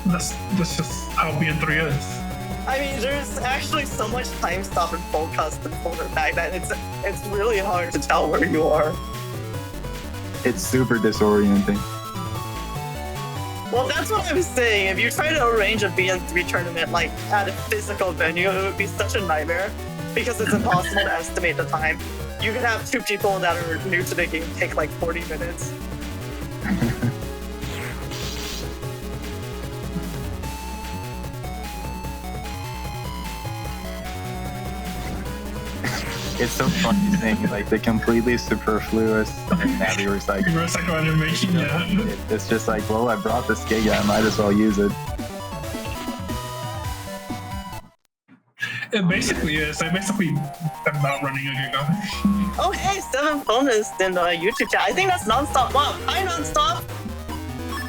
That's just how BN3 is. I mean, there's actually so much time stop and full custom folder back that it's really hard to tell where you are. It's super disorienting. Well, that's what I was saying. If you try to arrange a BN3 tournament like at a physical venue, it would be such a nightmare because it's impossible to estimate the time. You could have two people that are new to the game take like 40 minutes. It's so funny seeing like the completely superfluous Navi recycle. Recycle animation, yeah. It's just like, well, I brought this Giga, I might as well use it. It basically is. I basically am not running a Giga. Oh, hey, 7 bonus in the YouTube chat. I think that's nonstop. Wow, hi, nonstop.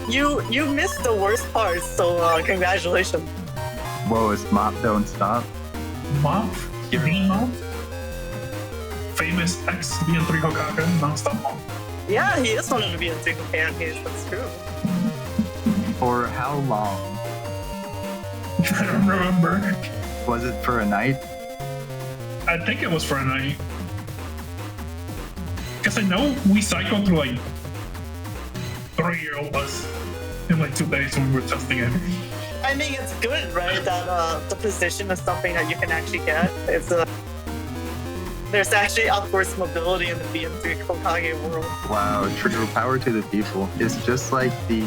You missed the worst part, so congratulations. Whoa, it's Mop Don't Stop. Mop? Green Mop? Famous ex-BN3 Hokage, non-stop Mop. Yeah, he is one of the BN3 pancakes. That's true. For how long? I don't remember. Was it for a night? I think it was for a night. Because I know we cycled through like 3-year-old us in like 2 days when we were testing it. I mean, it's good, right? That the position is something that you can actually get. It's there's actually upwards mobility in the BN3 Hokage world. Wow, true. Power to the people. It's just like the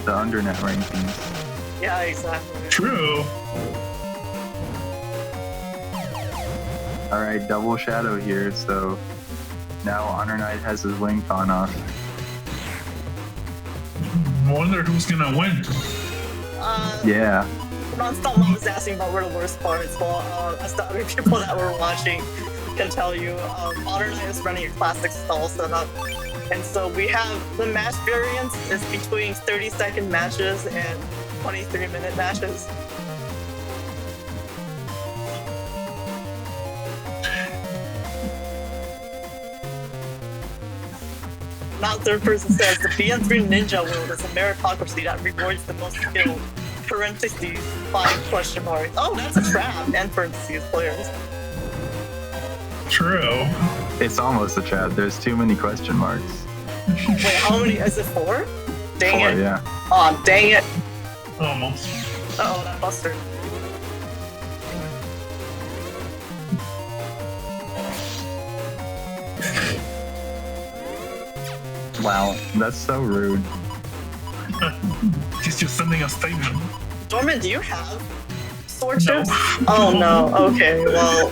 Undernet rankings. Yeah, exactly. True. All right, double shadow here. So now HonorNite has his wing con off. I wonder who's gonna win. Yeah. Nonstop Mom was asking about where the worst parts. Well, as the other people that were watching can tell you, HonorNite is running a classic stall setup. And so we have the match variance is between 30-second matches and 23-minute matches. Now third person says the BN3 Ninja world is a meritocracy that rewards the most skilled. Parentheses 5 question mark. Oh, that's a trap. And parentheses players. True. It's almost a trap. There's too many question marks. Wait, how many? Is it 4? Dang 4, it. yeah. Aw, dang it. Almost. Uh-oh, that buster. Wow, that's so rude. He's just sending a statement. Dorman, do you have sword No. chips? Oh no, okay, well,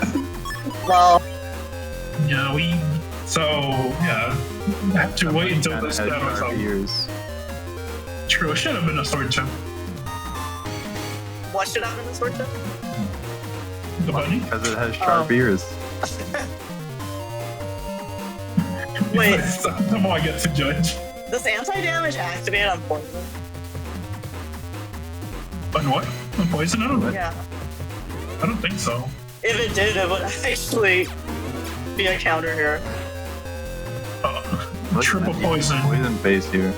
Yeah, yeah. I have to wait until Kinda this has demo. sharp ears. True, it should have been a sword chip. what should happen in the sword chip? The bunny? Because it has sharp Oh. ears. Wait. The more I get to judge. Does anti-damage activate on poison? On what? On poison? I don't, Yeah. I don't think so. If it did, it would actually be a counter here. Look at Triple that poison. Poison face here.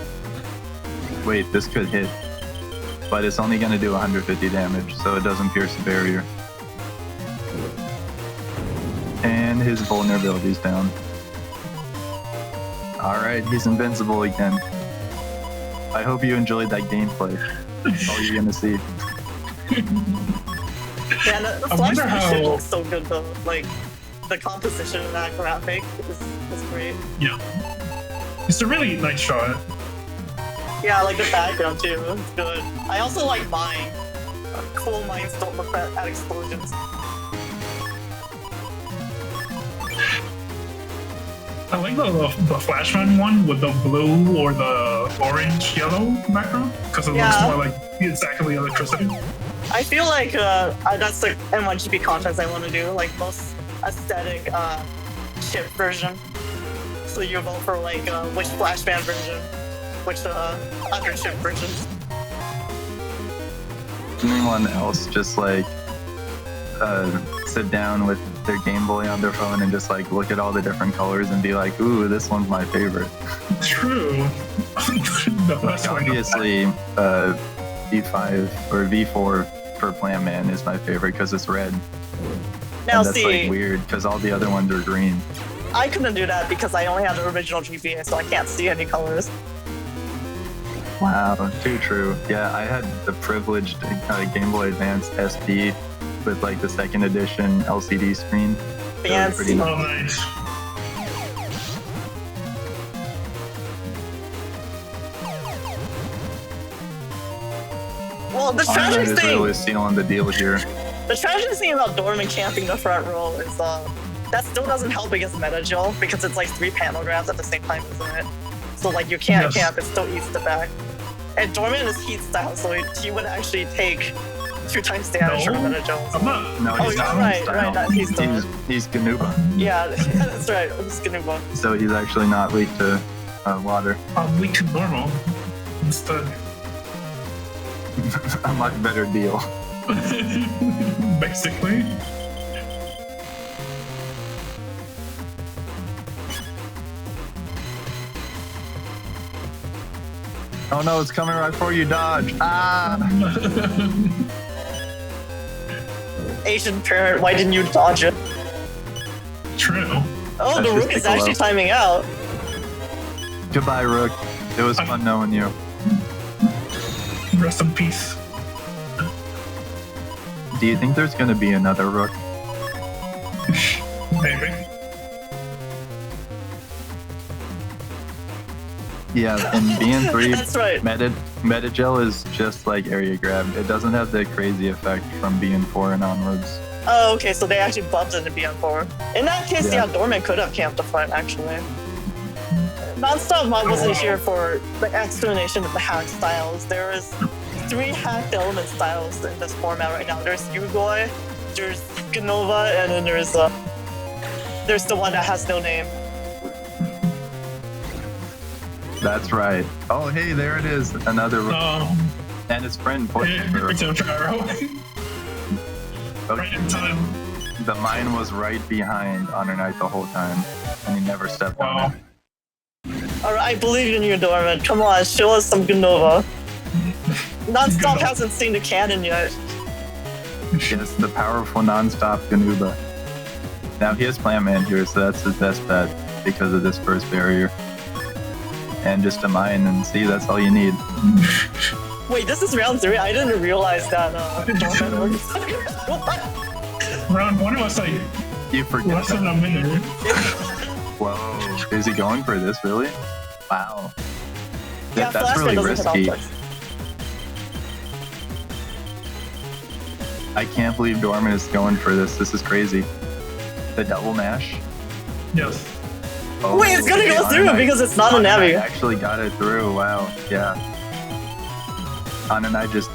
Wait, this could hit. But it's only going to do 150 damage, so it doesn't pierce the barrier. And his vulnerability's down. Alright, he's invincible again. I hope you enjoyed that gameplay. That's all you're gonna see. Yeah, the I flash wonder how- ship looks so good though. Like, the composition of that graphic is great. Yeah. It's a really nice shot. Yeah, I like the background too. It's good. I also like mine. Cool mines don't look at explosions. I like the Flashman one with the blue or the orange yellow background because it looks Yeah. more like exactly electricity. I feel like that's the N1GP contest I want to do, like most aesthetic chip version. So you vote for like which flashband version, which other chip versions. Anyone else just like sit down with their Game Boy on their phone and just like look at all the different colors and be like, ooh, this one's my favorite. True. The best one. Obviously, V5 or V4 for Plant Man is my favorite because it's red. Now And that's see, like weird because all the other ones are green. I couldn't do that because I only have the original GBA, so I can't see any colors. Wow, too true. Yeah, I had the privileged Game Boy Advance SP with like the second edition LCD screen. That was pretty Fancy. nice. Oh, nice. Well, the That tragic is thing, really sealing the deal here. the tragic thing about Dorman camping the front row is that still doesn't help against Meta Jill because it's like 3 panel grabs at the same time, isn't it? So like you can't Yes. camp, it still eats the back. And Dorman is heat style, so he would actually take 2 times damage No. from Meta Jill. I'm not. No, Oh, he's you're not. right, right, not he's not. He's Ganuba, Yeah, that's right. I'm just gonna go. so he's actually not weak to water. I'm weak to normal instead. A much better deal. Basically. Oh no, it's coming right for you, dodge. Ah! Asian parent, why didn't you dodge it? True. Oh, That's the just Rook is Piccolo. actually timing out. Goodbye, Rook. It was fun knowing you. Rest in peace. Do you think there's gonna be another Rook? Maybe. Yeah, in BN3, That's right. Metagel is just like area grab. It doesn't have the crazy effect from BN4 and onwards. Oh, okay, so they actually bumped into BN4. In that case, Yeah. yeah, Dorman could have camped the front, actually. Nonstop Mod wasn't here for the explanation of the hack styles. There is 3 hacked element styles in this format right now. There's Yugoi, there's Ganova, and then there's the one that has no name. That's right. Oh, hey, there it is. Another Rook. And his friend pointed for It's a gyro. Right in time. The mine was right behind HonorNite the whole time, and he never stepped on Wow. it. Alright, I believe in you, Dorman. Come on, show us some Ganova. Nonstop Ganova. hasn't seen the cannon yet. Yes, the powerful non-stop Ganuba. Now he has Plant Man here, so that's his best bet because of this first barrier. and just a mine, and see, that's all you need. Wait, this is round 3? I didn't realize that Dorman works. Round 1 was like You forget. less than a minute. Whoa, is he going for this, really? Wow. Yeah, That's Flashback really doesn't hit risky. objects. I can't believe Dorman is going for this. This is crazy. The double mash. Yes. Oh, Wait, it's gonna go through HonorNite- because it's not a HonorNite Navi. actually got it through. Wow. Yeah. HonorNite just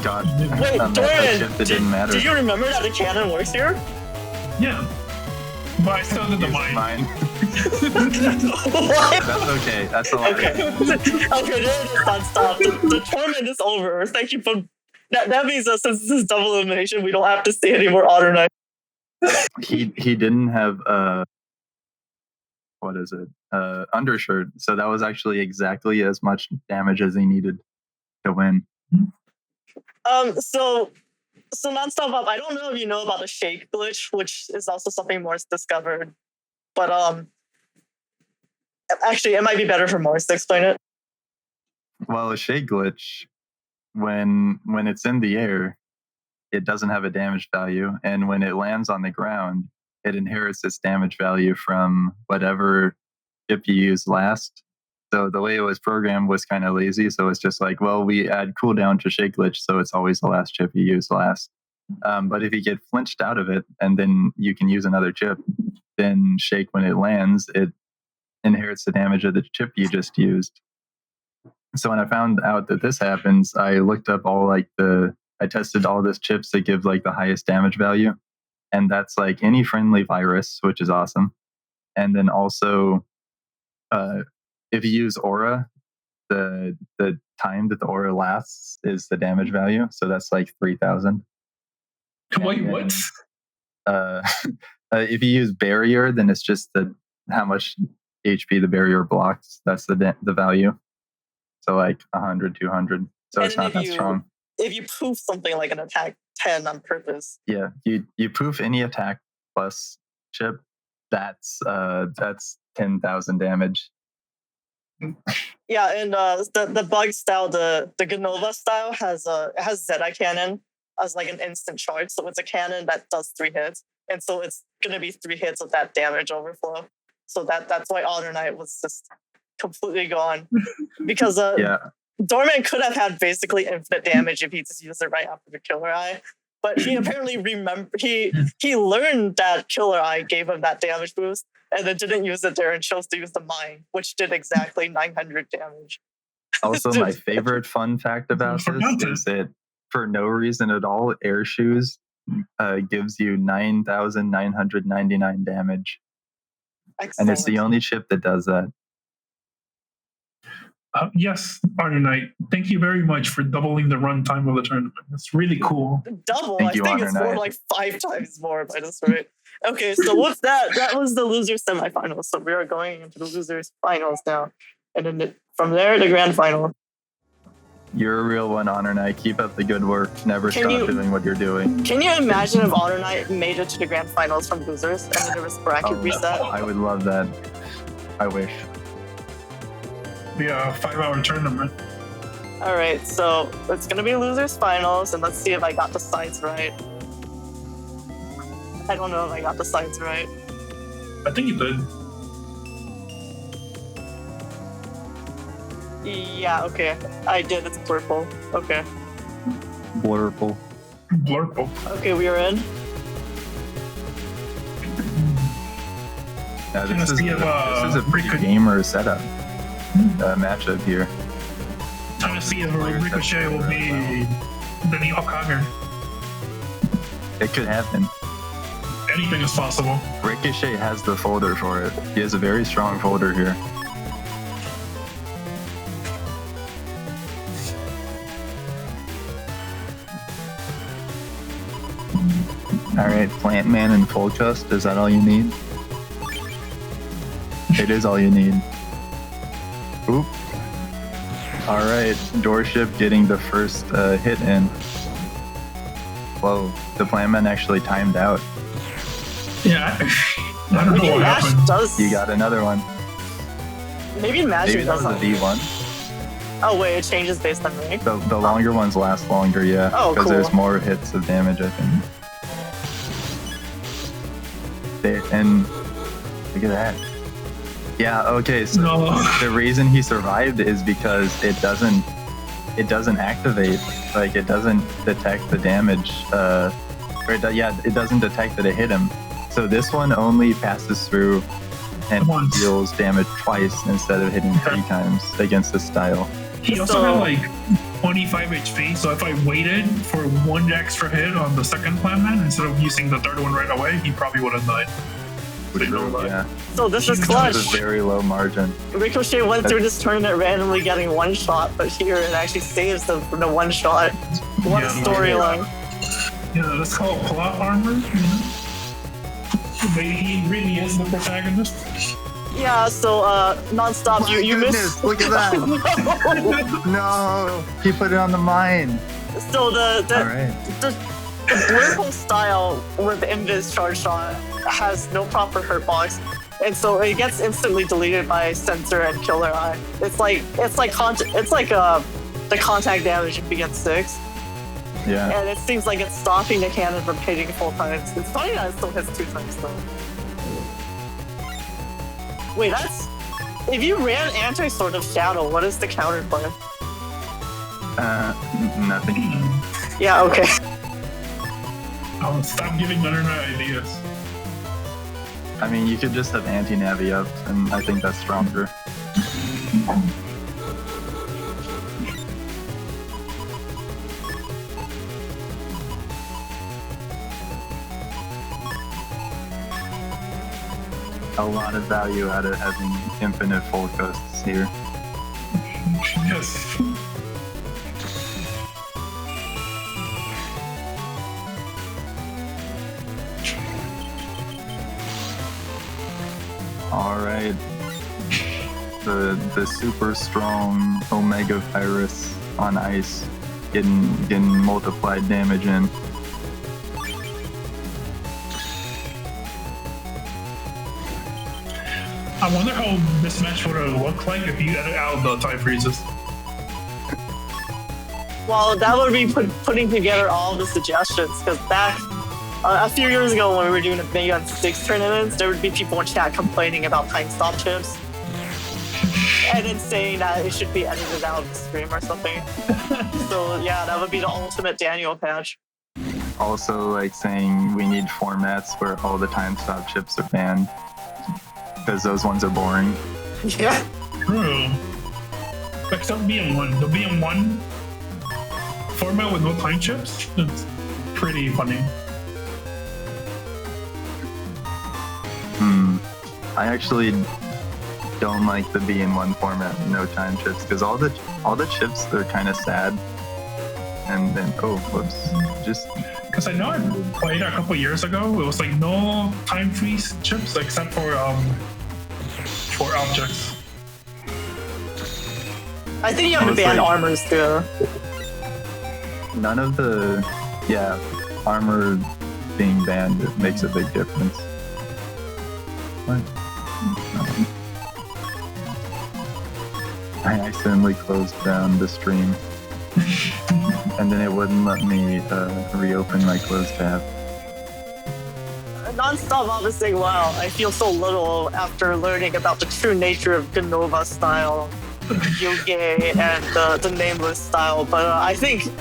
got Wait, a meta Dorman, chip that didn't matter. do you remember that the cannon works here? Yeah. But I still did the Use mine. What? That's okay. That's a lot. Okay. Okay, there it is. Done. Stop. The tournament is over. Thank you for... That means that since this is double elimination, we don't have to see any more HonorNite. He didn't have what is it? Undershirt. So that was actually exactly as much damage as he needed to win. So nonstop up. I don't know if you know about the shake glitch, which is also something Morse discovered. But actually, it might be better for Morse to explain it. Well, a shake glitch, when it's in the air, it doesn't have a damage value, and when it lands on the ground, it inherits its damage value from whatever chip you use last. So the way it was programmed was kind of lazy. So it's just like, well, we add cooldown to shake glitch, so it's always the last chip you use last. But if you get flinched out of it and then you can use another chip, then shake when it lands, it inherits the damage of the chip you just used. So when I found out that this happens, I looked up I tested all these chips that give like the highest damage value. And that's like any friendly virus, which is awesome. And then also, if you use aura, the time that the aura lasts is the damage value. So that's like 3,000. Wait, And what? if you use barrier, then it's just how much HP the barrier blocks. That's the value. So like 100, 200. So And it's then not if that you- strong. If you poof something like an attack 10 on purpose. Yeah, you poof any attack plus chip. That's 10,000 damage. Yeah, and the bug style, the Ganova style has Zeta cannon as like an instant charge. So it's a cannon that does 3 hits. And so it's gonna be 3 hits of that damage overflow. So that's why HonorNite was just completely gone. Because Yeah, Dorman could have had basically infinite damage if he just used it right after the Killer Eye. But he apparently he learned that Killer Eye gave him that damage boost and then didn't use it there and chose to use the mine, which did exactly 900 damage. also my favorite fun fact about this is that for no reason at all, air shoes gives you 9,999 damage. Excellent. And it's the only chip that does that. Yes, HonorNite. Thank you very much for doubling the runtime of the tournament. It's really cool. Double. Thank I you, think it's more HonorNite. like 5 times more by this rate. Okay, so what's that? That was the losers semifinals. So we are going into the losers finals now. And then from there, the grand final. You're a real one, HonorNite. Keep up the good work. Never Can stop you- doing what you're doing. Can you imagine if HonorNite made it to the grand finals from losers and then there was bracket reset? I would love that. I wish. The 5-hour tournament. All right, so it's gonna be losers finals, and let's see if I got the sides right. I don't know if I got the sides right. I think you did. Yeah, okay, I did. It's purple. Okay, Blurple. Blurple. okay, we are in. Now, Let's this see if, is a pretty Rico- gamer setup matchup here. Trying to see if Ricochet will be the new Hawkeye. It could happen. Anything is possible. Ricochet has the folder for it. He has a very strong folder here. Alright, Plant Man and Full Trust, is that all you need? It is all you need. Oop. Alright, Doorship getting the first hit in. Whoa, the Plant Man actually timed out. Yeah. I don't know what Ash happened. does. You got another one. Maybe magic Maybe that was doesn't. a V1. Oh wait, it changes based on rank. The longer ones last longer, yeah. Oh, Because cool. there's more hits of damage, I think. And look at that. Yeah, okay, so the reason he survived is because it doesn't activate, like it doesn't detect the damage, it doesn't detect that it hit him. So this one only passes through and deals damage twice instead of hitting 3 times against this style. He also had like 25 HP, so if I waited for 1 extra hit on the second Plan Man instead of using the third one right away, he probably would have died. Yeah. So this is clutch. This is very low margin. Ricochet went through this tournament randomly getting 1 shot, but here it actually saves them from the 1 shot. What a storyline. Yeah, let's call it plot armor. Maybe he really is the protagonist. Yeah, so non-stop, you missed. Look at that. No, he put it on the mine. So the Alright. The Blurple style with Invis charge shot has no proper hurt box, and so it gets instantly deleted by Sensor and Killer Eye. It's like the contact damage against 6. Yeah. And it seems like it's stopping the cannon from hitting full times. It's funny that it still hits 2 times though. Wait, that's if you ran anti-sword of shadow, what is the counterplay? Nothing. Yeah, okay. Oh, stop giving HonorNite ideas. I mean, you could just have anti-navi up, and I think that's stronger. A lot of value out of having infinite full coasts here. Yes. Alright. The super strong Omega Virus on ice getting multiplied damage in. I wonder how this match would have looked like if you edit out the time freezes. Well, that would be putting together all the suggestions, because back a few years ago when we were doing the Mega 6 tournaments, there would be people in chat complaining about time stop chips. And then saying that it should be edited out of the stream or something. So yeah, that would be the ultimate Daniel patch. Also, like saying we need formats where all the time stop chips are banned. Because those ones are boring. Yeah. True. Except BM1. The BM1 format with no time chips, it's pretty funny. I actually don't like the BN1 format, no time chips, because all the chips are kind of sad. And then just because I know I played a couple years ago. It was like no time freeze chips except for objects. I think you have to ban armors too. None of the armor being banned makes a big difference. What? I accidentally closed down the stream. And then it wouldn't let me reopen my closed tab. Non-stop I was saying, wow, I feel so little after learning about the true nature of Ganova style, Yoge, and the Nameless style. But I think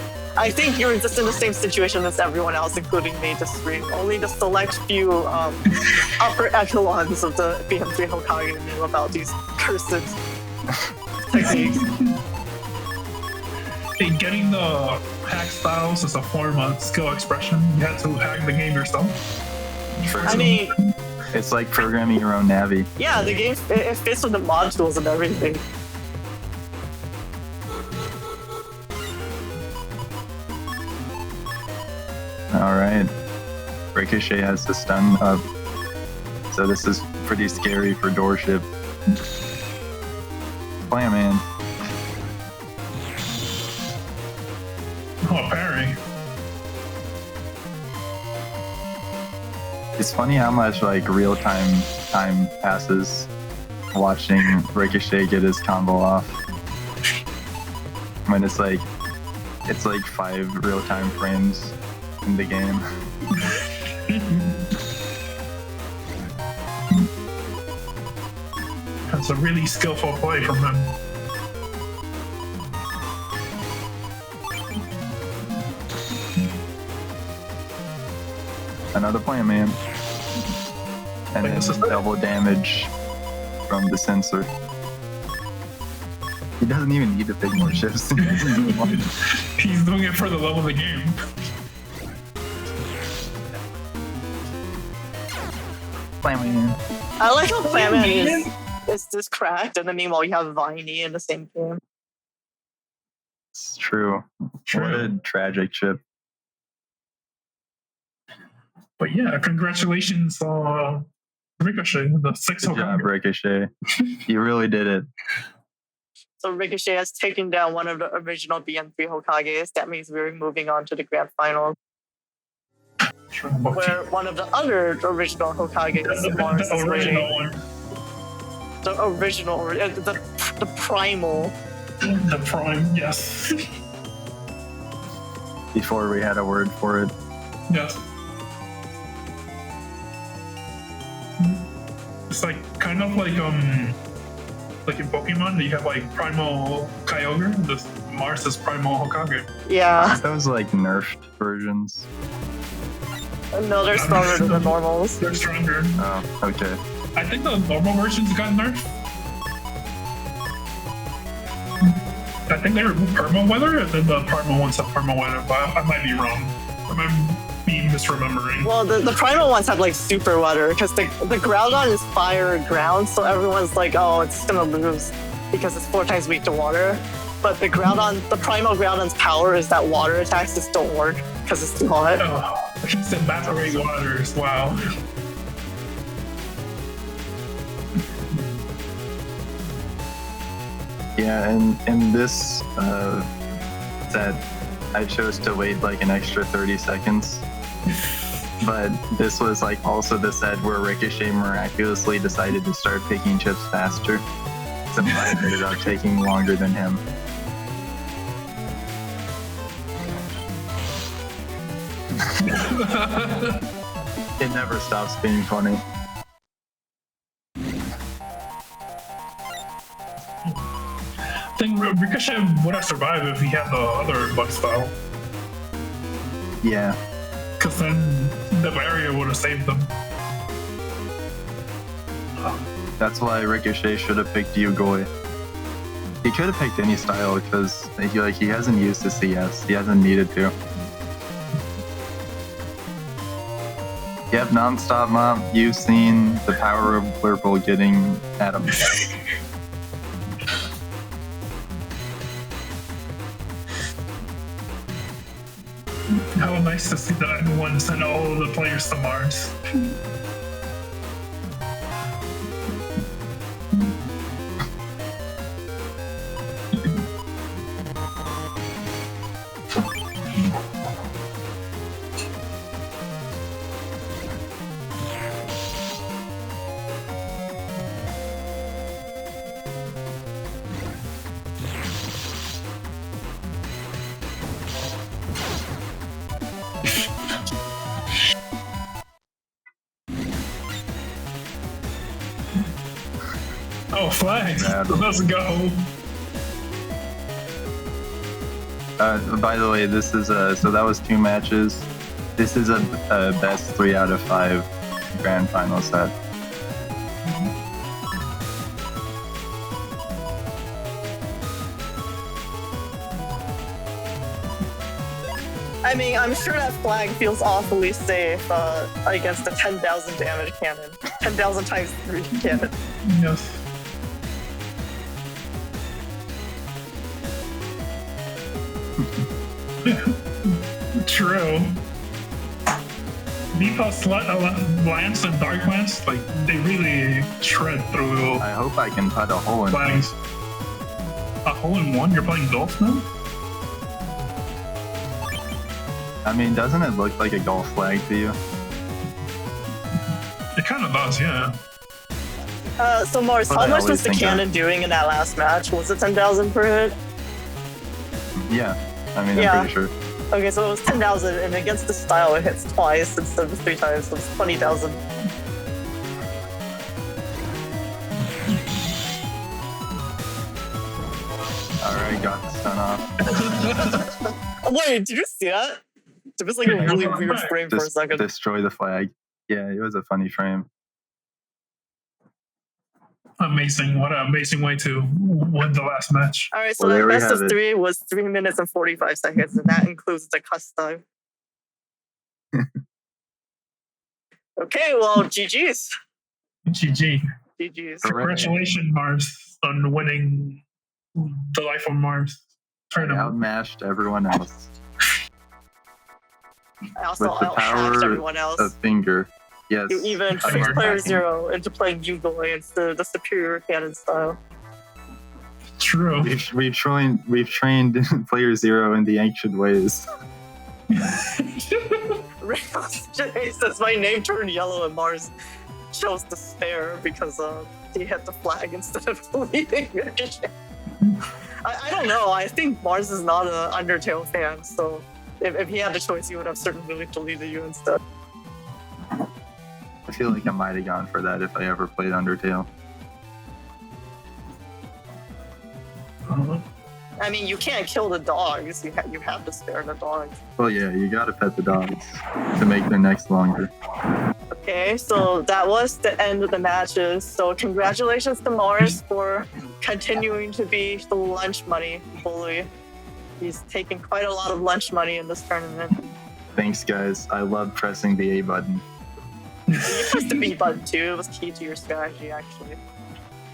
you're just in the same situation as everyone else, including me, to stream. Only the select few upper echelons of the BN3 Hokage knew about these cursed techniques. Hey, getting the hack styles is a form of skill expression. You had to hack the game yourself. I mean, it's like programming your own Navi. Yeah, the game it fits with the modules and everything. Alright. Ricochet has the stun up. So this is pretty scary for Doorship. Play man. Oh, parry. It's funny how much like real time passes watching Ricochet get his combo off. When it's like 5 real-time frames in the game. That's a really skillful play from him. Another plant man. And then double damage from the sensor. He doesn't even need to pick more shifts. He's doing it for the love of the game. Plant man. I like how Playman is this cracked, and then meanwhile you have Viney in the same game. It's true. What a tragic chip. But yeah, congratulations, Ricochet, the 6 Good job, Ricochet. You really did it. So Ricochet has taken down one of the original BN3 Hokages. That means we're moving on to the grand final, where one of the other original Hokages, Mars, the original one. The original, the primal. The prime, yes. Before we had a word for it. Yes. It's like kind of like in Pokemon, you have like Primal Kyogre, this Mars is Primal Hokage. Yeah. Those like nerfed versions. No, they're stronger than the normals. They're stronger. Oh, okay. I think the normal versions got nerfed. I think they removed Perma Weather, and then the Primal ones have Perma Weather, but I might be wrong. I might be misremembering. Well, the primal ones have like super weather because the Groudon is fire ground, so everyone's like, oh, it's gonna lose because it's 4 times weak to water. But the primal Groudon's power is that water attacks just don't work because it's too hot. Oh, it's evaporate waters. Wow. Yeah, and in this set, I chose to wait like an extra 30 seconds. But this was like also the set where Ricochet miraculously decided to start picking chips faster. So I ended up taking longer than him. It never stops being funny. I think Ricochet would have survived if he had the other bug style. Yeah. Because then the barrier would have saved them. That's why Ricochet should have picked Yugoi. He could have picked any style because he hasn't used the CS. He hasn't needed to. Yep, non-stop mop. You've seen the power of Blurple getting at him. How nice to see that everyone sent all of the players to Mars. Oh, flags! Let's go! By the way, this is so that was 2 matches. This is a best 3 out of 5 grand final set. I mean, I'm sure that flag feels awfully safe against a 10,000 damage cannon. 10,000 times 3 cannon. Yes. True. Because Lance and Dark Lance, like, they really shred through. I hope I can put a hole in flags. A hole in one? You're playing golf now? I mean, doesn't it look like a golf flag to you? It kind of does, yeah. So Mars, But how I much was always the think cannon doing in that last match? Was it 10,000 per hit? Yeah, I mean, Yeah. I'm pretty sure. Okay, so it was 10,000, and against the style, it hits twice instead of 3 times, so it's 20,000. Alright, got the stun off. Wait, did you see that? It was like a really weird frame for a Just second. destroy the flag. Yeah, it was a funny frame. Amazing. What an amazing way to win the last match. All right, so Well, there that we best have of it. 3 was 3 minutes and 45 seconds, and that includes the cuss time. Okay, well, GG's. GG. GG's. Congratulations, Mars, on winning the Life on Mars I tournament. outmatched everyone else. I also With the outhatched power everyone else. A finger. Yes. You even I tricked marked player hacking. 0 into playing Yugo against the superior cannon style. True. We've trained player 0 in the ancient ways. Ricochet says my name turned yellow and Mars chose despair because he hit the flag instead of deleting Ricochet. I don't know. I think Mars is not an Undertale fan, so if he had the choice, he would have certainly deleted you instead. I feel like I might have gone for that if I ever played Undertale. I mean, you can't kill the dogs. You have to spare the dogs. Well, yeah, you gotta pet the dogs to make their necks longer. Okay, so that was the end of the matches. So congratulations to Mars for continuing to be the lunch money bully. He's taken quite a lot of lunch money in this tournament. Thanks, guys. I love pressing the A button. You pressed the B button too. It was key to your strategy, actually.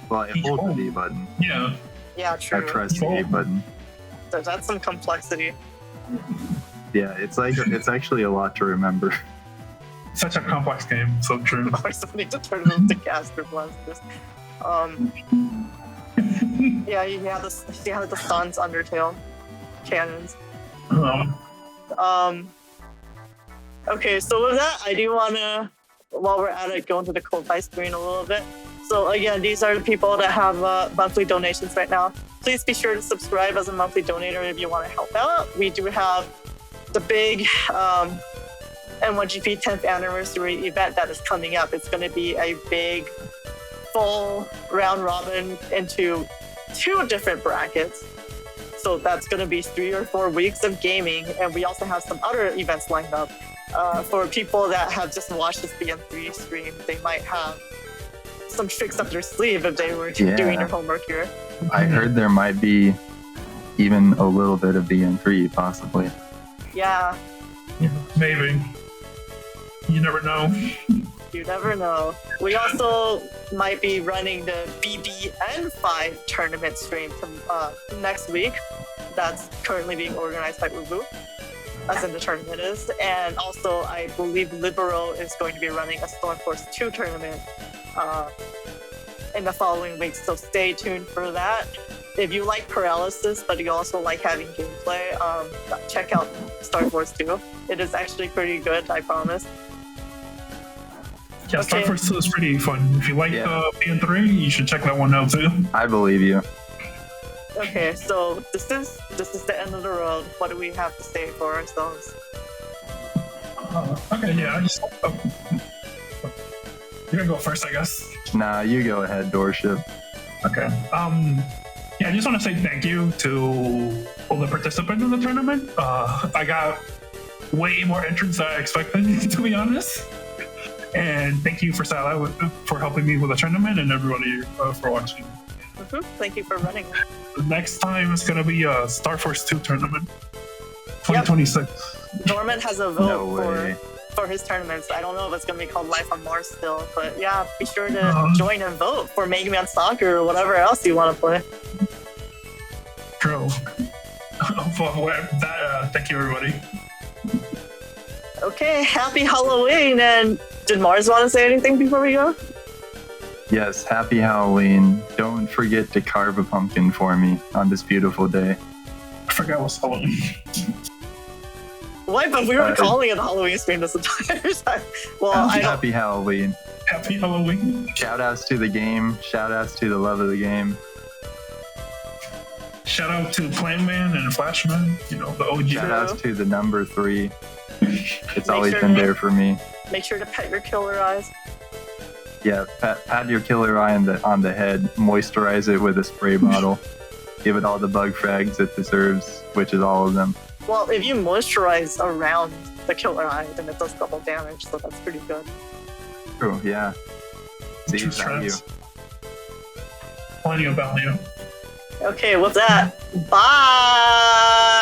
Well, I hold the B button. Yeah. Yeah, I true. press the A button. So that's some complexity. Yeah, it's actually a lot to remember. Such a complex game. So true. Mars will need to turn it into caster blasters. Yeah, you have the Sun's Undertale cannons. Okay, so with that, I do want to, while we're at it, go into the cold ice screen a little bit. So again, these are the people that have monthly donations right now. Please be sure to subscribe as a monthly donator if you want to help out. We do have the big N1GP 10th anniversary event that is coming up. It's going to be a big, full round robin into 2 different brackets. So that's going to be 3 or 4 weeks of gaming. And we also have some other events lined up. For people that have just watched this BN3 stream, they might have some tricks up their sleeve if they were doing their homework here. I heard there might be even a little bit of BN3, possibly. Yeah, Maybe. You never know. you never know. We also might be running the BBN5 tournament stream next week. That's currently being organized by Ubu, as in the tournament is. And also, I believe Libero is going to be running a Stormforce 2 tournament in the following weeks, so stay tuned for that. If you like paralysis, but you also like having gameplay, check out Star Wars 2. It is actually pretty good, I promise. Yeah, Star Force 2 is pretty fun. If you like BN3, you should check that one out too. I believe you. Okay, so this is the end of the road. What do we have to say for ourselves? Okay, yeah, I just... You're gonna go first, I guess. Nah, you go ahead, Doorship. Okay. Yeah, I just want to say thank you to all the participants in the tournament. I got way more entrants than I expected, to be honest. And thank you for Sala for helping me with the tournament, and everybody for watching. Mm-hmm. Thank you for running. The next time is gonna be a Star Force 2 tournament, 2026. Dorman has a vote No way. for his tournaments. I don't know if it's going to be called Life on Mars still, but yeah, be sure to join and vote for Mega Man Soccer or whatever else you want to play. True. Thank you, everybody. Okay, happy Halloween, and did Mars want to say anything before we go? Yes, happy Halloween. Don't forget to carve a pumpkin for me on this beautiful day. I forgot what's Halloween. What? But we were calling it Halloween stream this entire time. Well, I don't. Happy Halloween. Happy Halloween. Shout outs to the game. Shout outs to the love of the game. Shout out to Plantman and Flashman, you know, the OG. Shout outs to the number 3. It's Make always sure been to- there for me. Make sure to pet your killer eyes. Yeah, pat your killer eye on the head, moisturize it with a spray bottle, give it all the bug frags it deserves, which is all of them. Well, if you moisturize around the killer eye, then it does double damage, so that's pretty good. True, yeah. See, True value. strats. Plenty of value. Okay, what's that? Bye!